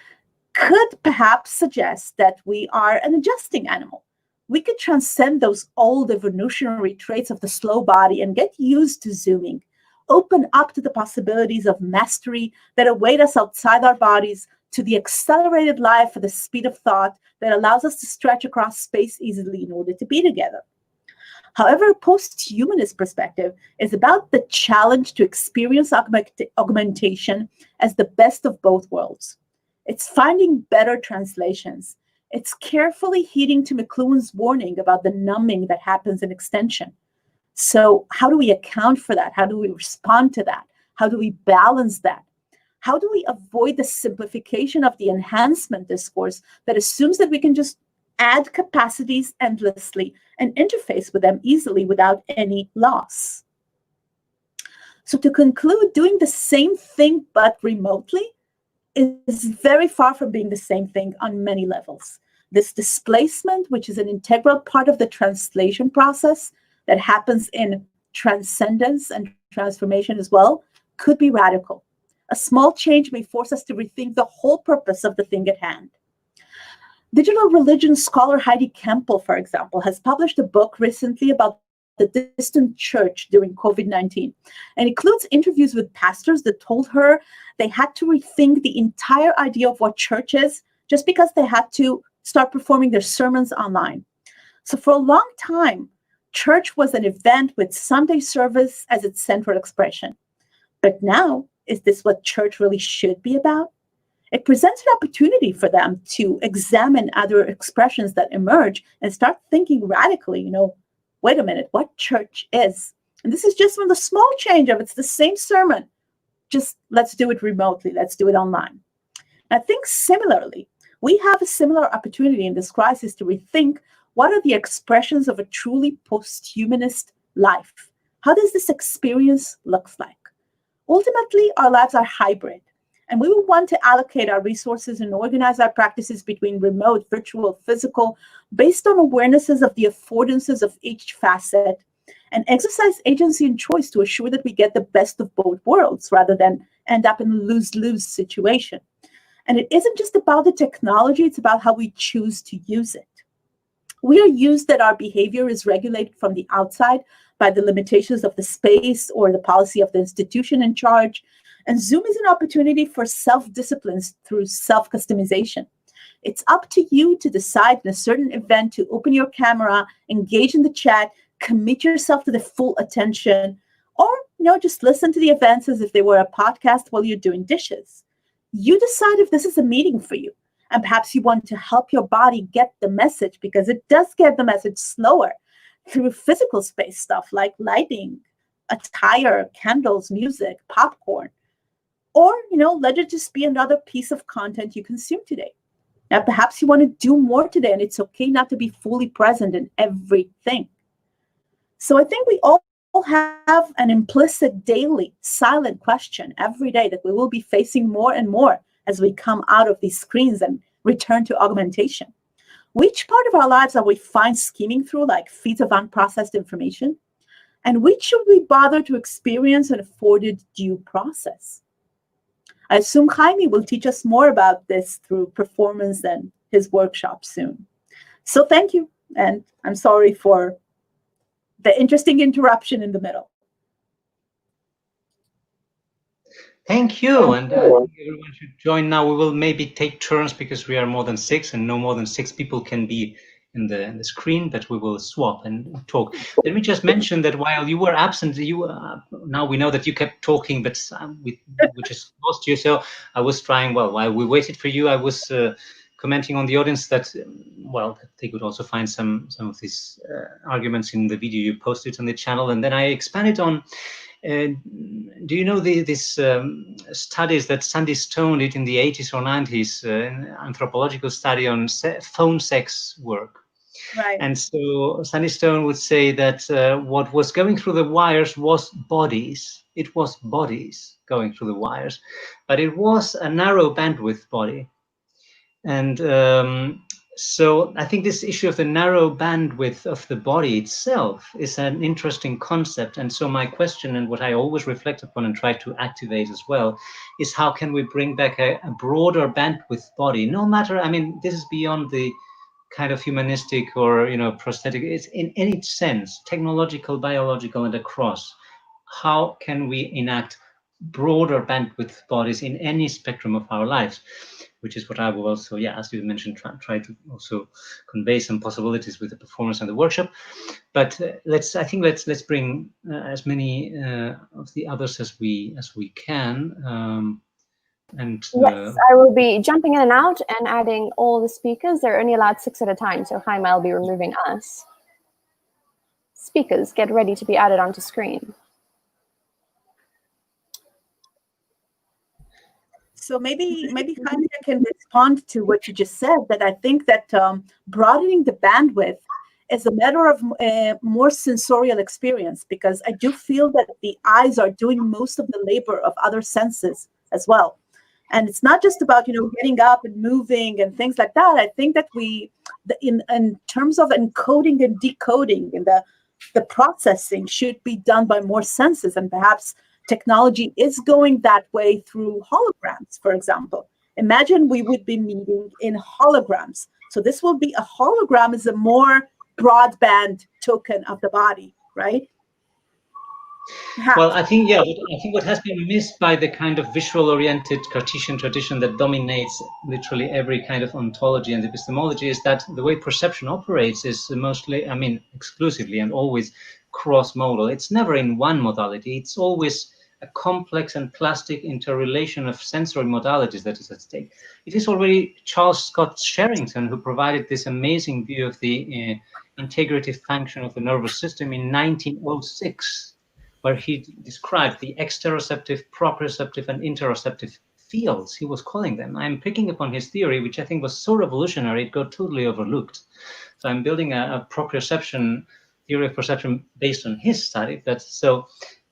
could perhaps suggest that we are an adjusting animal. We could transcend those old evolutionary traits of the slow body and get used to zooming, open up to the possibilities of mastery that await us outside our bodies, to the accelerated life at the speed of thought that allows us to stretch across space easily in order to be together. However, a post-humanist perspective is about the challenge to experience augmentation as the best of both worlds. It's finding better translations. It's carefully heeding to McLuhan's warning about the numbing that happens in extension. So how do we account for that? How do we respond to that? How do we balance that? How do we avoid the simplification of the enhancement discourse that assumes that we can just add capacities endlessly and interface with them easily without any loss? So to conclude, doing the same thing but remotely is very far from being the same thing on many levels. This displacement, which is an integral part of the translation process that happens in transcendence and transformation as well, could be radical. A small change may force us to rethink the whole purpose of the thing at hand. Digital religion scholar Heidi Kempel, for example, has published a book recently about the distant church during COVID-19, and includes interviews with pastors that told her they had to rethink the entire idea of what church is just because they had to start performing their sermons online. So for a long time, church was an event with Sunday service as its central expression. But now, is this what church really should be about? It presents an opportunity for them to examine other expressions that emerge and start thinking radically, wait a minute, what church is? And this is just from the small change of it's the same sermon, just let's do it remotely, let's do it online. I think similarly, we have a similar opportunity in this crisis to rethink what are the expressions of a truly post-humanist life? How does this experience look like? Ultimately, our lives are hybrid, and we will want to allocate our resources and organize our practices between remote, virtual, physical, based on awarenesses of the affordances of each facet, and exercise agency and choice to assure that we get the best of both worlds rather than end up in a lose-lose situation. And it isn't just about the technology, it's about how we choose to use it. We are used that our behavior is regulated from the outside by the limitations of the space or the policy of the institution in charge. And Zoom is an opportunity for self-disciplines through self-customization. It's up to you to decide in a certain event to open your camera, engage in the chat, commit yourself to the full attention, or just listen to the events as if they were a podcast while you're doing dishes. You decide if this is a meeting for you. And perhaps you want to help your body get the message, because it does get the message slower through physical space stuff like lighting, attire, candles, music, popcorn. Or, let it just be another piece of content you consume today. Now, perhaps you want to do more today, and it's okay not to be fully present in everything. So I think we all have an implicit daily silent question every day that we will be facing more and more as we come out of these screens and return to augmentation. Which part of our lives are we fine scheming through, like feeds of unprocessed information? And which should we bother to experience and afforded due process? I assume Jaime will teach us more about this through performance and his workshop soon. So thank you, and I'm sorry for the interesting interruption in the middle. Thank you, and I think everyone should join now. We will maybe take turns because we are more than 6, and no more than 6 people can be in the screen, but we will swap and talk. Let me just mention that while you were absent, now we know that you kept talking, but we just lost you. So I was trying, while we waited for you, I was commenting on the audience that, that they could also find some of these arguments in the video you posted on the channel. And then I expanded on, do you know these studies that Sandy Stone did in the 80s or 90s, an anthropological study on phone sex work? Right. And so Sandy Stone would say that what was going through the wires was bodies. It was bodies going through the wires, but it was a narrow bandwidth body. And so I think this issue of the narrow bandwidth of the body itself is an interesting concept. And so my question, and what I always reflect upon and try to activate as well, is how can we bring back a broader bandwidth body? No matter, this is beyond the kind of humanistic or prosthetic. It's in any sense, technological, biological, and across. How can we enact broader bandwidth bodies in any spectrum of our lives? which is what I will also, as you mentioned, try to also convey some possibilities with the performance and the workshop. But let's bring as many of the others as we can. Yes, I will be jumping in and out and adding all the speakers. They're only allowed 6 at a time, so Jaime will be removing us. Speakers, get ready to be added onto screen. So maybe Jaime can respond to what you just said, that I think that broadening the bandwidth is a matter of more sensorial experience, because I do feel that the eyes are doing most of the labor of other senses as well. And it's not just about, getting up and moving and things like that. I think that in terms of encoding and decoding, and the processing should be done by more senses, and perhaps technology is going that way through holograms, for example. Imagine we would be meeting in holograms. So this will be a hologram is a more broadband token of the body, right? Well, I think what has been missed by the kind of visual-oriented Cartesian tradition that dominates literally every kind of ontology and epistemology is that the way perception operates is mostly, exclusively and always cross-modal. It's never in one modality. It's always a complex and plastic interrelation of sensory modalities that is at stake. It is already Charles Scott Sherrington who provided this amazing view of the integrative function of the nervous system in 1906. Where he described the exteroceptive, proprioceptive, and interoceptive fields, he was calling them. I'm picking up on his theory, which I think was so revolutionary, it got totally overlooked. So I'm building a proprioception theory of perception based on his study. So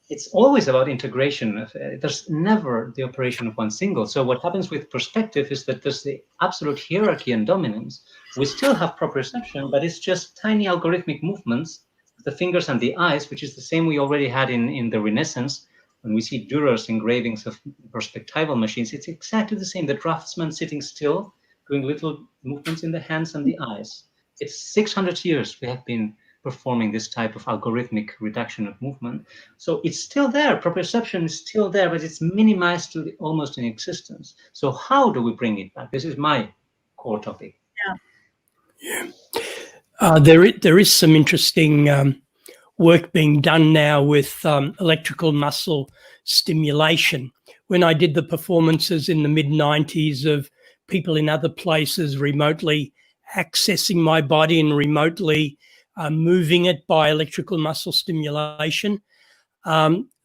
it's always about integration. There's never the operation of one single. So what happens with perspective is that there's the absolute hierarchy and dominance. We still have proprioception, but it's just tiny algorithmic movements, the fingers and the eyes, which is the same we already had in the Renaissance. When we see Dürer's engravings of perspectival machines, it's exactly the same. The draftsman sitting still, doing little movements in the hands and the eyes. It's 600 years we have been performing this type of algorithmic reduction of movement. So it's still there. Proprioception is still there, but it's minimized to almost inexistence. So how do we bring it back? This is my core topic. Yeah. There is some interesting work being done now with electrical muscle stimulation. When I did the performances in the mid-90s of people in other places remotely accessing my body and remotely moving it by electrical muscle stimulation,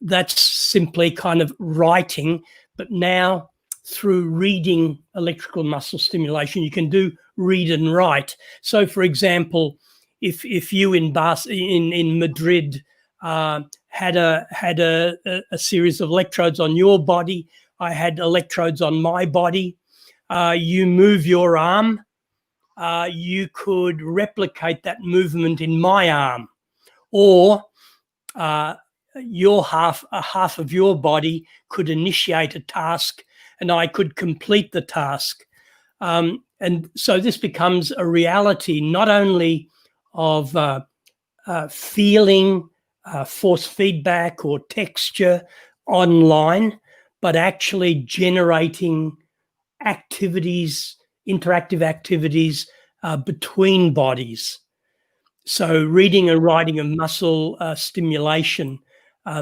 that's simply kind of writing, but now through reading electrical muscle stimulation, you can do read and write. So, for example, if you in Madrid had a series of electrodes on your body, I had electrodes on my body. You move your arm, you could replicate that movement in my arm, or half of your body could initiate a task, and I could complete the task. And so this becomes a reality not only of feeling force feedback or texture online, but actually generating activities, interactive activities between bodies. So reading and writing of muscle stimulation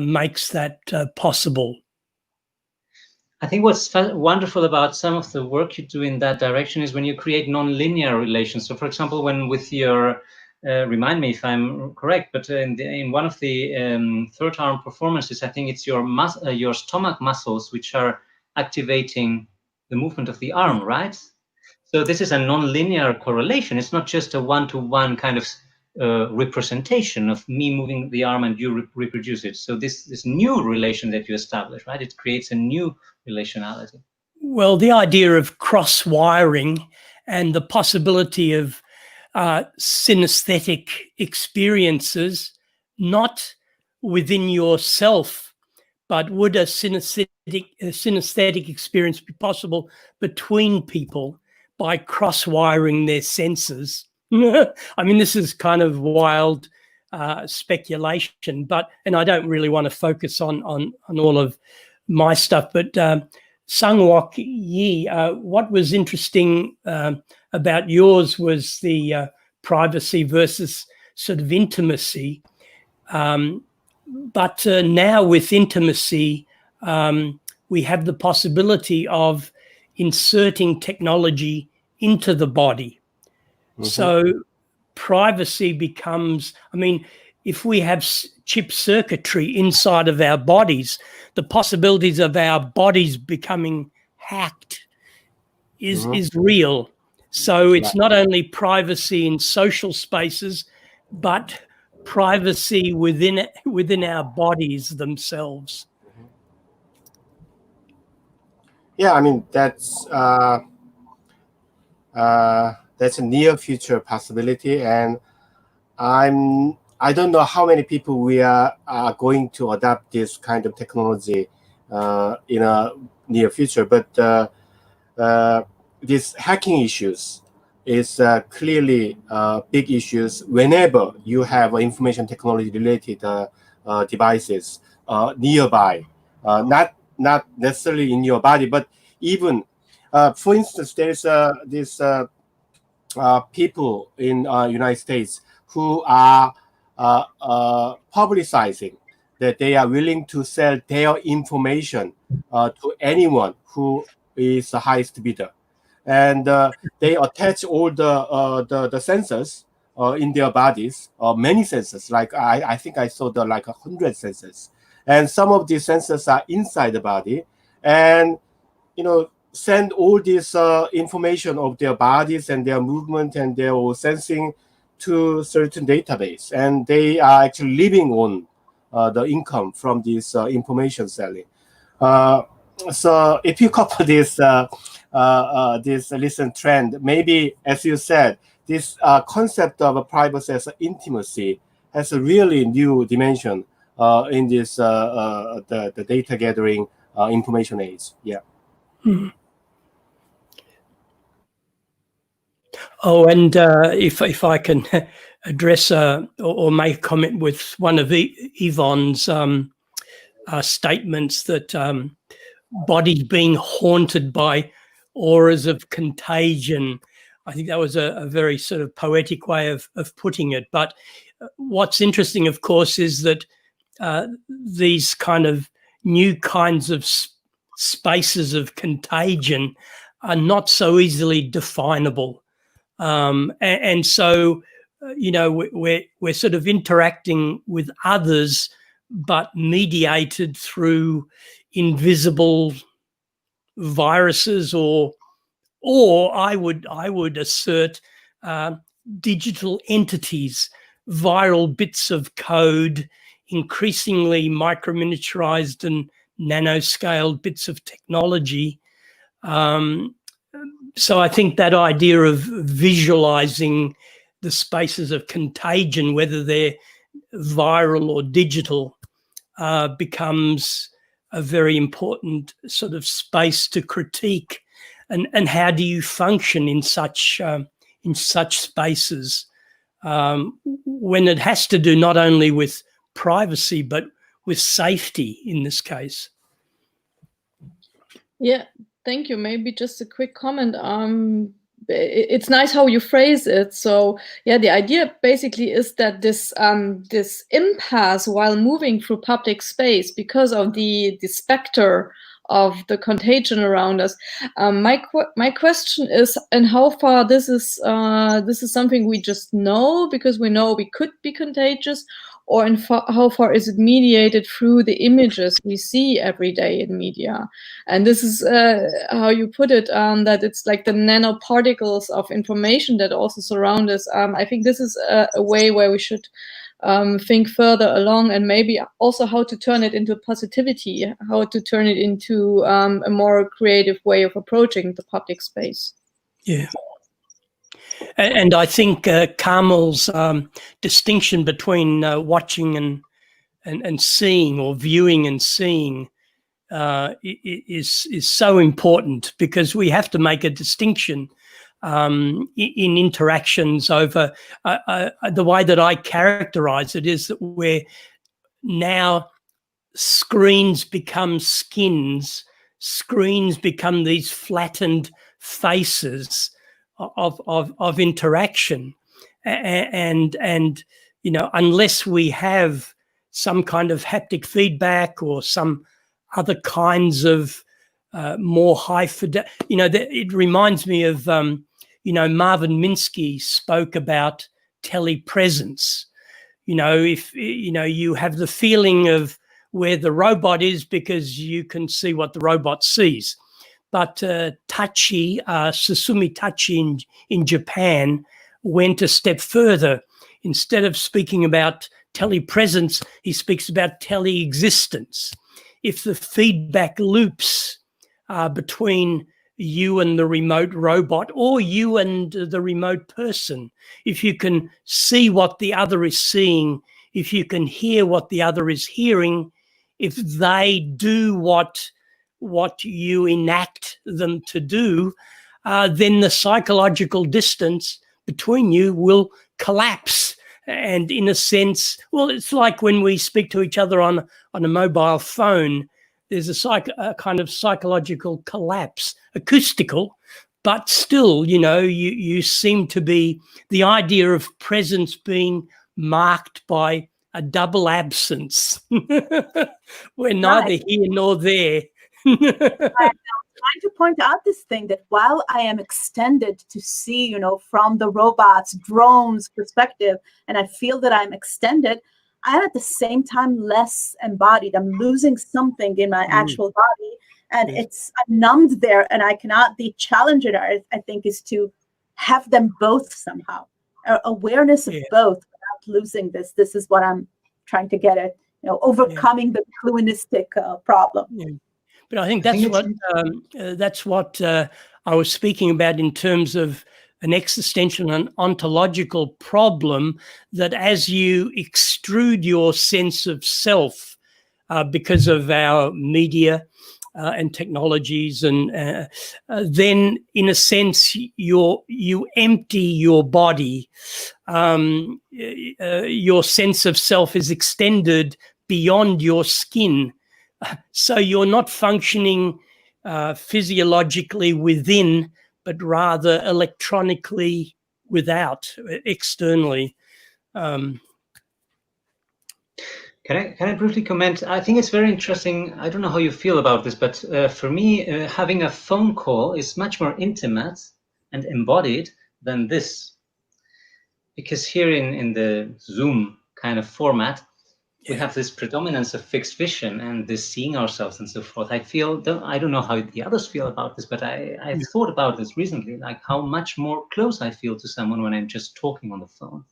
makes that possible. I think what's wonderful about some of the work you do in that direction is when you create non-linear relations. So, for example, when with your, remind me if I'm correct, but in one of the third arm performances, I think it's your stomach muscles which are activating the movement of the arm, right? So this is a non-linear correlation. It's not just a one-to-one kind of representation of me moving the arm and you reproduce it. So this new relation that you establish, right? It creates a new relationality. Well, the idea of cross-wiring and the possibility of synesthetic experiences, not within yourself, but would a synesthetic experience be possible between people by cross-wiring their senses? I mean, this is kind of wild speculation, and I don't really want to focus on all of my stuff, but Sangwok Yi, what was interesting about yours was the privacy versus sort of intimacy. But now with intimacy, we have the possibility of inserting technology into the body. So privacy becomes, I mean, if we have chip circuitry inside of our bodies, the possibilities of our bodies becoming hacked is real. So it's not only privacy in social spaces, but privacy within our bodies themselves. Yeah, I mean that's a near future possibility, and I don't know how many people we are going to adopt this kind of technology in a near future, but these hacking issues is clearly big issues whenever you have information technology related devices nearby, not necessarily in your body, but even for instance, there's this people in United States who are publicizing that they are willing to sell their information to anyone who is the highest bidder, and they attach all the sensors in their bodies, many sensors. Like I think I saw like 100 sensors, and some of these sensors are inside the body, and send all this information of their bodies and their movement and their sensing to certain database, and they are actually living on the income from this information selling. So if you couple this this recent trend, maybe, as you said, this concept of privacy as intimacy has a really new dimension in this the data gathering information age. Yeah. Mm-hmm. Oh, and if I can address or make a comment with one of Yvonne's statements that bodies being haunted by auras of contagion. I think that was a very sort of poetic way of putting it. But what's interesting, of course, is that these kind of new kinds of spaces of contagion are not so easily definable. And so, we're sort of interacting with others, but mediated through invisible viruses, or I would assert digital entities, viral bits of code, increasingly microminiaturized and nanoscaled bits of technology. So I think that idea of visualizing the spaces of contagion, whether they're viral or digital, becomes a very important sort of space to critique. And how do you function in such spaces when it has to do not only with privacy but with safety in this case? Yeah. Thank you. Maybe just a quick comment. It's nice how you phrase it. So yeah, the idea basically is that this this impasse while moving through public space, because of the specter of the contagion around us. My question is, and how far this is something we just know because we know we could be contagious, or how far is it mediated through the images we see every day in media? And this is how you put it, that it's like the nanoparticles of information that also surround us. I think this is a way where we should think further along, and maybe also how to turn it into positivity, how to turn it into a more creative way of approaching the public space. Yeah. And I think Carmel's distinction between watching and seeing, or viewing and seeing, is so important, because we have to make a distinction in interactions over the way that I characterize it is that where now screens become skins screens become these flattened faces of interaction, and you know, unless we have some kind of haptic feedback or some other kinds of more high fidelity, you know, it reminds me of you know, Marvin Minsky spoke about telepresence. You know, if you know, you have the feeling of where the robot is because you can see what the robot sees. But Tachi, Susumi Tachi in Japan went a step further. Instead of speaking about telepresence, he speaks about teleexistence. If the feedback loops between you and the remote robot, or you and the remote person, if you can see what the other is seeing, if you can hear what the other is hearing, if they do what you enact them to do, then the psychological distance between you will collapse. And in a sense, well, it's like when we speak to each other on a mobile phone, there's a kind of psychological collapse, acoustical, but still, you know, you seem to be, the idea of presence being marked by a double absence. We're neither here nor there. I'm trying to point out this thing that while I am extended to see, you know, from the robots, drones perspective, and I feel that I'm extended, I'm at the same time less embodied. I'm losing something in my actual body, and I'm numbed there, and I cannot. The challenge in art, I think, is to have them both somehow, awareness of both without losing this. This is what I'm trying to get at, you know, overcoming the cluenistic problem. Yeah. But I think that's what I was speaking about in terms of an existential and ontological problem, that as you extrude your sense of self because of our media and technologies, and then in a sense you empty your body, your sense of self is extended beyond your skin. So you're not functioning physiologically within, but rather electronically without, externally. Can I briefly comment? I think it's very interesting. I don't know how you feel about this, but for me, having a phone call is much more intimate and embodied than this. Because here in the Zoom kind of format, we have this predominance of fixed vision and this seeing ourselves and so forth. I don't know how the others feel about this, but I've thought about this recently, like how much more close I feel to someone when I'm just talking on the phone.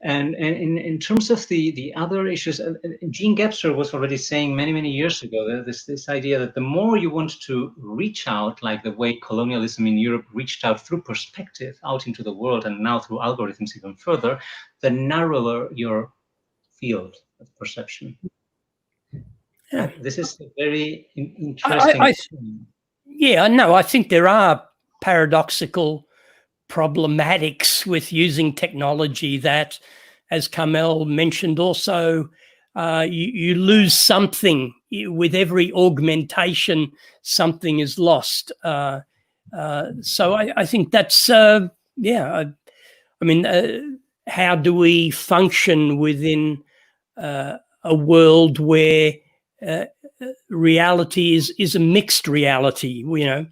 And in terms of the other issues, Jean Gebser was already saying many years ago, this idea that the more you want to reach out, like the way colonialism in Europe reached out through perspective out into the world, and now through algorithms even further, the narrower your field of perception. Yeah. This is a very interesting. I think there are paradoxical problematics with using technology that, as Carmel mentioned also, you lose something. With every augmentation, something is lost. So I think that's, I mean, how do we function within a world where reality is a mixed reality? You know,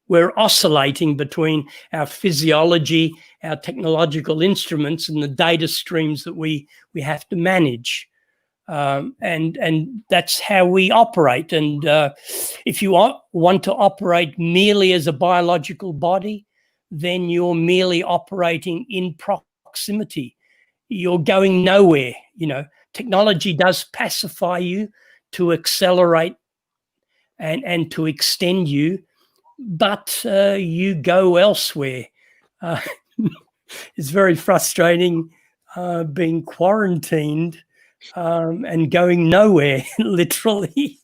we're oscillating between our physiology, our technological instruments, and the data streams that we have to manage. And that's how we operate. And if you want to operate merely as a biological body, then you're merely operating in proximity. You're going nowhere. You know, technology does pacify you to accelerate and to extend you, but you go elsewhere. It's very frustrating being quarantined and going nowhere, literally.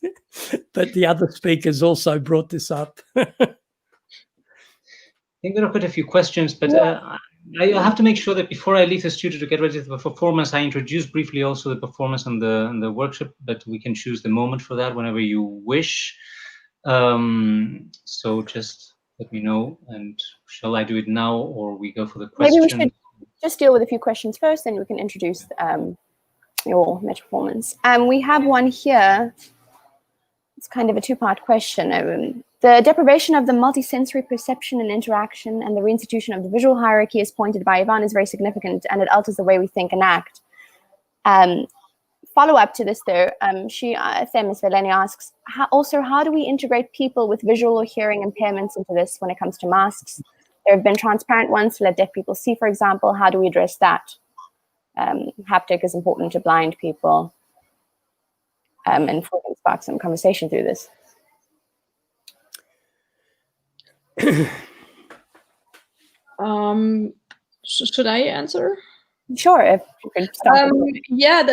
But the other speakers also brought this up. I think there are quite a few questions, but I have to make sure that before I leave the studio to get ready for the performance, I introduce briefly also the performance on the workshop, but we can choose the moment for that whenever you wish. So just let me know, and shall I do it now, or we go for the question? Maybe we should just deal with a few questions first, then we can introduce your meta performance. We have one here. It's kind of a two-part question. The deprivation of the multisensory perception and interaction and the reinstitution of the visual hierarchy as pointed by Yvonne is very significant, and it alters the way we think and act. Follow-up to this, though, Themis Veleni asks, how do we integrate people with visual or hearing impairments into this when it comes to masks? There have been transparent ones to let deaf people see, for example. How do we address that? Haptic is important to blind people. And we can spark some conversation through this. Should I answer? Sure, if you could start. Yeah,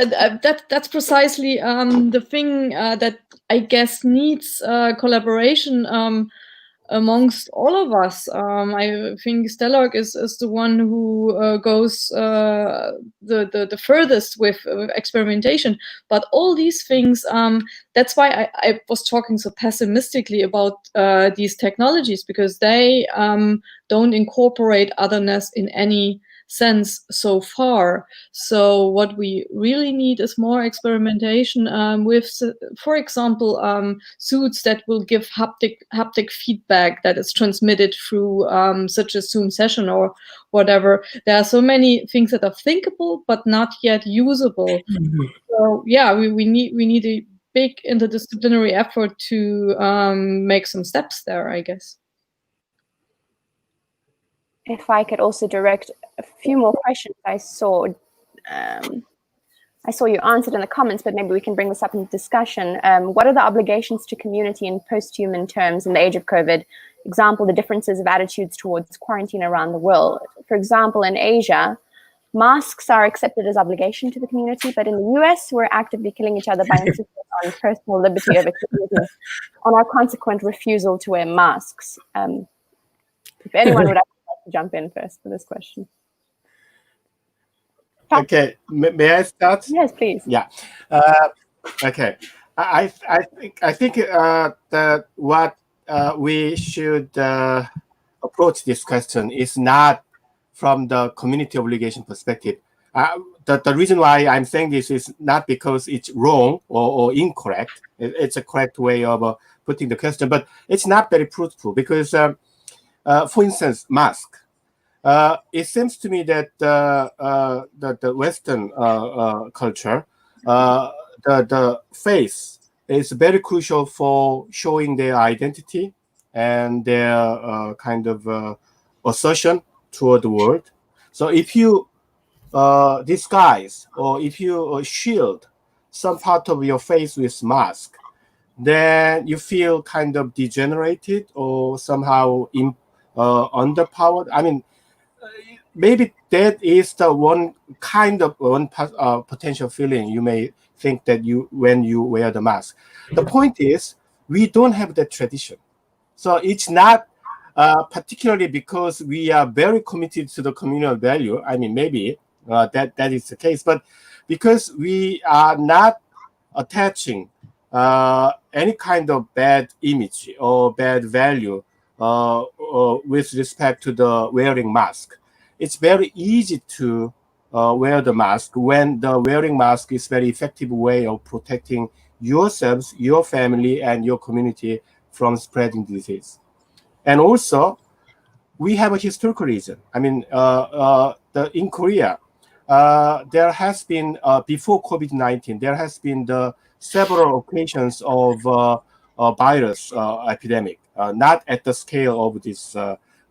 that's precisely the thing that I guess needs collaboration amongst all of us. I think Stelarc is the one who goes the furthest with experimentation. But all these things, that's why I was talking so pessimistically about these technologies, because they don't incorporate otherness in any sense so far. So what we really need is more experimentation with, for example, suits that will give haptic feedback that is transmitted through such a Zoom session or whatever. There are so many things that are thinkable but not yet usable. Mm-hmm. So yeah, we need a big interdisciplinary effort to make some steps there, I guess. If I could also direct a few more questions I saw you answered in the comments, but maybe we can bring this up in discussion. What are the obligations to community in post-human terms in the age of COVID? Example, the differences of attitudes towards quarantine around the world. For example, in Asia, masks are accepted as obligation to the community, but in the US, we're actively killing each other by insisting on personal liberty over community, on our consequent refusal to wear masks. If anyone would like to jump in first for this question. Okay, may I start? Yes, please. Yeah. Okay. I think that what we should approach this question is not from the community obligation perspective. The reason why I'm saying this is not because it's wrong or incorrect. It's a correct way of putting the question, but it's not very fruitful because, for instance, mask. It seems to me that the Western culture, the face is very crucial for showing their identity and their kind of assertion toward the world. So if you disguise or if you shield some part of your face with mask, then you feel kind of degenerated or somehow underpowered. I mean, maybe that is the one potential feeling you may think that when you wear the mask. The point is, we don't have that tradition. So it's not particularly because we are very committed to the communal value. I mean, maybe that is the case, but because we are not attaching any kind of bad image or bad value with respect to the wearing mask. It's very easy to wear the mask when the wearing mask is very effective way of protecting yourselves, your family, and your community from spreading disease. And also, we have a historical reason. I mean, in Korea, there has been, before COVID-19, there has been several occasions of a virus epidemic, not at the scale of this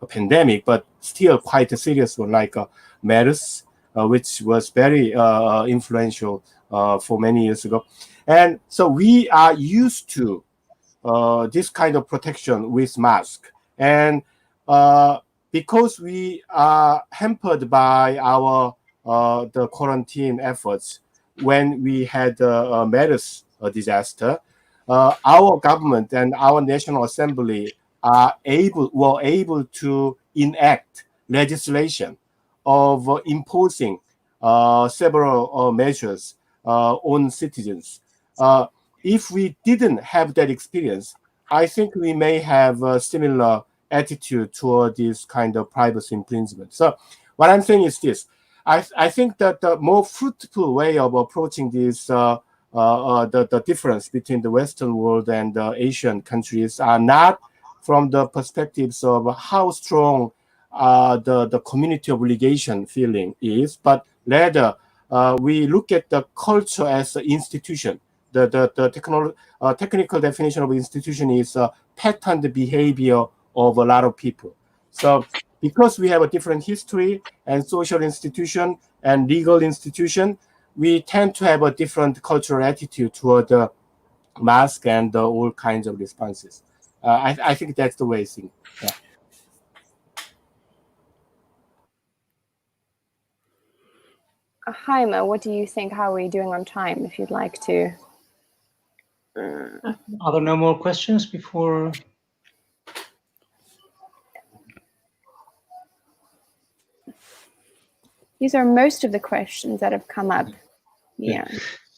pandemic, but still quite a serious one, like MERS, which was very influential for many years ago. And so we are used to this kind of protection with mask. And because we are hampered by the quarantine efforts when we had the MERS disaster, our government and our National Assembly were able to enact legislation of imposing several measures on citizens. If we didn't have that experience, I think we may have a similar attitude toward this kind of privacy infringement. So what I'm saying is this. I think that the more fruitful way of approaching this, the difference between the Western world and the Asian countries are not from the perspectives of how strong the community obligation feeling is, but rather we look at the culture as an institution. The technical definition of institution is patterned behavior of a lot of people. So because we have a different history and social institution and legal institution, we tend to have a different cultural attitude toward the mask and all kinds of responses. I think that's the way I think. Yeah. Jaime, what do you think? How are we doing on time, if you'd like to? Are there no more questions before? These are most of the questions that have come up. Yeah.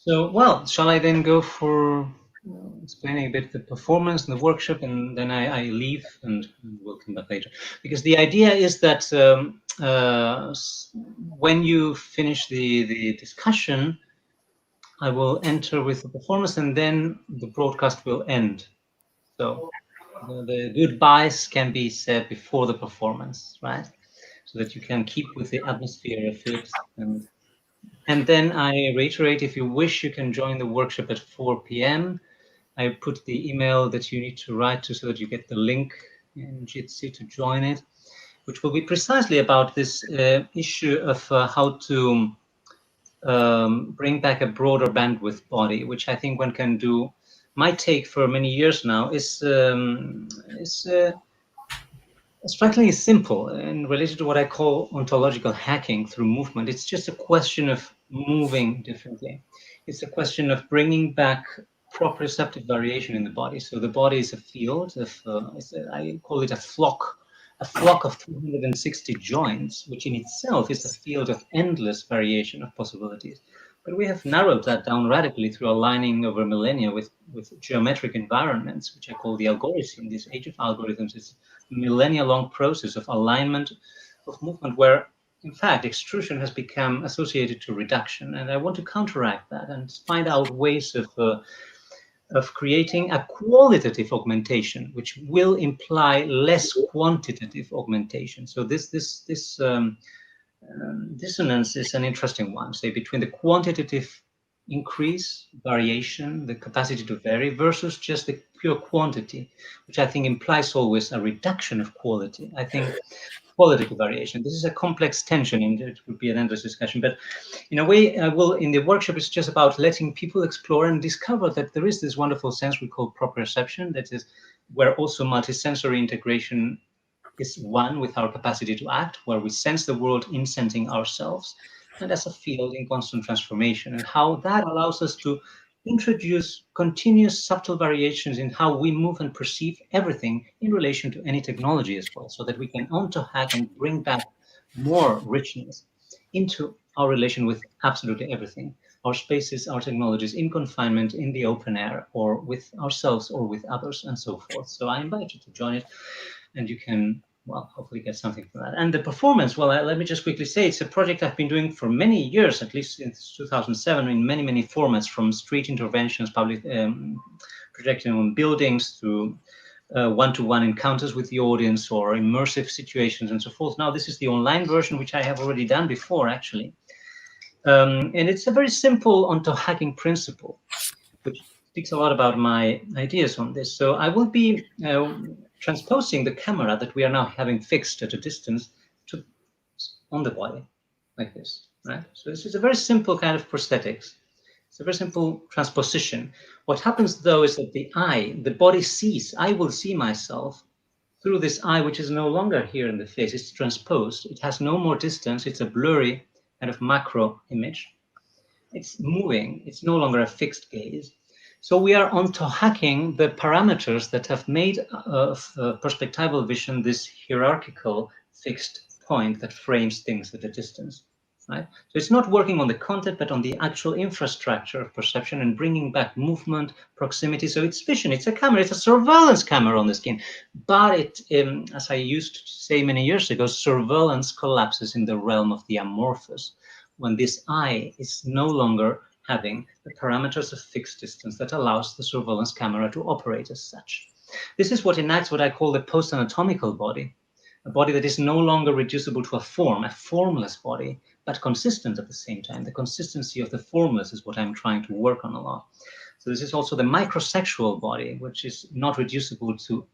So, well, shall I then go for explaining a bit the performance and the workshop, and then I leave and we'll come back later. Because the idea is that when you finish the discussion, I will enter with the performance and then the broadcast will end. So the goodbyes can be said before the performance, right? So that you can keep with the atmosphere of it. And then I reiterate, if you wish, you can join the workshop at 4 p.m. I put the email that you need to write to so that you get the link in Jitsi to join it, which will be precisely about this issue of how to bring back a broader bandwidth body, which I think one can do. My take for many years now is strikingly simple and related to what I call ontological hacking through movement. It's just a question of moving differently. It's a question of bringing back proprioceptive variation in the body. So the body is a field of, I call it a flock of 360 joints, which in itself is a field of endless variation of possibilities. But we have narrowed that down radically through aligning over millennia with geometric environments, which I call the algorithm. This age of algorithms is a millennia-long process of alignment of movement where, in fact, extrusion has become associated to reduction. And I want to counteract that and find out ways of creating a qualitative augmentation, which will imply less quantitative augmentation. So this dissonance is an interesting one, say, between the quantitative increase, variation, the capacity to vary, versus just the pure quantity, which I think implies always a reduction of quality. I think qualitative variation. This is a complex tension, and it would be an endless discussion. But in a way, in the workshop, it's just about letting people explore and discover that there is this wonderful sense we call proprioception, that is where also multisensory integration is one with our capacity to act, where we sense the world in sensing ourselves, and as a field in constant transformation, and how that allows us to introduce continuous subtle variations in how we move and perceive everything in relation to any technology as well, so that we can onto-hack and bring back more richness into our relation with absolutely everything, our spaces, our technologies, in confinement, in the open air, or with ourselves or with others, and so forth. So I invite you to join it, and you can, well, hopefully get something from that. And the performance, well, let me just quickly say, it's a project I've been doing for many years, at least since 2007, in many, many formats, from street interventions, public projecting on buildings, to one-to-one encounters with the audience, or immersive situations, and so forth. Now, this is the online version, which I have already done before, actually. And it's a very simple onto-hacking principle, which speaks a lot about my ideas on this. So I will be transposing the camera that we are now having fixed at a distance on the body, like this, right? So this is a very simple kind of prosthetics. It's a very simple transposition. What happens, though, is that the body sees, I will see myself through this eye, which is no longer here in the face. It's transposed. It has no more distance. It's a blurry kind of macro image. It's moving. It's no longer a fixed gaze. So we are onto hacking the parameters that have made of perspectival vision this hierarchical fixed point that frames things at a distance. right? So it's not working on the content, but on the actual infrastructure of perception and bringing back movement, proximity. So it's vision, it's a camera, it's a surveillance camera on the skin. But it, as I used to say many years ago, surveillance collapses in the realm of the amorphous, when this eye is no longer having the parameters of fixed distance that allows the surveillance camera to operate as such. This is what enacts what I call the post-anatomical body, a body that is no longer reducible to a form, a formless body, but consistent at the same time. The consistency of the formless is what I'm trying to work on a lot. So this is also the microsexual body, which is not reducible to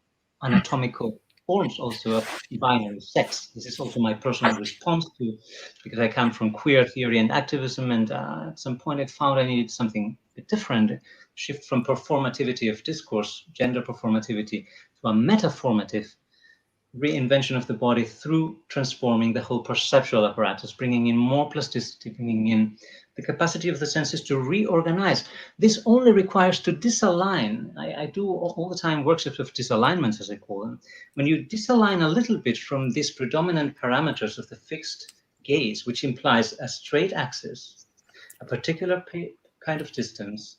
anatomical forms also of binary sex. This is also my personal response to, because I come from queer theory and activism, and at some point I found I needed something a bit different, shift from performativity of discourse, gender performativity, to a metaformative reinvention of the body through transforming the whole perceptual apparatus, bringing in more plasticity, bringing in the capacity of the senses to reorganize. This only requires to disalign. I do all the time workshops of disalignments, as I call them. When you disalign a little bit from these predominant parameters of the fixed gaze, which implies a straight axis, a particular kind of distance,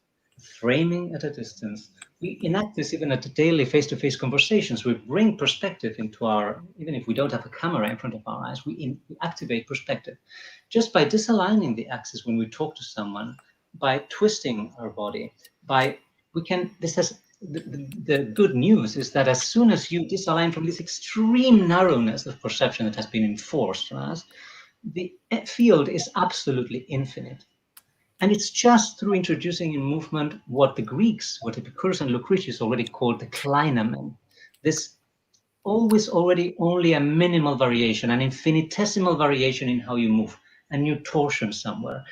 framing at a distance. We enact this even at the daily face-to-face conversations. We bring perspective into our, even if we don't have a camera in front of our eyes, we activate perspective. Just by disaligning the axis when we talk to someone, by twisting our body, the good news is that as soon as you disalign from this extreme narrowness of perception that has been enforced on us, the field is absolutely infinite. And it's just through introducing in movement what the Greeks, what Epicurus and Lucretius already called the kleinamen, this always already only a minimal variation, an infinitesimal variation in how you move, a new torsion somewhere,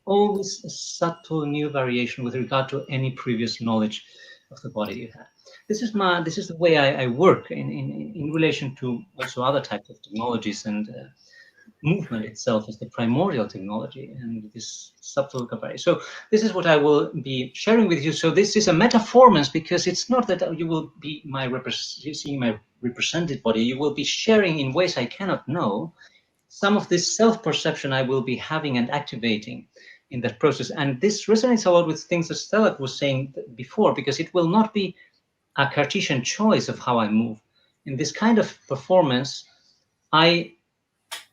always a subtle new variation with regard to any previous knowledge of the body you had. This is the way I work in relation to also other types of technologies, and movement itself is the primordial technology and this subtle variety. So this is what I will be sharing with you. So this is a metaformance, because it's not that you will be seeing my represented body. You will be sharing in ways I cannot know some of this self-perception I will be having and activating in that process. And this resonates a lot with things that Stella was saying before, because it will not be a Cartesian choice of how I move. In this kind of performance,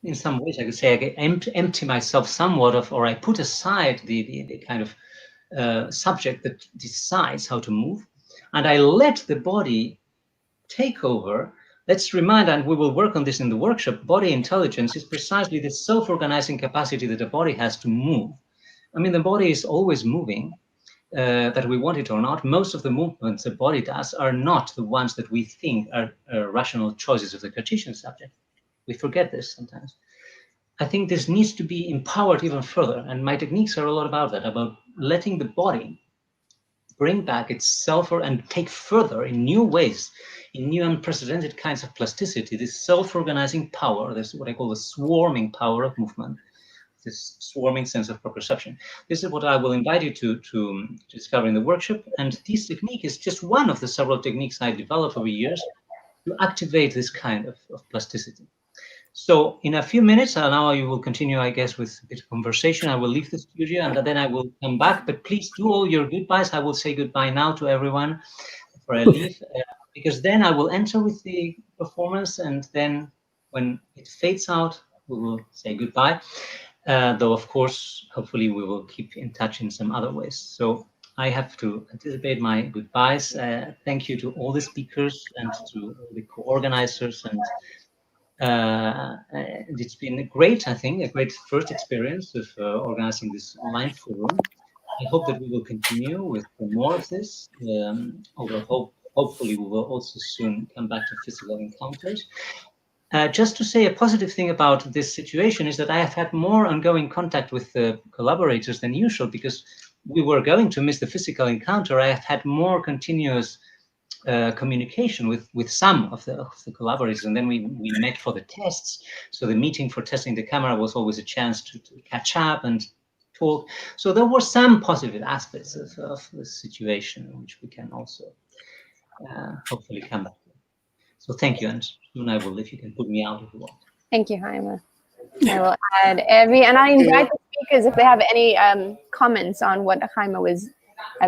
in some ways, I could say I empty myself somewhat of, or I put aside the kind of subject that decides how to move, and I let the body take over. Let's remind, and we will work on this in the workshop, body intelligence is precisely the self-organizing capacity that the body has to move. I mean, the body is always moving, that we want it or not. Most of the movements the body does are not the ones that we think are rational choices of the Cartesian subject. We forget this sometimes. I think this needs to be empowered even further. And my techniques are a lot about that, about letting the body bring back itself and take further in new ways, in new unprecedented kinds of plasticity, this self-organizing power, this what I call the swarming power of movement, this swarming sense of proprioception. This is what I will invite you to discover in the workshop. And this technique is just one of the several techniques I developed over years to activate this kind of plasticity. So in a few minutes, now you will continue, I guess, with a bit of conversation. I will leave the studio and then I will come back. But please do all your goodbyes. I will say goodbye now to everyone before I leave, because then I will enter with the performance, and then when it fades out, we will say goodbye. Though, of course, hopefully we will keep in touch in some other ways. So I have to anticipate my goodbyes. Thank you to all the speakers and to all the co-organizers, and it's been great, I think, a great first experience of organizing this online forum. I hope that we will continue with more of this, although hopefully we will also soon come back to physical encounters. Just to say a positive thing about this situation is that I have had more ongoing contact with the collaborators than usual, because we were going to miss the physical encounter. I have had more continuous communication with some of the collaborators, and then we met for the tests. So the meeting for testing the camera was always a chance to catch up and talk. So there were some positive aspects of the situation, which we can also hopefully come back to. So thank you, and soon I will, if you can put me out if you want. Thank you, Jaime. I will add Evie, and I invite the speakers if they have any comments on what Jaime was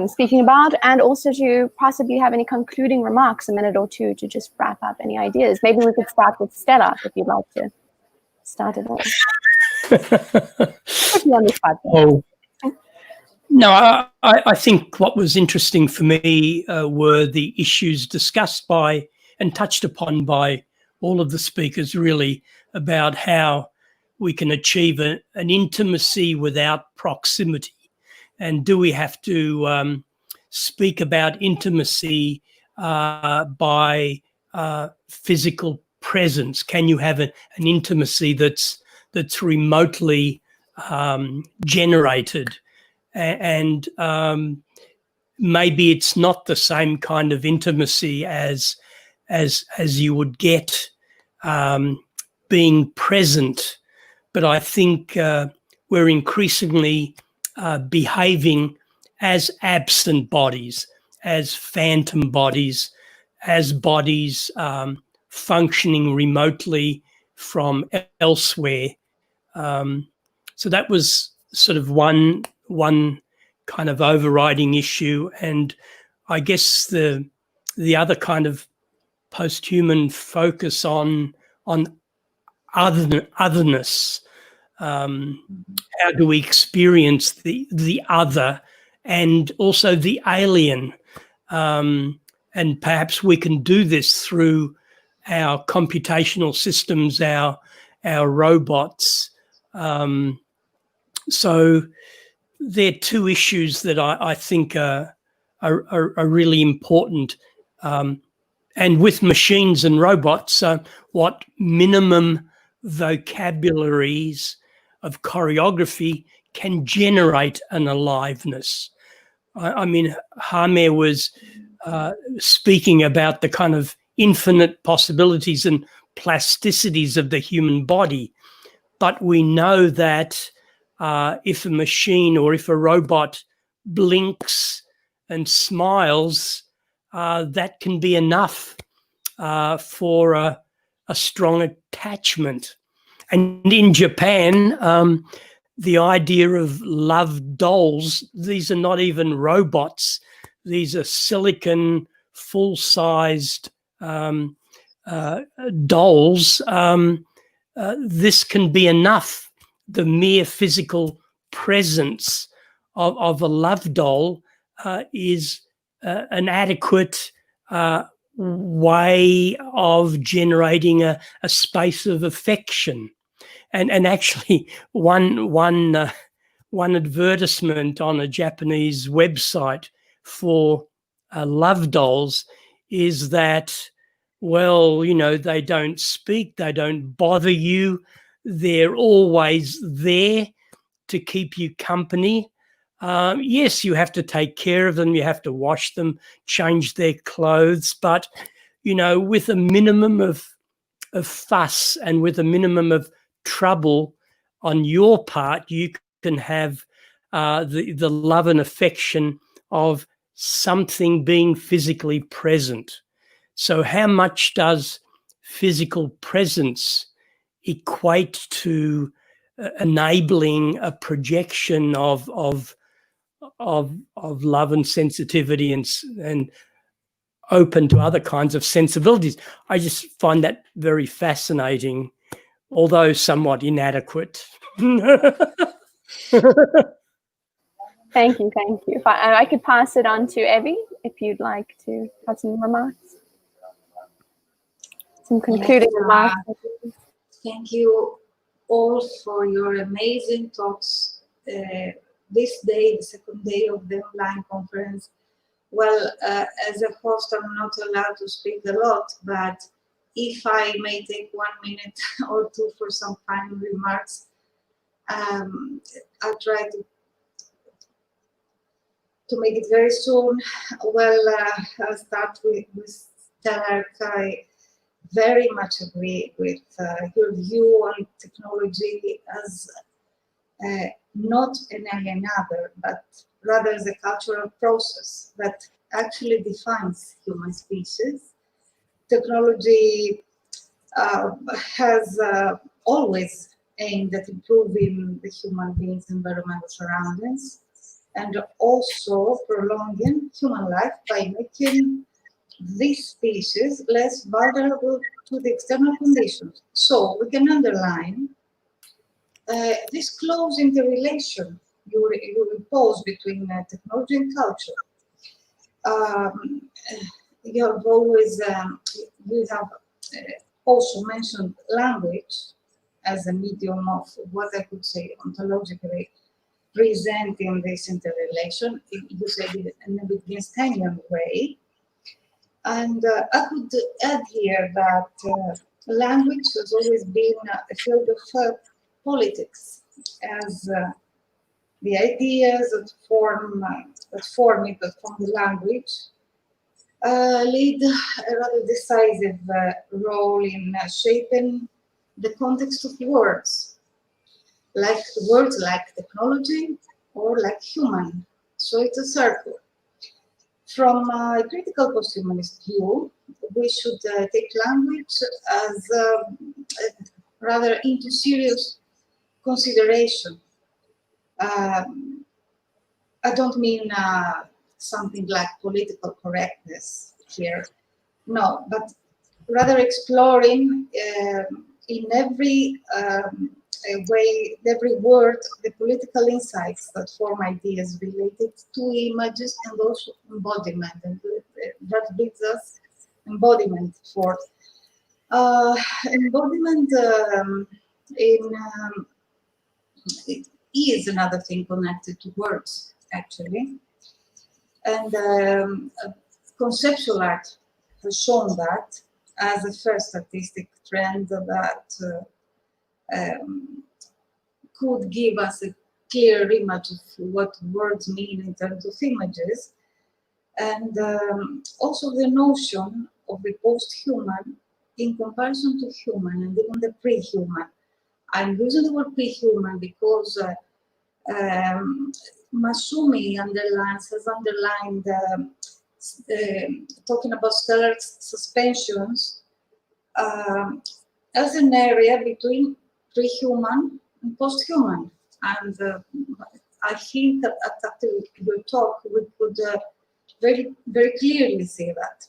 speaking about, and also to possibly have any concluding remarks, a minute or two, to just wrap up any ideas. Maybe we could start with Stella, if you'd like to start it off. Oh, no, I think what was interesting for me were the issues discussed by and touched upon by all of the speakers, really, about how we can achieve an intimacy without proximity. And do we have to speak about intimacy by physical presence? Can you have an intimacy that's remotely generated? And maybe it's not the same kind of intimacy as you would get being present. But I think we're increasingly behaving as absent bodies, as phantom bodies, as bodies functioning remotely from elsewhere. So that was sort of one kind of overriding issue. And I guess the other kind of post-human focus on otherness. How do we experience the other and also the alien? And perhaps we can do this through our computational systems, our robots. So there are two issues that I think are really important. And with machines and robots, what minimum vocabularies of choreography can generate an aliveness. I mean, Jaime was speaking about the kind of infinite possibilities and plasticities of the human body. But we know that if a machine or if a robot blinks and smiles, that can be enough for a strong attachment. And in Japan, the idea of love dolls, these are not even robots. These are silicon, full-sized dolls. This can be enough. The mere physical presence of a love doll is an adequate way of generating a space of affection. And actually, one advertisement on a Japanese website for love dolls is that, well, you know, they don't speak, they don't bother you, they're always there to keep you company. Yes, you have to take care of them, you have to wash them, change their clothes, but, you know, with a minimum of fuss and with a minimum of trouble on your part, you can have the love and affection of something being physically present. So how much does physical presence equate to enabling a projection of love and sensitivity and open to other kinds of sensibilities? I just find that very fascinating, although somewhat inadequate. Thank you. If I could pass it on to Evie, if you'd like to have some remarks. Some concluding remarks. Thank you all for your amazing talks. This day, the second day of the online conference. Well, as a host, I'm not allowed to speak a lot, but if I may take 1 minute or two for some final remarks, I'll try to make it very soon. Well, I'll start with Stelarc. I very much agree with your view on technology as not an alien-other, but rather as a cultural process that actually defines human species. Technology has always aimed at improving the human being's environmental surroundings and also prolonging human life by making this species less vulnerable to the external conditions. So we can underline this close interrelation you impose between technology and culture. You have always also mentioned language as a medium of what I could say ontologically presenting this interrelation. You said it in a Wittgensteinian way. And I could add here that language has always been a field of politics, as the ideas that form it from the language lead a rather decisive role in shaping the context of words, like technology or like human. So it's a circle. From a critical post-humanist view, we should take language as rather into serious consideration. I don't mean something like political correctness here, no, but rather exploring in every way, every word, the political insights that form ideas related to images and also embodiment, and that brings us embodiment forth. Embodiment it is another thing connected to words, actually. And conceptual art has shown that as a first artistic trend that could give us a clear image of what words mean in terms of images. And also the notion of the post-human in comparison to human and even the pre-human. I'm using the word pre-human because Masumi has underlined talking about Stelarc suspensions as an area between pre-human and post-human. And I think that after your talk, we could very, very clearly see that.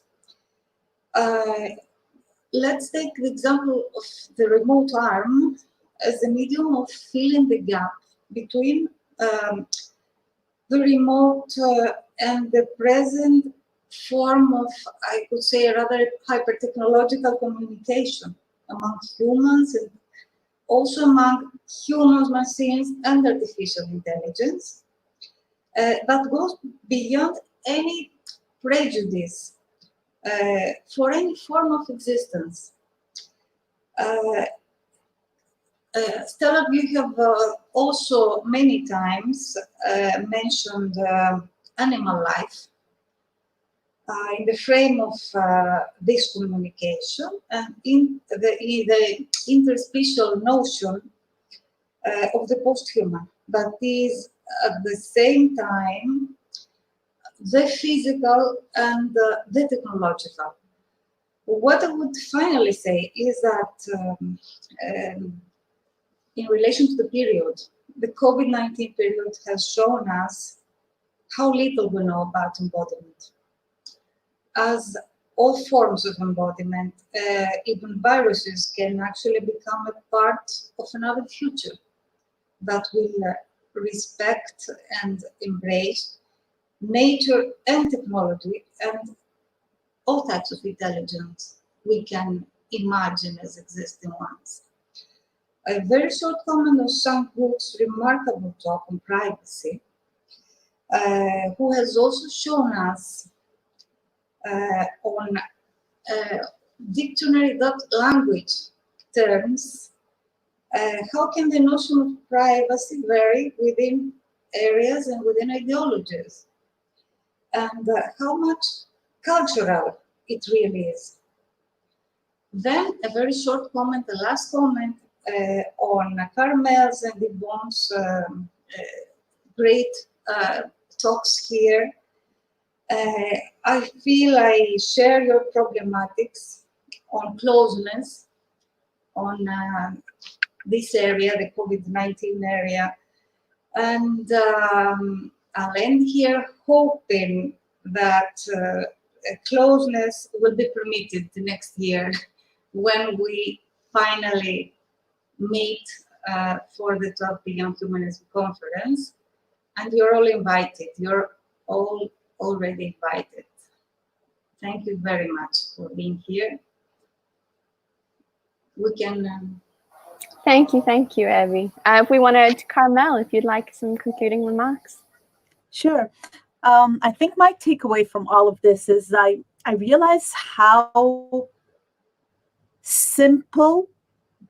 Let's take the example of the remote arm as a medium of filling the gap between the remote and the present form of, I could say, rather hyper-technological communication among humans and also among humans, machines, and artificial intelligence that goes beyond any prejudice for any form of existence. Stella, you have also many times mentioned animal life in the frame of this communication and in the interspecial notion of the post-human, that is at the same time the physical and the technological. What I would finally say is that in relation to the period, the COVID-19 period has shown us how little we know about embodiment. As all forms of embodiment, even viruses can actually become a part of another future that will respect and embrace nature and technology and all types of intelligence we can imagine as existing ones. A very short comment on Sam Wook's remarkable talk on privacy, who has also shown us on dictionary.language terms how can the notion of privacy vary within areas and within ideologies, and how much cultural it really is. Then a very short comment, the last comment on Carmel's and Yvonne's great talks here. I feel I share your problematics on closeness, on this area, the COVID-19 area. And I'll end here hoping that closeness will be permitted the next year when we finally meet for the 12th Beyond Humanism Conference. And you're all invited. You're all already invited. Thank you very much for being here. We can... Thank you, Evie. If we wanted Carmel, if you'd like some concluding remarks. Sure. I think my takeaway from all of this is I realize how simple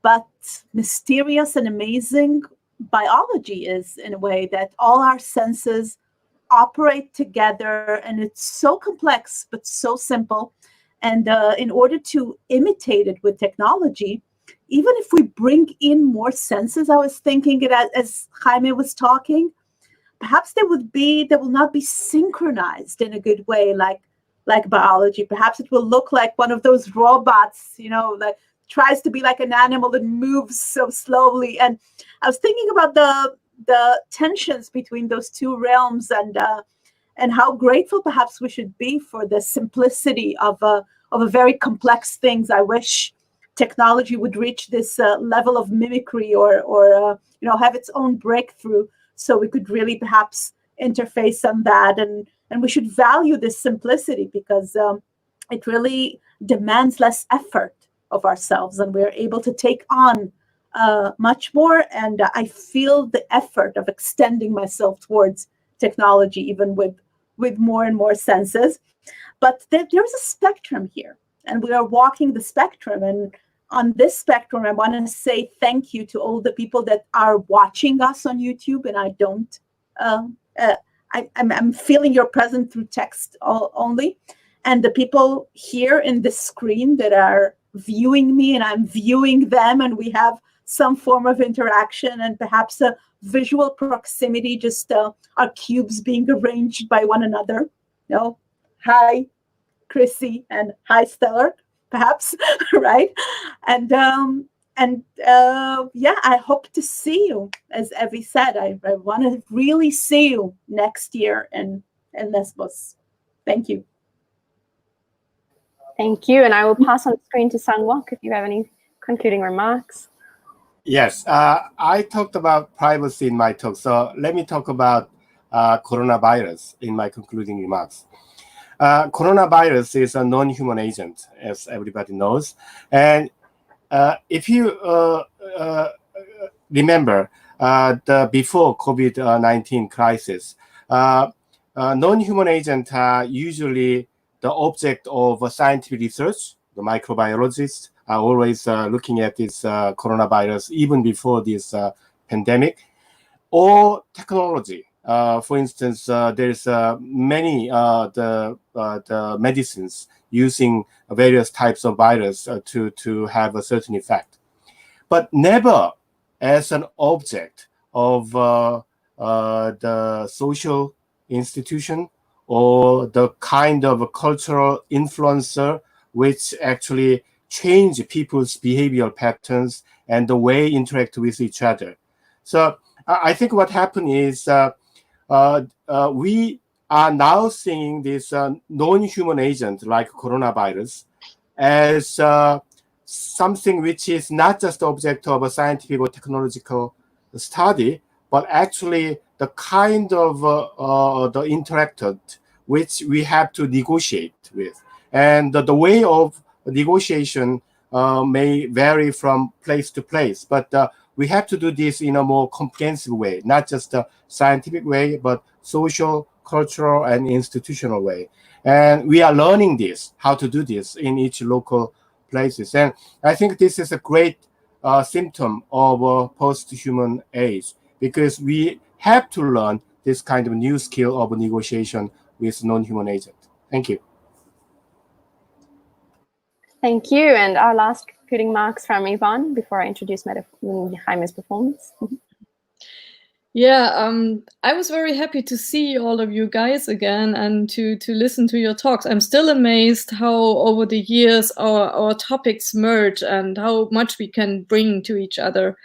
but mysterious and amazing biology is, in a way that all our senses operate together, and it's so complex but so simple. And in order to imitate it with technology, even if we bring in more senses, I was thinking it as Jaime was talking, perhaps they will not be synchronized in a good way like biology. Perhaps it will look like one of those robots, that tries to be like an animal and moves so slowly. And I was thinking about the tensions between those two realms, and how grateful perhaps we should be for the simplicity of a very complex things. I wish technology would reach this level of mimicry or have its own breakthrough, so we could really perhaps interface on that. And we should value this simplicity, because it really demands less effort of ourselves, and we're able to take on much more. And I feel the effort of extending myself towards technology, even with more and more senses. But there's a spectrum here, and we are walking the spectrum. And on this spectrum, I want to say thank you to all the people that are watching us on YouTube. And I don't, I'm feeling your presence through text only. And the people here in the screen that are viewing me, and I'm viewing them, and we have some form of interaction and perhaps a visual proximity, just our cubes being arranged by one another. Hi, Chrissy, and hi, Stelarc, perhaps, right? And I hope to see you. As Evie said, I want to really see you next year in Lesbos. Thank you. Thank you. And I will pass on the screen to Wook if you have any concluding remarks. Yes, I talked about privacy in my talk, so let me talk about coronavirus in my concluding remarks. Coronavirus is a non-human agent, as everybody knows. And if you remember the before COVID-19 crisis, non-human agents are usually the object of scientific research. The microbiologists are always looking at this coronavirus even before this pandemic, or technology. For instance, there's many the medicines using various types of virus to have a certain effect, but never as an object of the social institution or the kind of a cultural influencer which actually change people's behavioral patterns and the way they interact with each other. So I think what happened is we are now seeing this non-human agent like coronavirus as something which is not just the object of a scientific or technological study, but actually the kind of the interactor which we have to negotiate with. And the way of negotiation may vary from place to place, but we have to do this in a more comprehensive way, not just a scientific way, but social, cultural, and institutional way. And we are learning this, how to do this in each local places. And I think this is a great symptom of a post-human age, because we have to learn this kind of new skill of negotiation with non-human agent. Thank you. Thank you. And our last concluding remarks from Yvonne before I introduce Jaime's performance. Yeah, I was very happy to see all of you guys again and to listen to your talks. I'm still amazed how over the years our topics merge and how much we can bring to each other.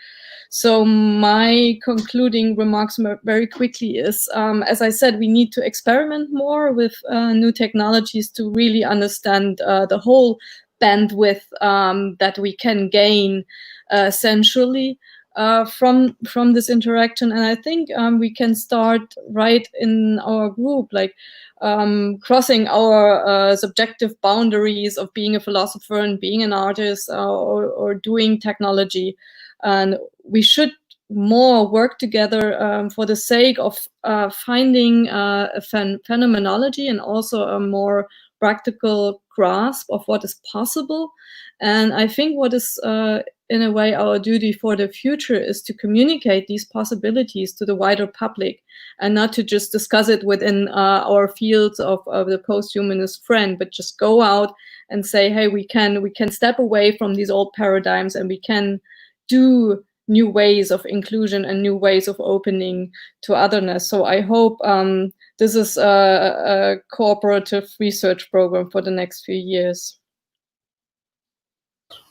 So my concluding remarks very quickly is, as I said, we need to experiment more with new technologies to really understand the whole bandwidth that we can gain centrally from this interaction. And I think we can start right in our group, like crossing our subjective boundaries of being a philosopher and being an artist or doing technology. And we should more work together for the sake of finding a phenomenology and also a more practical grasp of what is possible. And I think what is in a way our duty for the future is to communicate these possibilities to the wider public, and not to just discuss it within our fields of the post-humanist friend, but just go out and say, hey, we can step away from these old paradigms, and we can do new ways of inclusion and new ways of opening to otherness. So I hope this is a cooperative research program for the next few years.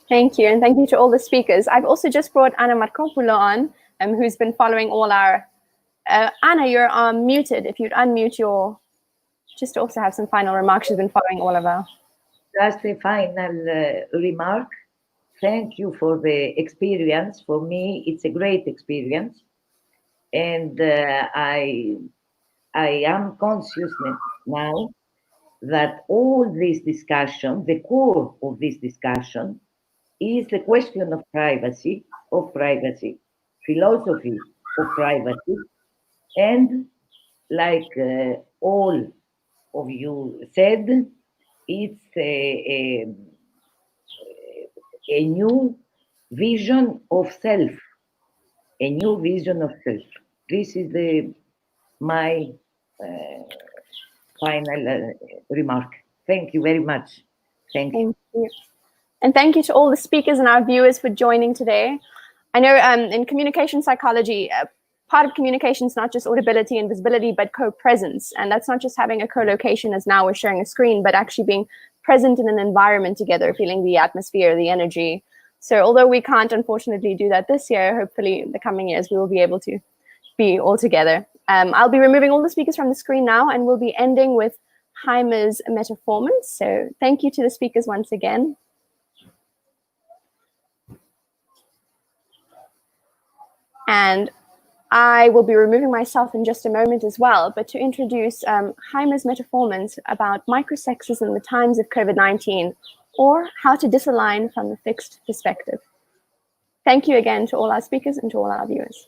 Thank you, and thank you to all the speakers. I've also just brought Anna Markopoulou on, who's been following all our... Anna, you're muted. If you'd unmute your... Just to also have some final remarks. She's been following all of our... Just a final remark. Thank you for the experience. For me, it's a great experience. And I am conscious now that all this discussion, the core of this discussion, is the question of privacy, philosophy of privacy, and like all of you said, it's a new vision of self, a new vision of self. This is my final remark. Thank you very much. Thank you. Thank you. And thank you to all the speakers and our viewers for joining today. I know in communication psychology, part of communication is not just audibility and visibility, but co-presence. And that's not just having a co-location as now we're sharing a screen, but actually being present in an environment together, feeling the atmosphere, the energy. So although we can't unfortunately do that this year, hopefully in the coming years, we will be able to be all together. I'll be removing all the speakers from the screen now, and we'll be ending with Jaime's metaformance. So thank you to the speakers once again. And I will be removing myself in just a moment as well, but to introduce Jaime's metaformance about microsexes in the times of COVID-19, or how to disalign from the fixed perspective. Thank you again to all our speakers and to all our viewers.